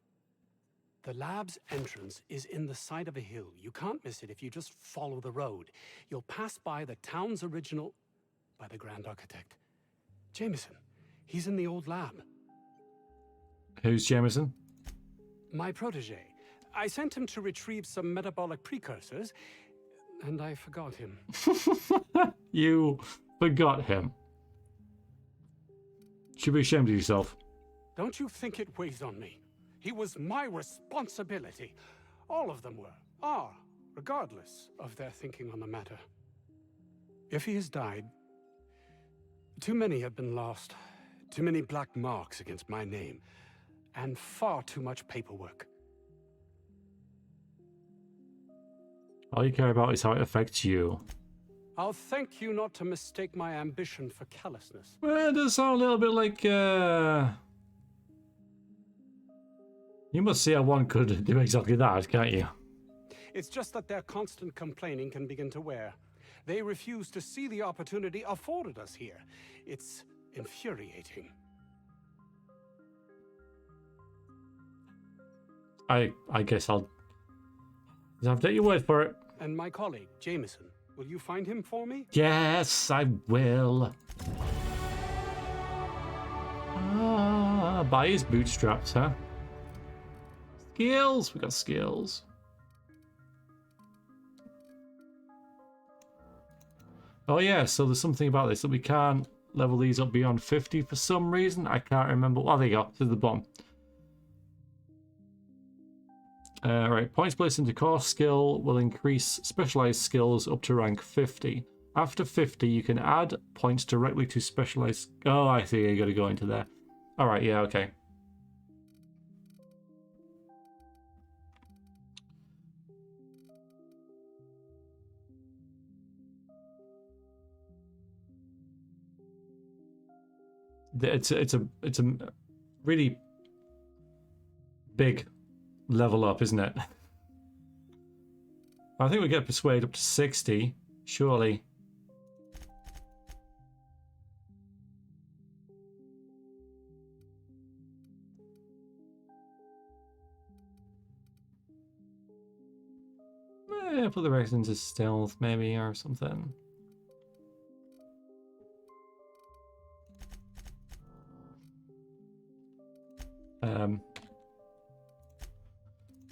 The lab's entrance is in the side of a hill. You can't miss it if you just follow the road. You'll pass by the town's original, by the Grand Architect. Jameson, he's in the old lab. Who's Jameson? My protege. I sent him to retrieve some metabolic precursors, and I forgot him. You forgot him. Should be ashamed of yourself. Don't you think it weighs on me? He was my responsibility. All of them are, regardless of their thinking on the matter. If he has died, too many have been lost. Too many black marks against my name. And far too much paperwork. All you care about is how it affects you. I'll thank you not to mistake my ambition for callousness. Well, it does sound a little bit like, You must see how one could do exactly that, can't you? It's just that their constant complaining can begin to wear. They refuse to see the opportunity afforded us here. It's infuriating. I guess I'll have to take your word for it. And my colleague, Jameson, will you find him for me? Yes, I will. By his bootstraps, huh? Skills! We got skills. Oh yeah, so there's something about this that we can't level these up beyond 50 for some reason. I can't remember. Well, there you go, to the bottom. Right, points placed into core skill will increase specialized skills up to rank 50. After 50, you can add points directly to specialized... Oh, I see, you gotta go into there. Alright, yeah, okay. It's a really big level up, isn't it? I think we get persuade up to 60, surely. Put the rest into stealth maybe or something.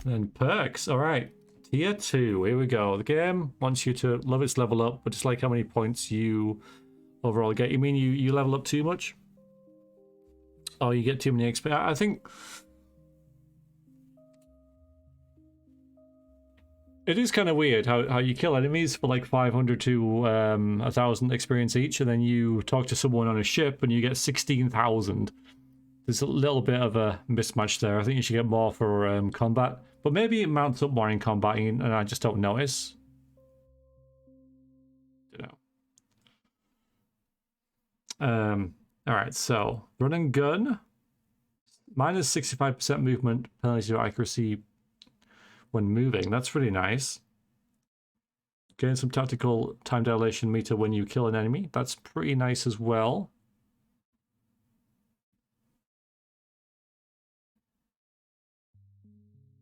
Then perks, alright. Tier 2, here we go. The game wants you to love its level up, but it's like how many points you overall get. You mean you level up too much? Oh, you get too many XP. I think it is kind of weird how you kill enemies for like 500 to 1,000 experience each, and then you talk to someone on a ship and you get 16,000. There's a little bit of a mismatch there. I think you should get more for combat. But maybe it mounts up more in combat and I just don't notice. Alright, so run and gun. Minus 65% movement penalty to accuracy when moving. That's really nice. Gain some tactical time dilation meter when you kill an enemy. That's pretty nice as well.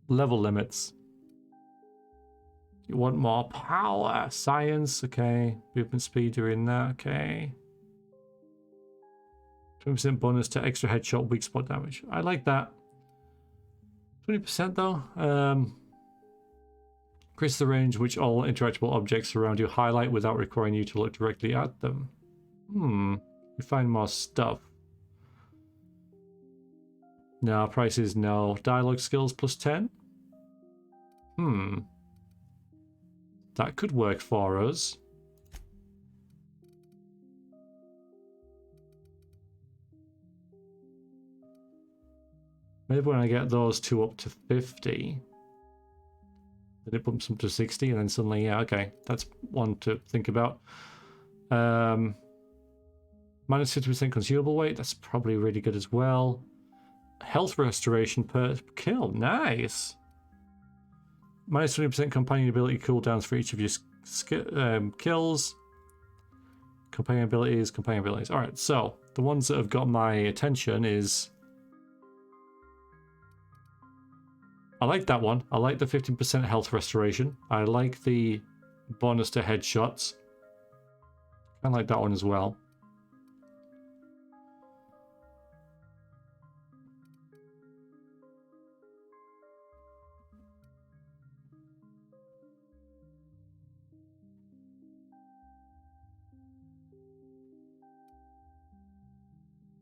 Level limits. You want more power. Science, okay. Movement speed, you're in that, okay. 20% bonus to extra headshot weak spot damage. I like that. 20% though. Increase the range which all interactable objects around you highlight without requiring you to look directly at them. You find more stuff. No, prices no. Dialogue skills plus 10. That could work for us. Maybe when I get those two up to 50, then it bumps them to 60, and then suddenly, yeah, okay, that's one to think about. Minus 50% consumable weight, that's probably really good as well. Health restoration per kill, nice. Minus 20% companion ability cooldowns for each of your kills. Companion abilities. Alright, so the ones that have got my attention is... I like that one. I like the 15% health restoration. I like the bonus to headshots. I like that one as well.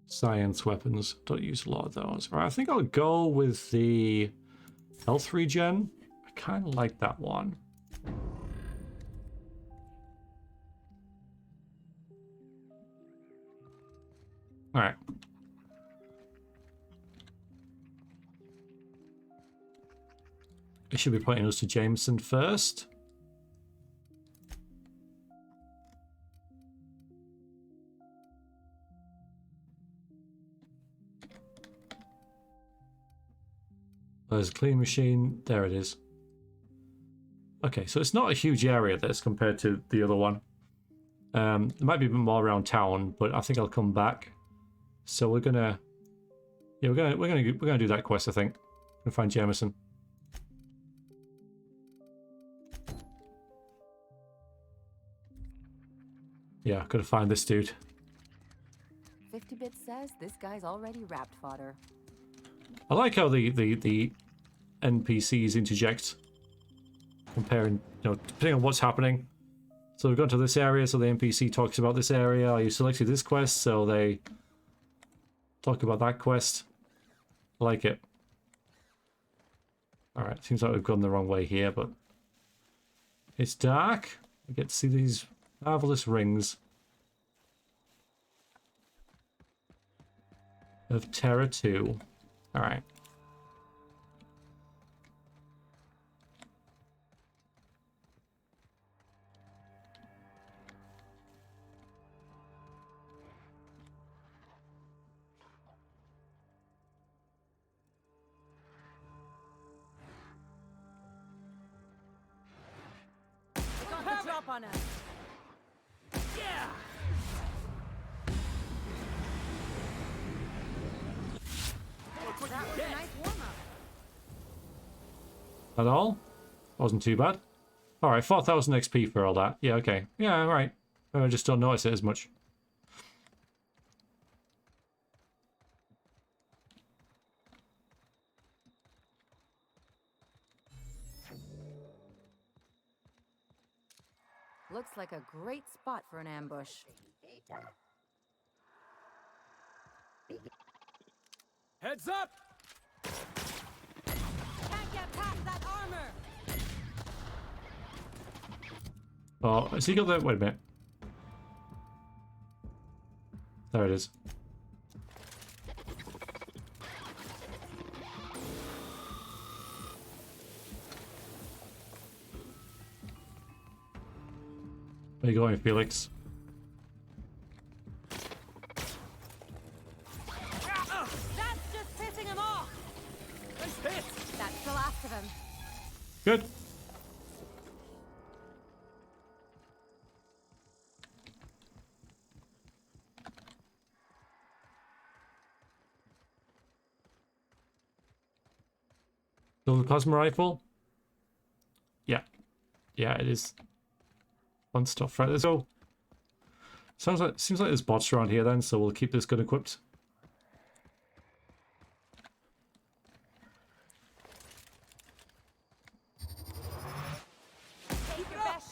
Science weapons. Don't use a lot of those. All right, I think I'll go with the health regen. I kind of like that one. All right. It should be pointing us to Jameson first. There's a clean machine. There it is. Okay, so it's not a huge area this compared to the other one. There might be a bit more around town, but I think I'll come back. So we're gonna do that quest. I think we're gonna find Jameson. Yeah, gotta find this dude. 50-bit says this guy's already wrapped fodder. I like how the NPCs interject, comparing, depending on what's happening. So we've gone to this area, so the NPC talks about this area. You selected this quest, so they talk about that quest. I like it. Alright, seems like we've gone the wrong way here, but it's dark. We get to see these marvelous rings of Terra 2. Alright. Got the drop on us. Yeah! That was a nice warm-up. At all? Wasn't too bad. Alright, 4,000 XP for all that. Yeah, okay. Yeah, right. I just don't notice it as much. Looks like a great spot for an ambush. Heads up! Can't get past that armor! Oh, has he got that? Wait a minute. There it is. Where are you going, Felix? That's just pissing him off! Nice hit! That's the last of him. Good. The plasma rifle? Yeah. Yeah, it is. Fun stuff. Right, let's go. Seems like there's bots around here then, so we'll keep this gun equipped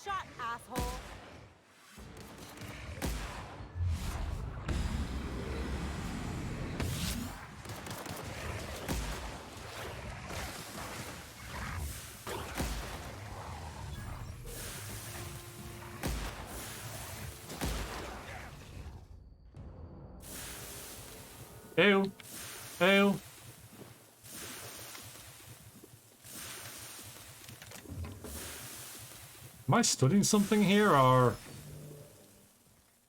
shot, asshole! Ew. Ew. Am I studying something here, or...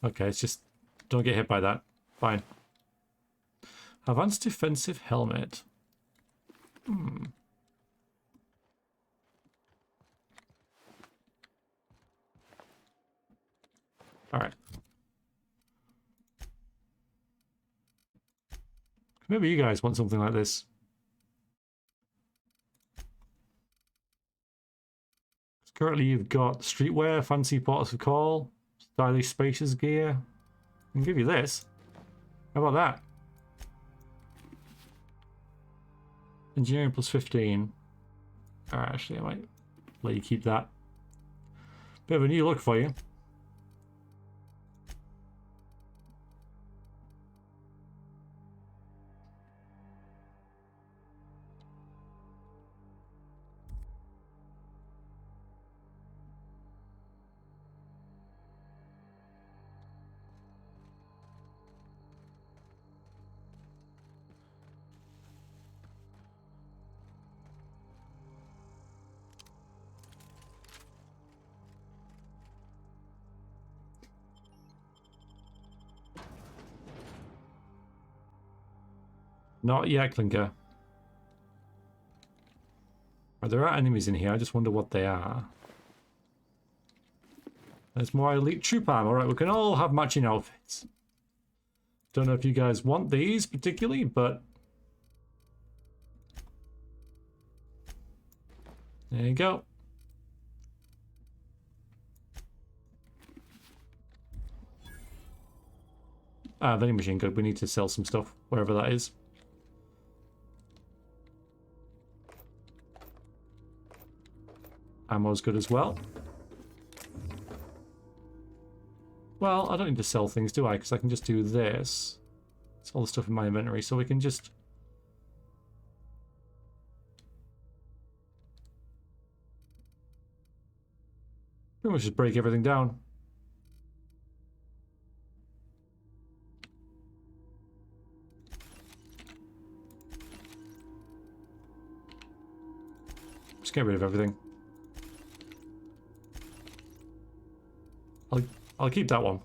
Okay, it's just... Don't get hit by that. Fine. Advanced defensive helmet. Hmm. Alright. Maybe you guys want something like this. Currently you've got streetwear, fancy ports of call, stylish spacious gear. I can give you this. How about that? Engineering plus 15. Alright, actually I might let you keep that. Bit of a new look for you. Not yet, Clinker. There are enemies in here, I just wonder what they are. There's more elite troop armor. Alright, we can all have matching outfits. Don't know if you guys want these particularly, but... There you go. Ah, vending machine, good. We need to sell some stuff, wherever that is. Ammo's good as well. Well, I don't need to sell things, do I? Because I can just do this. It's all the stuff in my inventory, so we can just... pretty much just break everything down. Just get rid of everything. I'll keep that one.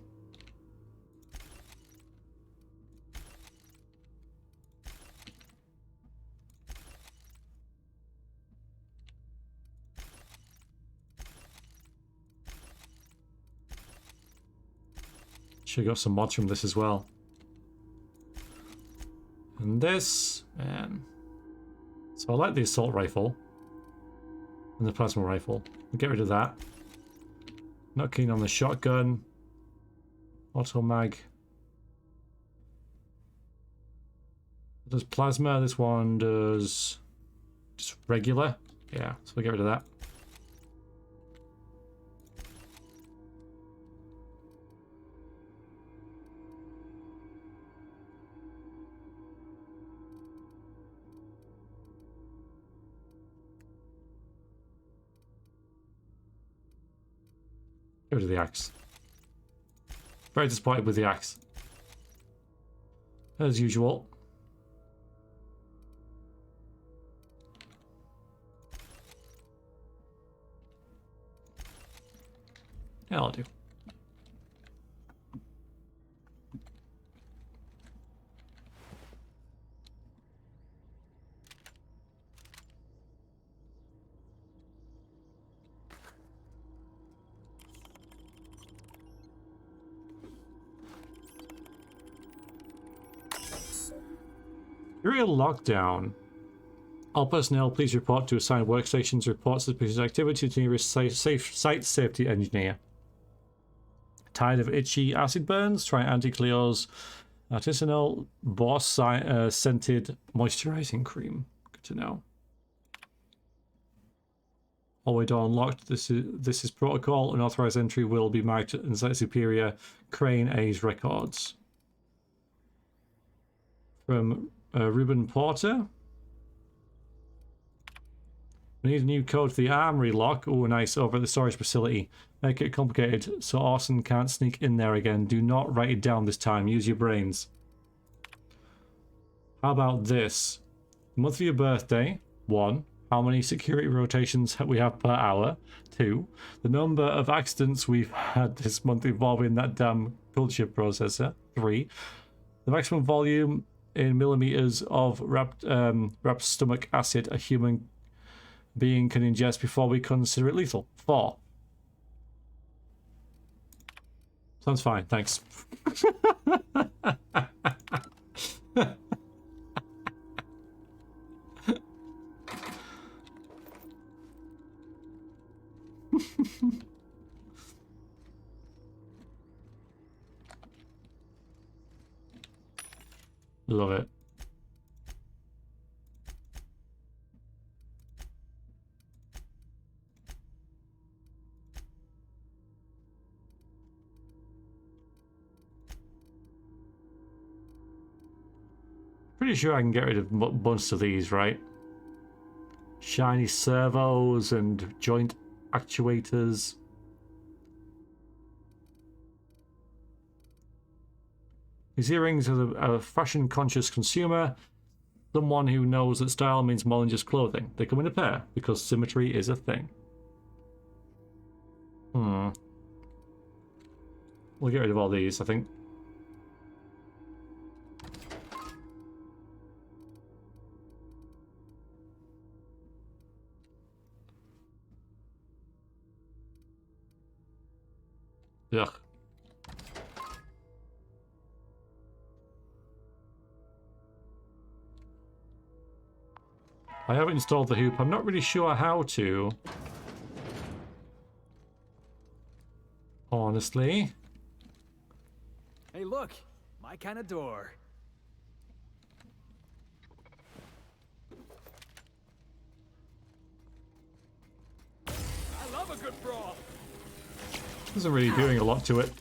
Should have got some mods from this as well. And this, so I like the assault rifle and the plasma rifle. We'll get rid of that. Not keen on the shotgun. Auto mag. Does plasma. This one does just regular. Yeah, so we'll get rid of that. Get rid of the axe. Very disappointed with the axe. As usual. Yeah, I'll do. Serial lockdown. All personnel, please report to assigned workstations. Report suspicious activity to nearest site safety engineer. Tired of itchy acid burns? Try Anti-Cleo's artisanal boss scented moisturizing cream. Good to know. Hallway door unlocked. This is protocol. Unauthorized entry will be marked in Site Superior Crane A's records. From Ruben Porter. We need a new code for the armory lock. Oh, nice. Over at the storage facility. Make it complicated so Orson can't sneak in there again. Do not write it down this time. Use your brains. How about this? Month of your birthday. 1. How many security rotations we have per hour. 2. The number of accidents we've had this month involving that damn culture processor. 3. The maximum volume in millimeters of wrapped stomach acid a human being can ingest before we consider it lethal. 4. Sounds fine, thanks. Love it. Pretty sure I can get rid of a bunch of these, right? Shiny servos and joint actuators. These earrings are a fashion-conscious consumer, someone who knows that style means more than just clothing. They come in a pair, because symmetry is a thing. We'll get rid of all these, I think. Ugh. I haven't installed the hoop. I'm not really sure how to. Honestly. Hey, look! My kind of door. I love a good brawl. Isn't really doing a lot to it.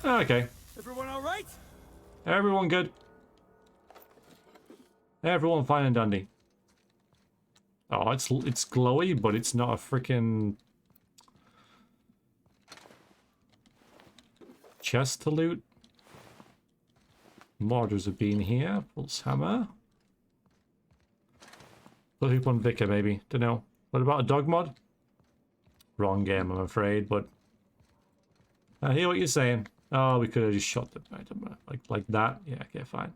Okay. Everyone all right? Everyone good. Everyone fine and dandy. Oh, it's glowy, but it's not a freaking chest to loot. Mortars have been here. Pulse hammer. The hoop on Vicar, maybe. Don't know. What about a dog mod? Wrong game, I'm afraid, but I hear what you're saying. Oh, we could have just shot the item like that. Yeah, okay, fine.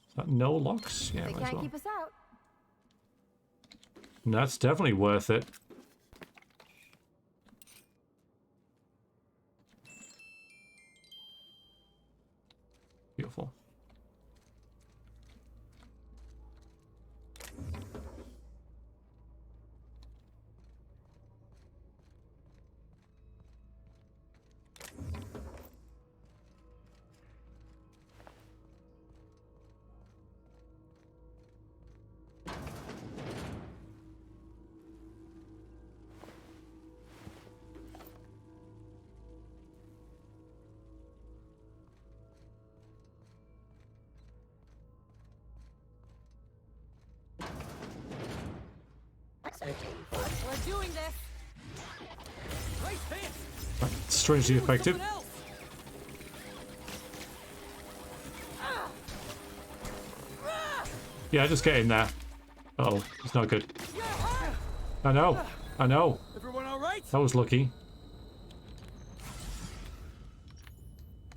Is that no locks? Yeah, they might as can't well. keep us out. That's definitely worth it. Beautiful. We're doing this. Strangely effective. Yeah, just get in there. Uh-oh, it's not good. I know. I know. Everyone all right? That was lucky.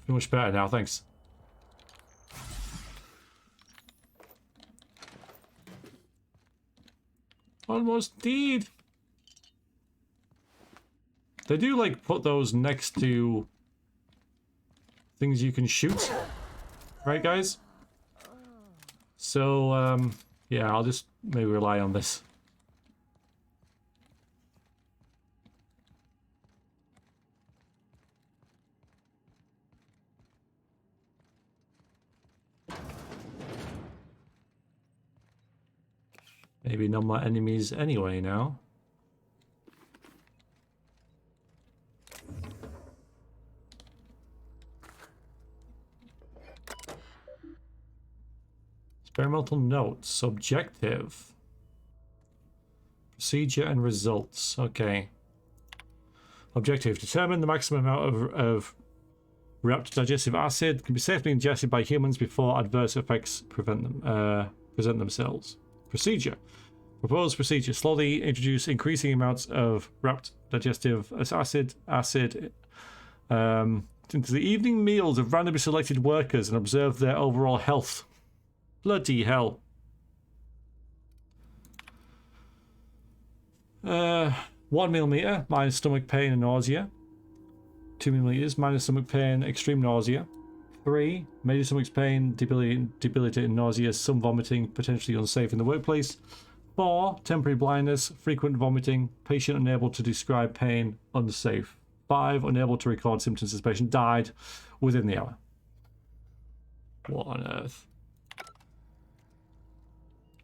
Feel much better now, thanks. Almost did. They do like put those next to things you can shoot, right, guys? So yeah, I'll just maybe rely on this. Maybe no more enemies anyway now. Experimental notes. Objective. Procedure and results. Okay. Objective. Determine the maximum amount of wrapped digestive acid can be safely ingested by humans before adverse effects present themselves. Procedure. Proposed procedure. Slowly introduce increasing amounts of wrapped digestive acid into the evening meals of randomly selected workers and observe their overall health. Bloody hell. 1 millimeter, minus stomach pain and nausea. 2 millimeters, minus stomach pain, extreme nausea. 3, major stomach pain, debilitating nausea, some vomiting, potentially unsafe in the workplace. 4, temporary blindness, frequent vomiting, patient unable to describe pain, unsafe. 5, unable to record symptoms as patient died within the hour. What on earth?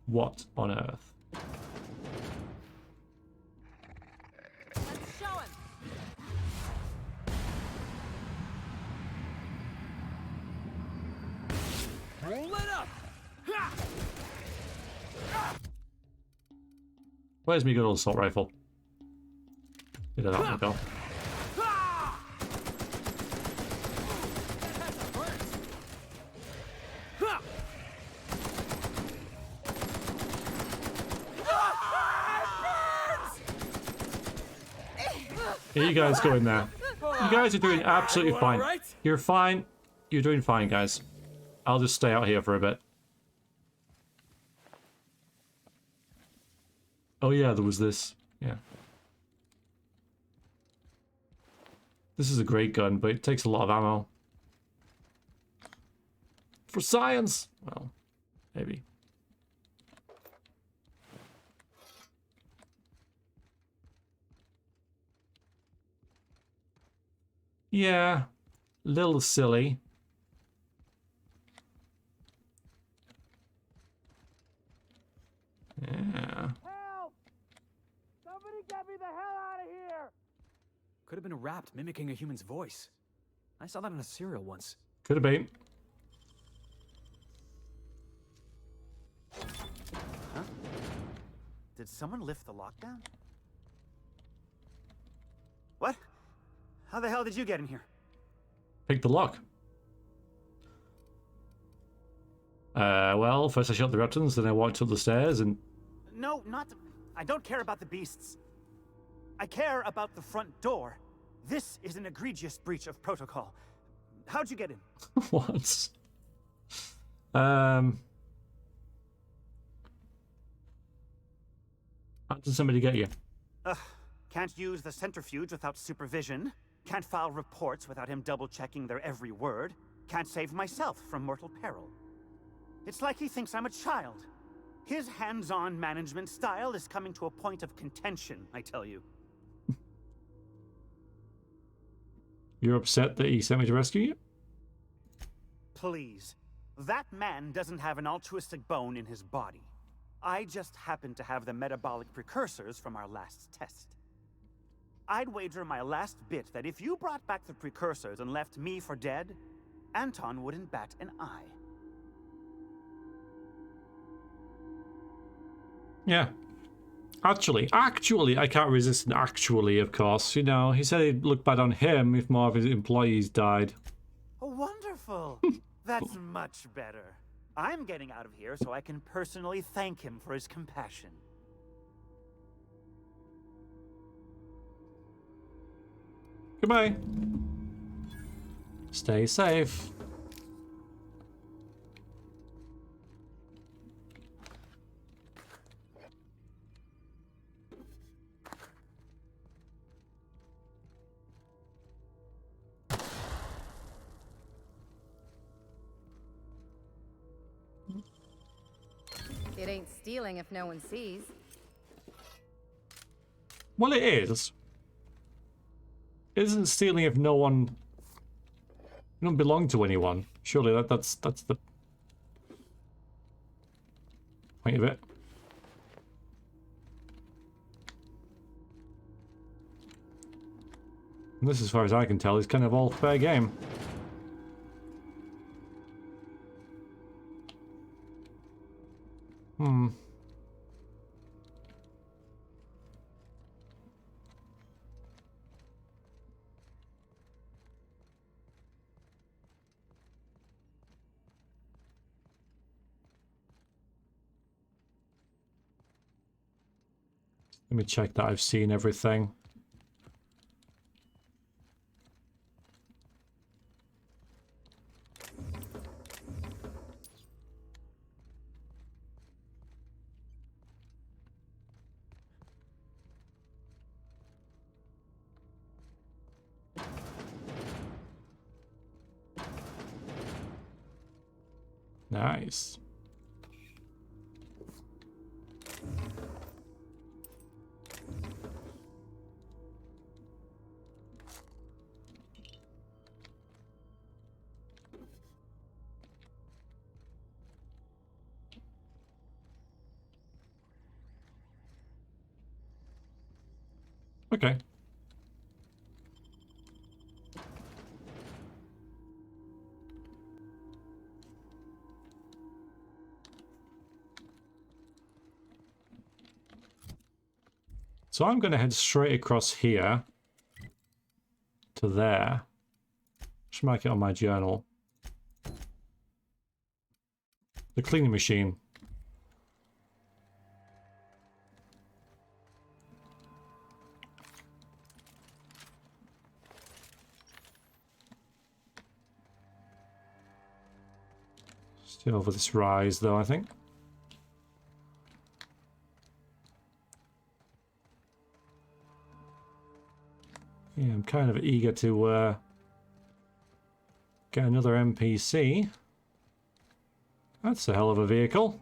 What on earth? Let's show him. Roll it up! Where's my good old assault rifle? Did that one go? Yeah, you guys go in there. You guys are doing absolutely fine. You're fine. You're doing fine, guys. I'll just stay out here for a bit. Oh yeah, there was this. Yeah. This is a great gun, but it takes a lot of ammo. For science! Well, maybe. Yeah, little silly. Yeah. Help! Somebody get me the hell out of here! Could have been wrapped mimicking a human's voice. I saw that in a serial once. Could have been. Huh? Did someone lift the lockdown? What? How the hell did you get in here? Pick the lock. Well, first I shot the reptons, then I walked up the stairs and... No, not... I don't care about the beasts. I care about the front door. This is an egregious breach of protocol. How'd you get in? What? How did somebody get you? Can't use the centrifuge without supervision. Can't file reports without him double-checking their every word. Can't save myself from mortal peril. It's like he thinks I'm a child. His hands-on management style is coming to a point of contention, I tell you. You're upset that he sent me to rescue you? Please. That man doesn't have an altruistic bone in his body. I just happen to have the metabolic precursors from our last test. I'd wager my last bit that if you brought back the precursors and left me for dead, Anton wouldn't bat an eye. Yeah. Actually, I can't resist an actually, of course. You know, he said he'd look bad on him if more of his employees died. Oh, wonderful. That's much better. I'm getting out of here so I can personally thank him for his compassion. Goodbye. Stay safe. It ain't stealing if no one sees. Well, it is. It isn't stealing if no one... You don't belong to anyone. Surely that's the point of it. And this, as far as I can tell, is kind of all fair game. Hmm. Let me check that I've seen everything. Nice. Okay. So I'm going to head straight across here to there. Just mark it on my journal. The cleaning machine. Still over this rise, though, I think. Yeah, I'm kind of eager to get another NPC. That's a hell of a vehicle.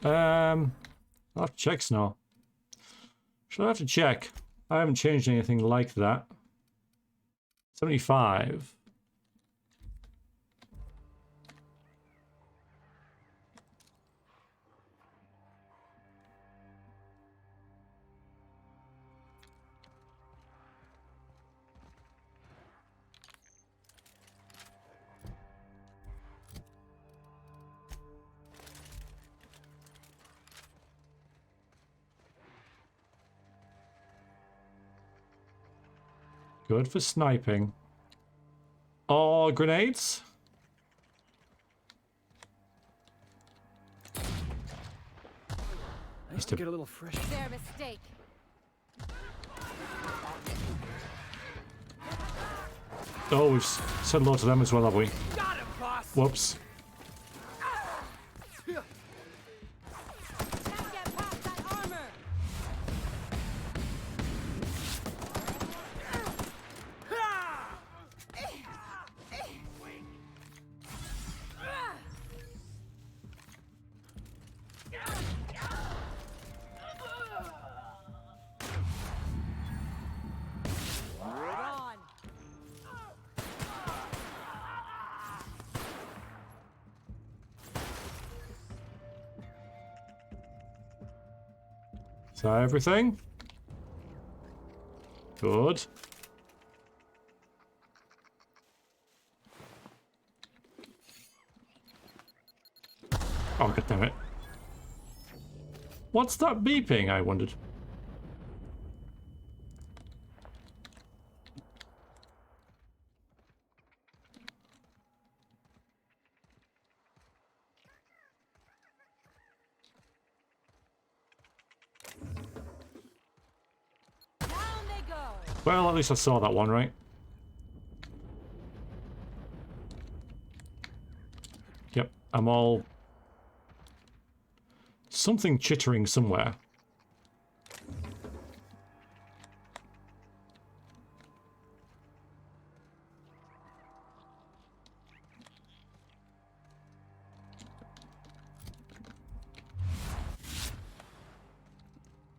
I'll have to check now. Should I have to check? I haven't changed anything like that. 75. Good for sniping. Oh, grenades? I used to get a little fresh. Their mistake. Oh, we've said hello to them as well, have we? Got him, boss. Whoops. Is that everything? Good. Oh, god damn it. What's that beeping, I wondered? Well, at least I saw that one, right? Yep, I'm all... Something chittering somewhere.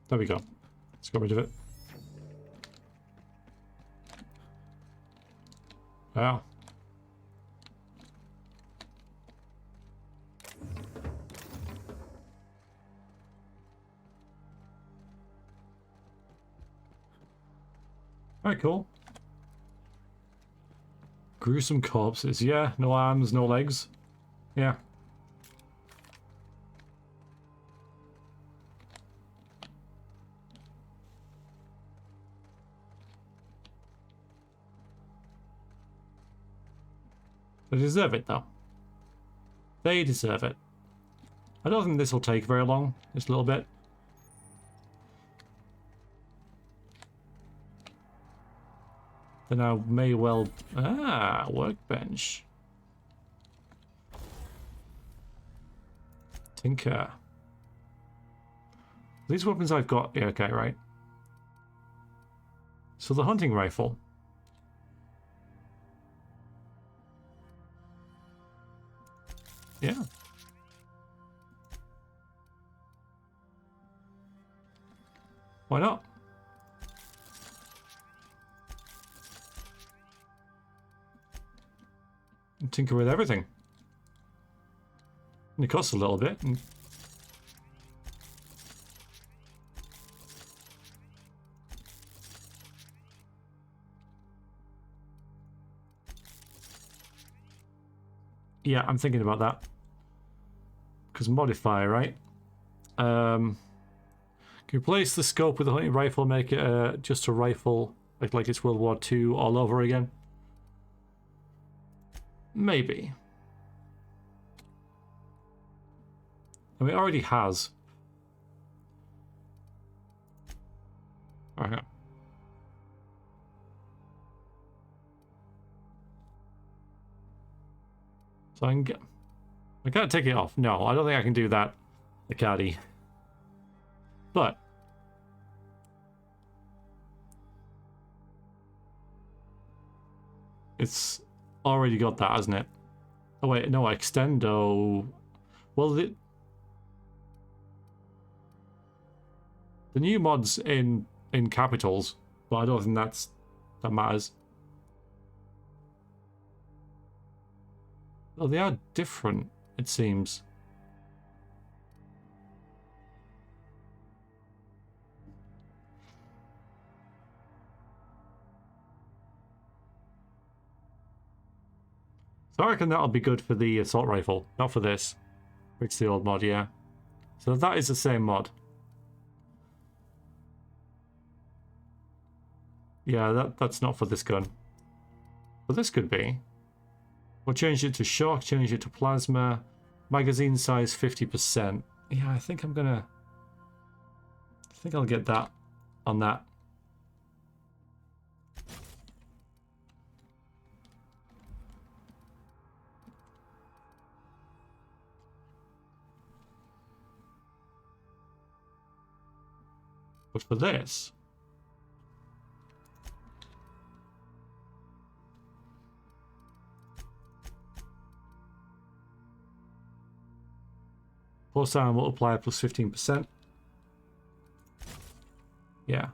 There we go. Let's get rid of it. Wow. Alright, cool. Gruesome corpses. Yeah, no arms, no legs. Yeah. They deserve it, though. They deserve it. I don't think this will take very long. Just a little bit. Then I may well... Ah, workbench. Tinker. These weapons I've got... Yeah, okay, right. So the hunting rifle. Yeah. Why not? Tinker with everything. And it costs a little bit. And yeah, I'm thinking about that. Because modify, right? Can you replace the scope with a hunting rifle, make it just a rifle, like it's World War II all over again? Maybe. I mean, it already has. Okay. So I can get... I can't take it off. No, I don't think I can do that, Akadi. But... it's already got that, hasn't it? Oh wait, no, extendo... Well, the new mod's in capitals, but I don't think that matters. Well, they are different, it seems. So I reckon that'll be good for the assault rifle, not for this. It's the old mod, yeah. So that is the same mod. Yeah, that's not for this gun. But this could be. We'll change it to shock, change it to plasma. Magazine size 50%. Yeah, I think I'll get that on that. But for this... plus armor multiplier plus 15%. Yeah.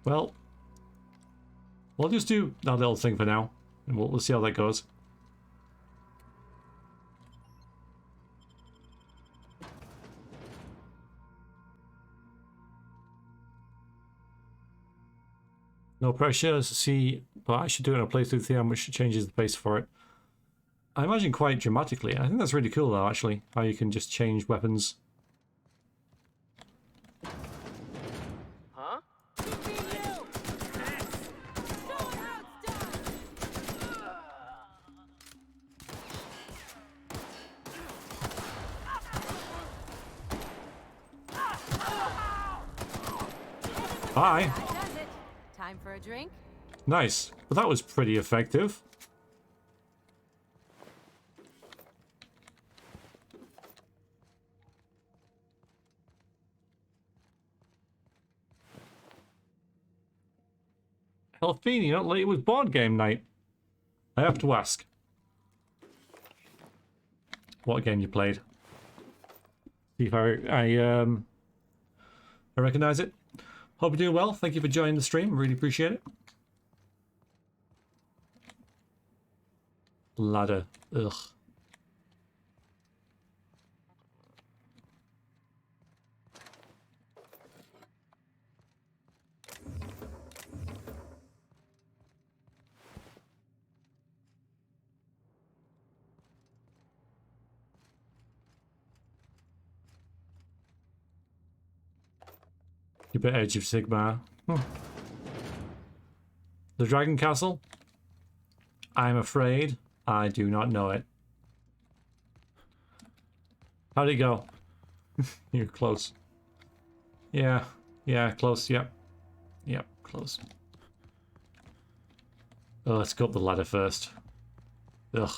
Well, we'll just do that little thing for now, and we'll see how that goes. No pressure, see, but I should do it in a playthrough theme which changes the pace for it. I imagine quite dramatically. I think that's really cool though, actually, how you can just change weapons. Huh? Hi. Time for a drink? Nice. But that was pretty effective. Helfini, not late with board game night. I have to ask. What game you played? See if I recognize it. Hope you're doing well. Thank you for joining the stream. Really appreciate it. Ladder. Ugh. You bit Edge of Sigmar. The Dragon Castle? I'm afraid I do not know it. How'd it go? You're close. Yeah, close, yep. Yep, close. Oh, let's go up the ladder first. Ugh.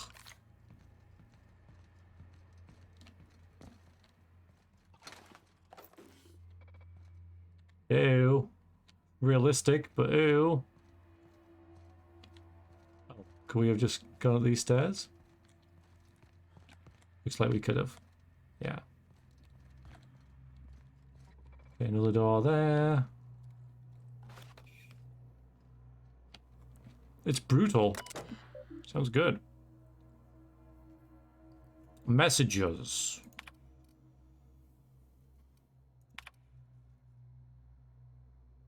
Ew. Realistic, but ew. Oh, could we have just gone up these stairs? Looks like we could have. Yeah. Okay, another door there. It's brutal. Sounds good. Messages.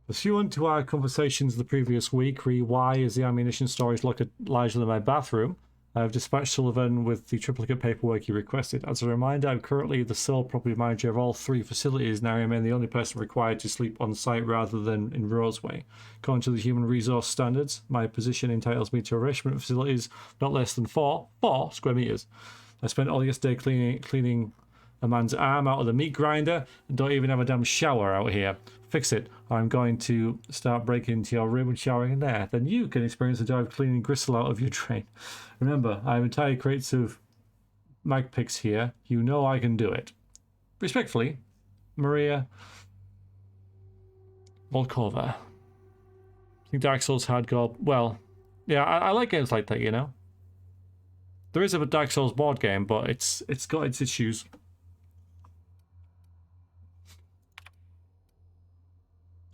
Pursuant to our conversations the previous week, why is the ammunition storage locked larger than my bathroom? I have dispatched Sullivan with the triplicate paperwork he requested. As a reminder, I'm currently the sole property manager of all 3 facilities, and I remain the only person required to sleep on site rather than in Roseway. According to the human resource standards, my position entitles me to arrangement facilities not less than 4 square meters. I spent all yesterday cleaning a man's arm out of the meat grinder and don't even have a damn shower out here. Fix it. I'm going to start breaking into your room and showering in there. Then you can experience the joy of cleaning gristle out of your drain. Remember, I have entire crates of mag picks here. You know I can do it. Respectfully, Maria Volkova. I think Dark Souls hardcore. Well, yeah, I like games like that, you know. There is a Dark Souls board game, but it's got its issues.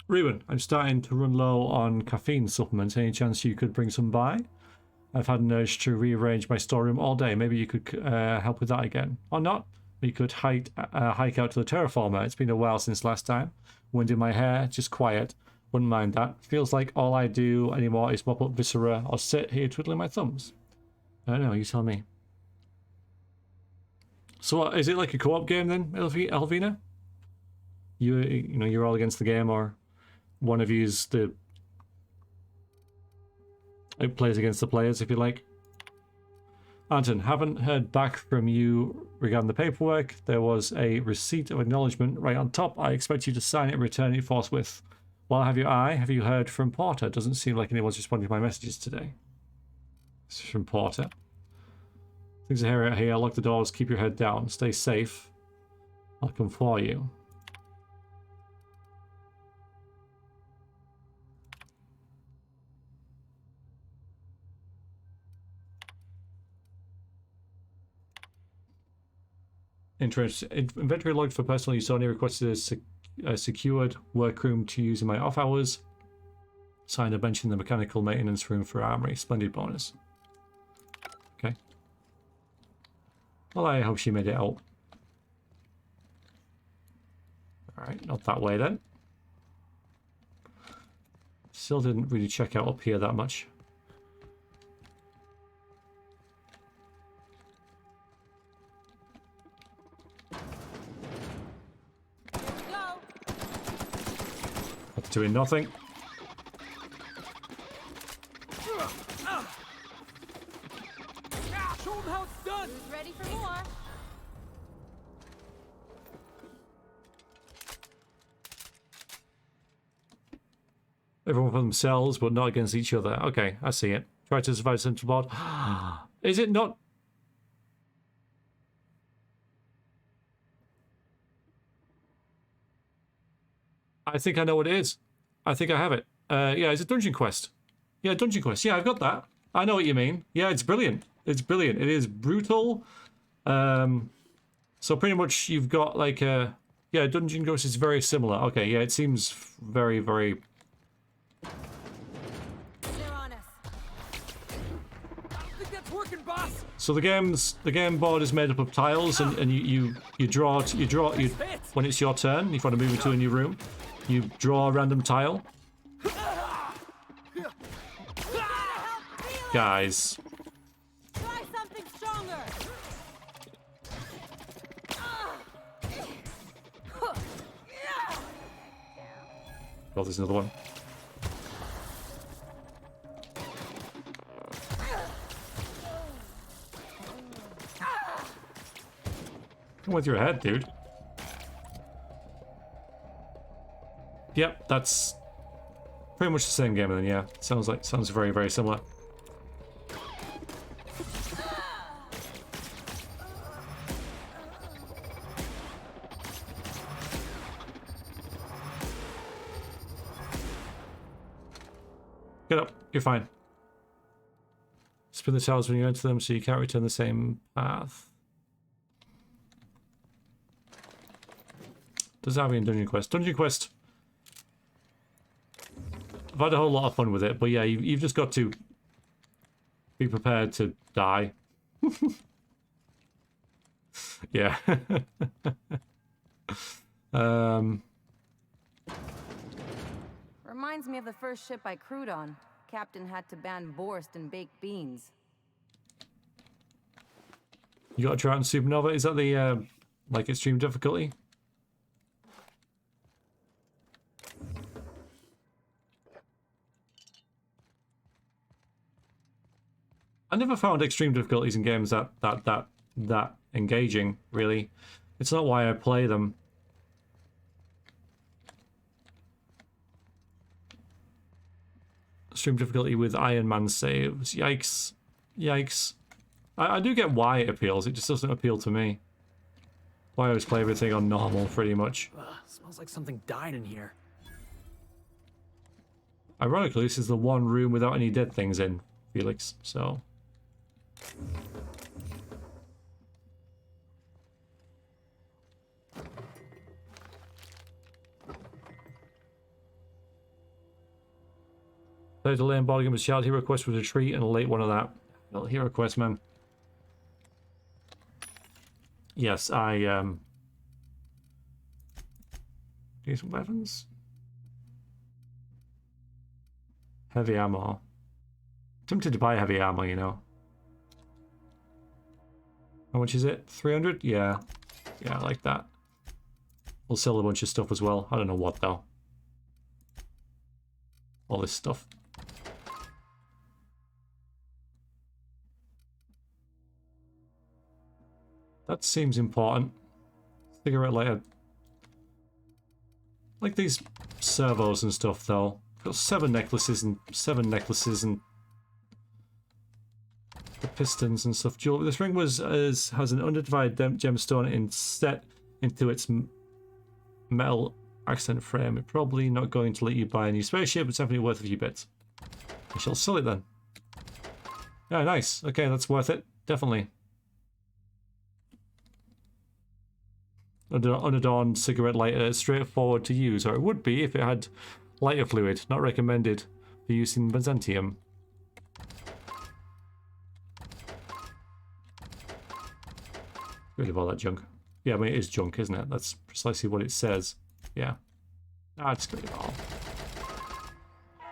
Ruben, I'm starting to run low on caffeine supplements. Any chance you could bring some by? I've had an urge to rearrange my storeroom all day. Maybe you could help with that again. Or not. We could hike out to the terraformer. It's been a while since last time. Wind in my hair, just quiet. Wouldn't mind that. Feels like all I do anymore is mop up viscera or sit here twiddling my thumbs. I don't know, you tell me. So what, is it like a co-op game then, Elvina? You know, you're all against the game, or one of you's the... It plays against the players, if you like. Anton, haven't heard back from you regarding the paperwork. There was a receipt of acknowledgement right on top. I expect you to sign it and return it forthwith. While I have your eye, have you heard from Porter? Doesn't seem like anyone's responding to my messages today. This is from Porter. Things are here. Lock the doors. Keep your head down. Stay safe. I'll come for you. Inventory logged for personal use only. Requested a secured workroom to use in my off hours. Signed a bench in the mechanical maintenance room for armory. Splendid bonus. Okay. Well, I hope she made it out. Alright, not that way then. Still didn't really check out up here that much. That's doing nothing. Show them how it's done. Who's ready for more? Everyone for themselves, but not against each other. Okay, I see it. Try to survive central board. Is it not? I think I know what it is. I think I have it. Yeah, it's a dungeon quest. Yeah, dungeon quest. Yeah, I've got that. I know what you mean. Yeah, it's brilliant. It's brilliant. It is brutal. So pretty much you've got like a... Yeah, Dungeon Ghost is very similar. Okay, yeah, it seems very, very... They're on us. I think that's working, boss. So the game board is made up of tiles, and you draw when it's your turn. If you want to move into a new room, you draw a random tile. Guys. Try something stronger. Oh, there's another one. Come with your head, dude. Yep, that's pretty much the same game then, yeah. Sounds very, very similar. Get up, you're fine. Spin the tiles when you enter them so you can't return the same path. Does that have any Dungeon Quest? Dungeon Quest. I've had a whole lot of fun with it, but yeah, you've just got to be prepared to die. Yeah. Reminds me of the first ship I crewed on. Captain had to ban borscht and baked beans. You got to try out in Supernova? Is that the, like, extreme difficulty? I never found extreme difficulties in games that engaging, really. It's not why I play them. Extreme difficulty with Iron Man saves. Yikes. Yikes. I do get why it appeals, it just doesn't appeal to me. Why I always play everything on normal, pretty much. Smells like something died in here. Ironically, this is the one room without any dead things in, Felix, so... There's a lane ball game with child hero quest with a treat and a late one of that. Well, hero quest, man. Yes, decent weapons. Heavy ammo. Tempted to buy heavy ammo, you know. How much is it? 300? Yeah. Yeah, I like that. We'll sell a bunch of stuff as well. I don't know what, though. All this stuff. That seems important. Cigarette lighter. Like these servos and stuff, though. Got 7 necklaces and the pistons and stuff. Jewelry. This ring has an undivided gemstone set into its metal accent frame. It's probably not going to let you buy a new spaceship. It's definitely worth a few bits. I shall sell it then. Yeah, nice. Okay, that's worth it. Definitely. Unadorned cigarette lighter, straightforward to use, or it would be if it had lighter fluid. Not recommended for use in Byzantium. Really all that junk. Yeah, I mean it is junk, isn't it? That's precisely what it says. Yeah. Ah, just get it all.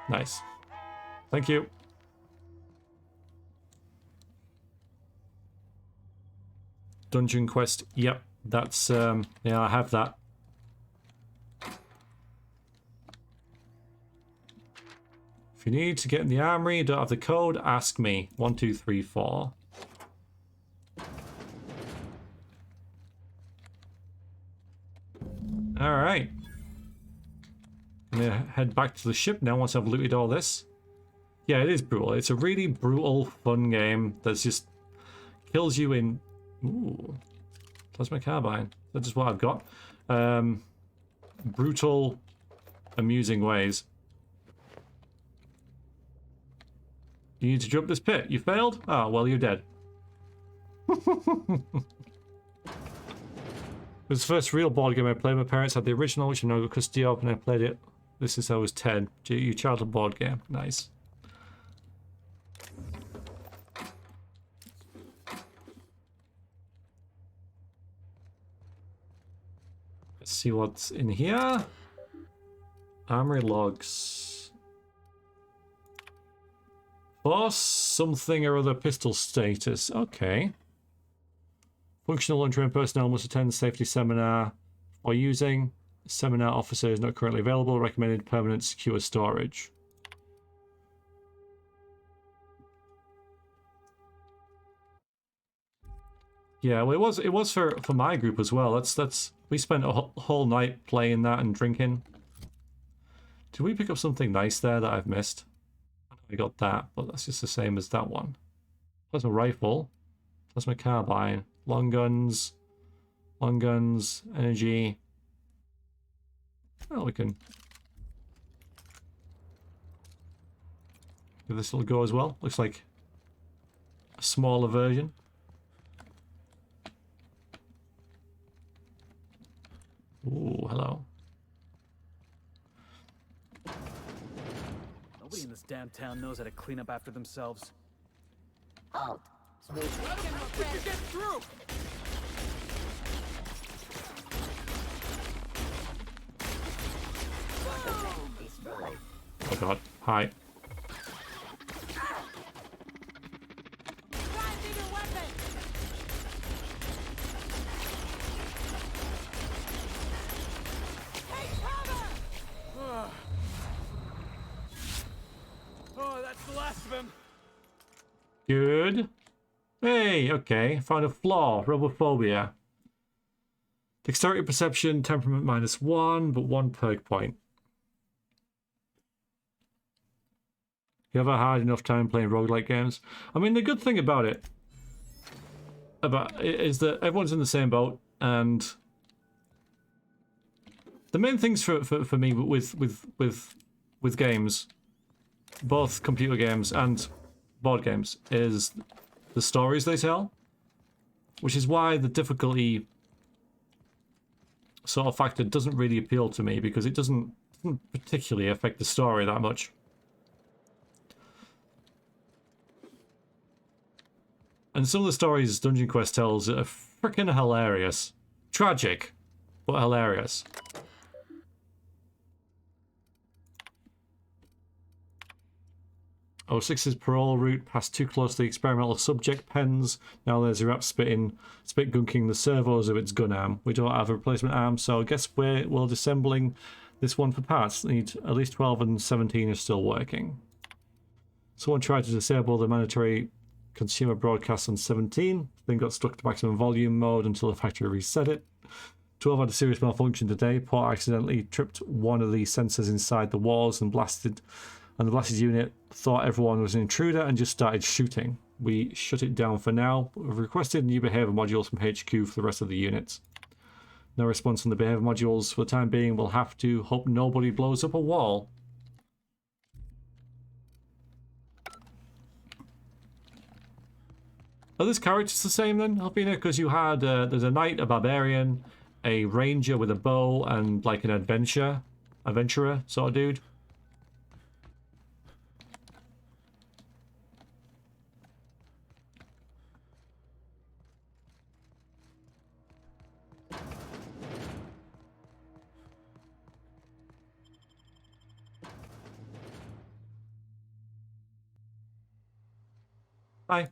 Nice. Thank you. Dungeon quest. Yep. That's, yeah, I have that. If you need to get in the armory, you don't have the code, ask me. 1, 2, 3, 4. Alright. I'm gonna head back to the ship now once I've looted all this. Yeah, it is brutal. It's a really brutal, fun game that's just kills you in... Ooh. Plasma carbine. That's just what I've got. Brutal, amusing ways. You need to jump this pit. You failed? Oh, well, you're dead. It was the first real board game I played. My parents had the original, which I now got custody of, and I played it. This is I was 10. Your childhood board game. Nice. Let's see what's in here. Armory logs. For something or other pistol status. Okay. Functional untrained personnel must attend safety seminar or using. Seminar officer is not currently available. Recommended permanent secure storage. Yeah, well, it was for my group as well. That's we spent a whole night playing that and drinking. Did we pick up something nice there that I've missed? I got that, but that's just the same as that one. Plasma rifle, plasma carbine, long guns, energy. Well, we can give this a little go as well. Looks like a smaller version. Ooh, hello. Nobody in this damn town knows how to clean up after themselves. Halt. Sweet. Get through! Destroyed. Oh god. Hi. Oh, that's the last of him. Good. Hey, okay. Found a flaw. Robophobia. Dexterity perception, temperament -1, but 1 perk point. You have a hard enough time playing roguelike games? I mean, the good thing about it is that everyone's in the same boat, and the main things for me with games, both computer games and board games, is the stories they tell, which is why the difficulty sort of factor doesn't really appeal to me, because it doesn't particularly affect the story that much. And some of the stories Dungeon Quest tells are freaking hilarious. Tragic, but hilarious. O6's parole route passed too close to the experimental subject pens. Now there's a rat spit gunking the servos of its gun arm. We don't have a replacement arm, so I guess we're disassembling this one for parts. Need at least 12 and 17 are still working. Someone tried to disable the mandatory consumer broadcast on 17, then got stuck to maximum volume mode until the factory reset it. 12 had a serious malfunction today. Port accidentally tripped one of the sensors inside the walls and the blasted unit thought everyone was an intruder and just started shooting. We shut it down for now. We've requested new behavior modules from HQ for the rest of the units. No response from the behavior modules for the time being. We'll have to hope nobody blows up a wall. Are these characters the same then, Albina? Because you had, there's a knight, a barbarian, a ranger with a bow, and like an adventurer sort of dude. Hi.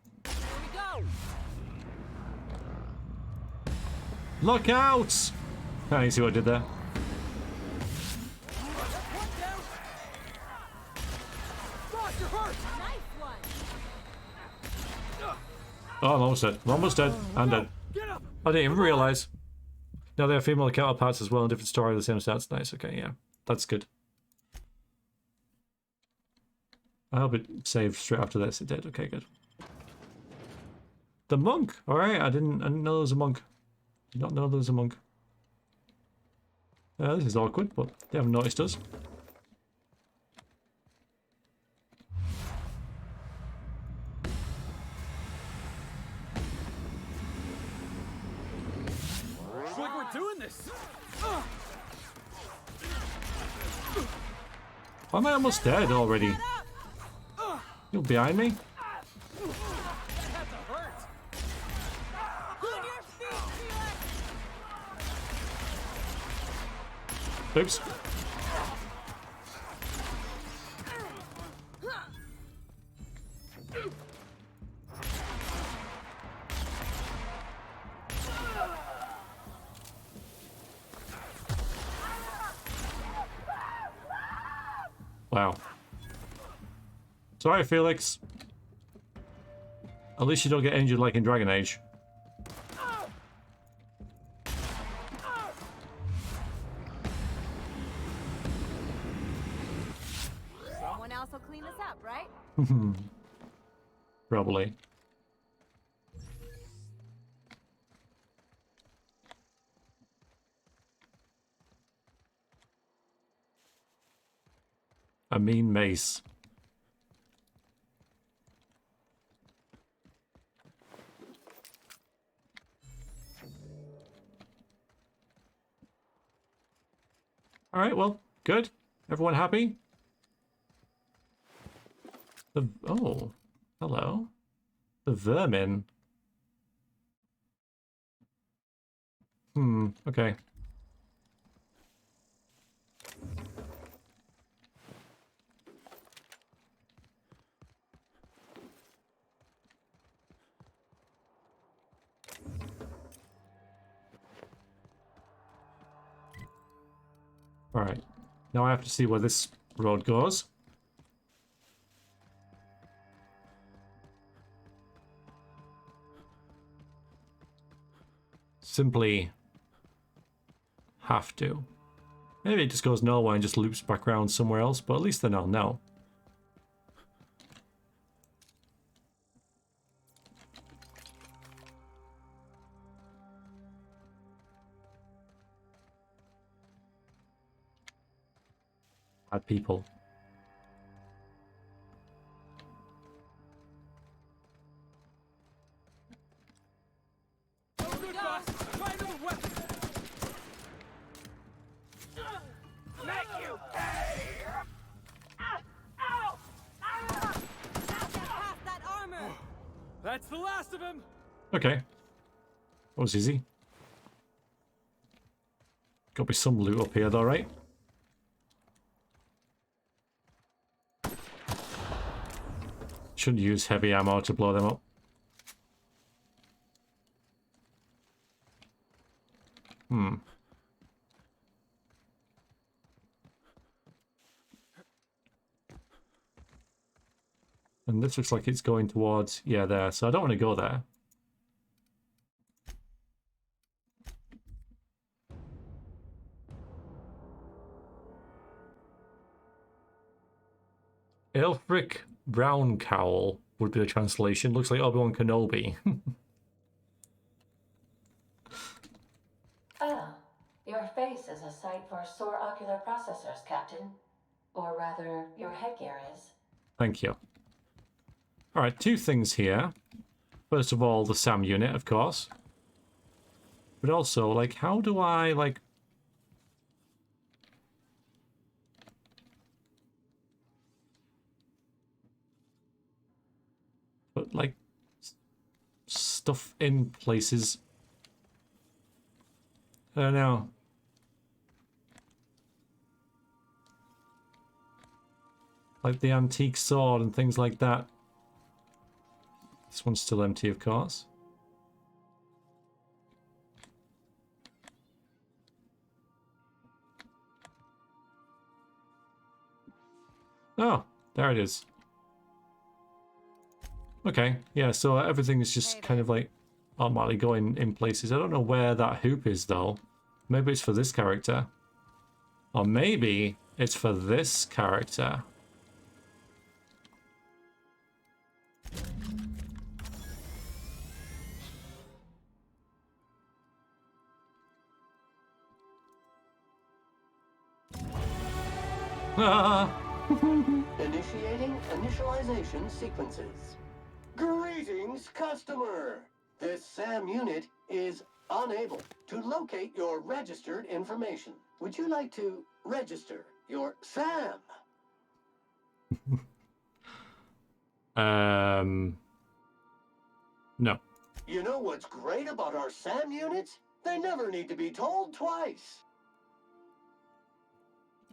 Look out! Oh, you see what I did there? Oh, I'm almost dead. I'm almost dead. I'm dead. I didn't even realise. Now they have female counterparts as well in different story, the same stats. Nice, okay, yeah. That's good. I hope it saved straight after this. It did. Okay, good. The monk! Alright, I didn't know there was a monk. Did not know there was a monk. This is awkward, but they haven't noticed us. Looks like we're doing goodness! Why am I almost dead already? You're behind me? Oops. Wow. Sorry, Felix. At least you don't get injured like in Dragon Age. Someone else will clean this up, right? Probably. A mean mace. All right, well, good. Everyone happy? Oh, hello. The vermin. Okay. All right. Now I have to see where this road goes. Simply have to. Maybe it just goes nowhere and just loops back around somewhere else, but at least then I'll know. Bad people. That's the last of him. Okay. That was easy. Got to be some loot up here though, right? Shouldn't use heavy ammo to blow them up. And this looks like it's going towards, yeah, there. So I don't want to go there. Elfric Brown Cowl would be the translation. Looks like Obi-Wan Kenobi. Ah, your face is a sight for sore ocular processors, Captain. Or rather, your headgear is. Thank you. Alright, two things here. First of all, the SAM unit, of course. But also, like, how do I, like... put, like, stuff in places? I don't know. Like the antique sword and things like that. This one's still empty, of course. Oh, there it is. Okay, yeah, so everything is just kind of like automatically going in places. I don't know where that hoop is, though. Maybe it's for this character. Or maybe it's for this character. Initiating initialization sequences. Greetings, customer! This SAM unit is unable to locate your registered information. Would you like to register your SAM? No. You know what's great about our SAM units? They never need to be told twice.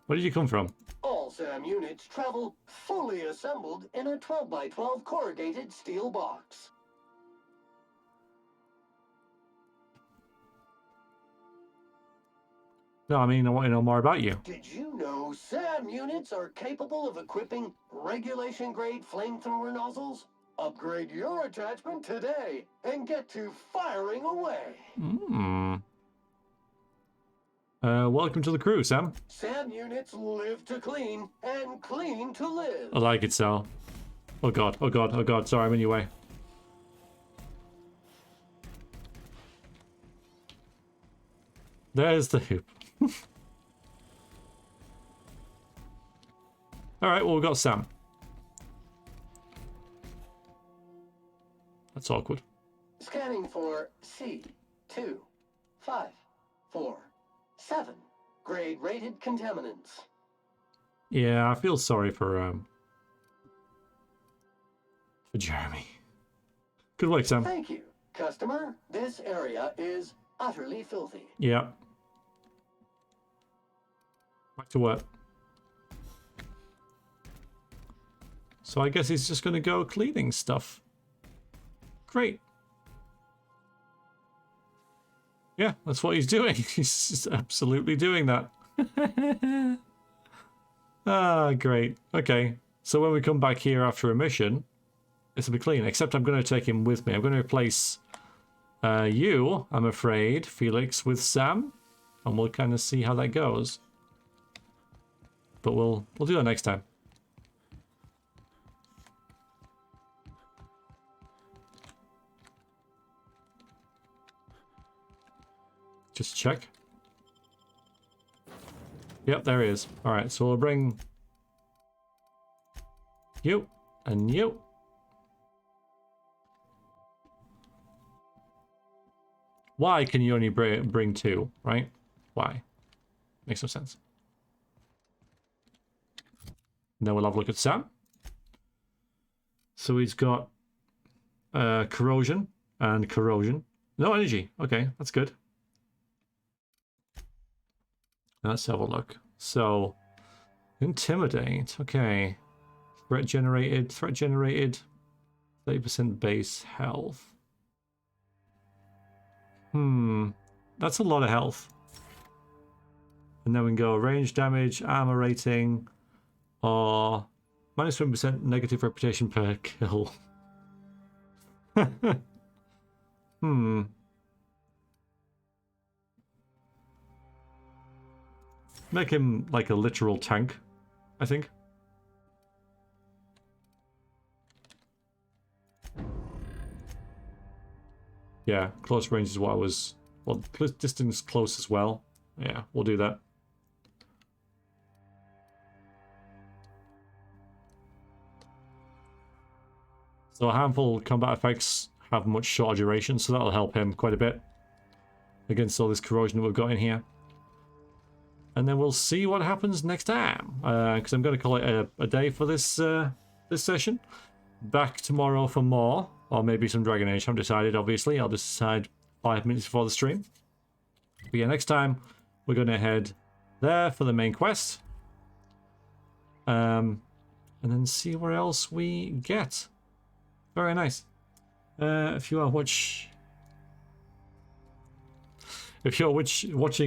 Where did you come from? All SAM units travel fully assembled in a 12x12 corrugated steel box. No, I mean, I want to know more about you. Did you know SAM units are capable of equipping regulation-grade flamethrower nozzles? Upgrade your attachment today and get to firing away. Welcome to the crew, Sam. SAM units live to clean and clean to live. I like it, Sal. Oh god, oh god, oh god, sorry, I'm in your way. There's the hoop. Alright, well, we've got Sam. That's awkward. Scanning for C2547. Grade rated contaminants. Yeah, I feel sorry for Jeremy. Good work, Sam. Thank you, customer. This area is utterly filthy. Yeah. Back to work. So I guess he's just going to go cleaning stuff. Great. Yeah, that's what he's doing. He's just absolutely doing that. Ah, great. Okay. So when we come back here after a mission, this will be clean. Except I'm going to take him with me. I'm going to replace you, I'm afraid, Felix, with Sam. And we'll kind of see how that goes. But we'll do that next time. Just check. Yep, there he is. Alright, so we'll bring you and you. Why can you only bring two, right? Why? Makes no sense. Then we'll have a look at Sam. So he's got corrosion and corrosion. No energy. Okay, that's good. Let's have a look. So, intimidate. Okay. Threat generated. 30% base health. That's a lot of health. And then we can go range damage, armor rating, or minus 1% negative reputation per kill. Make him like a literal tank, I think. Yeah, close range is what I was... Well, distance close as well. Yeah, we'll do that. So harmful combat effects have much shorter duration, so that'll help him quite a bit against all this corrosion that we've got in here. And then we'll see what happens next time, because I'm going to call it a day for this this session. Back tomorrow for more, or maybe some Dragon Age. I haven't decided, obviously. I'll just decide 5 minutes before the stream. But yeah, next time we're going to head there for the main quest. And then see where else we get. Very nice. If you are watching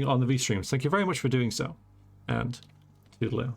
on the V streams, thank you very much for doing so. And toodaloo.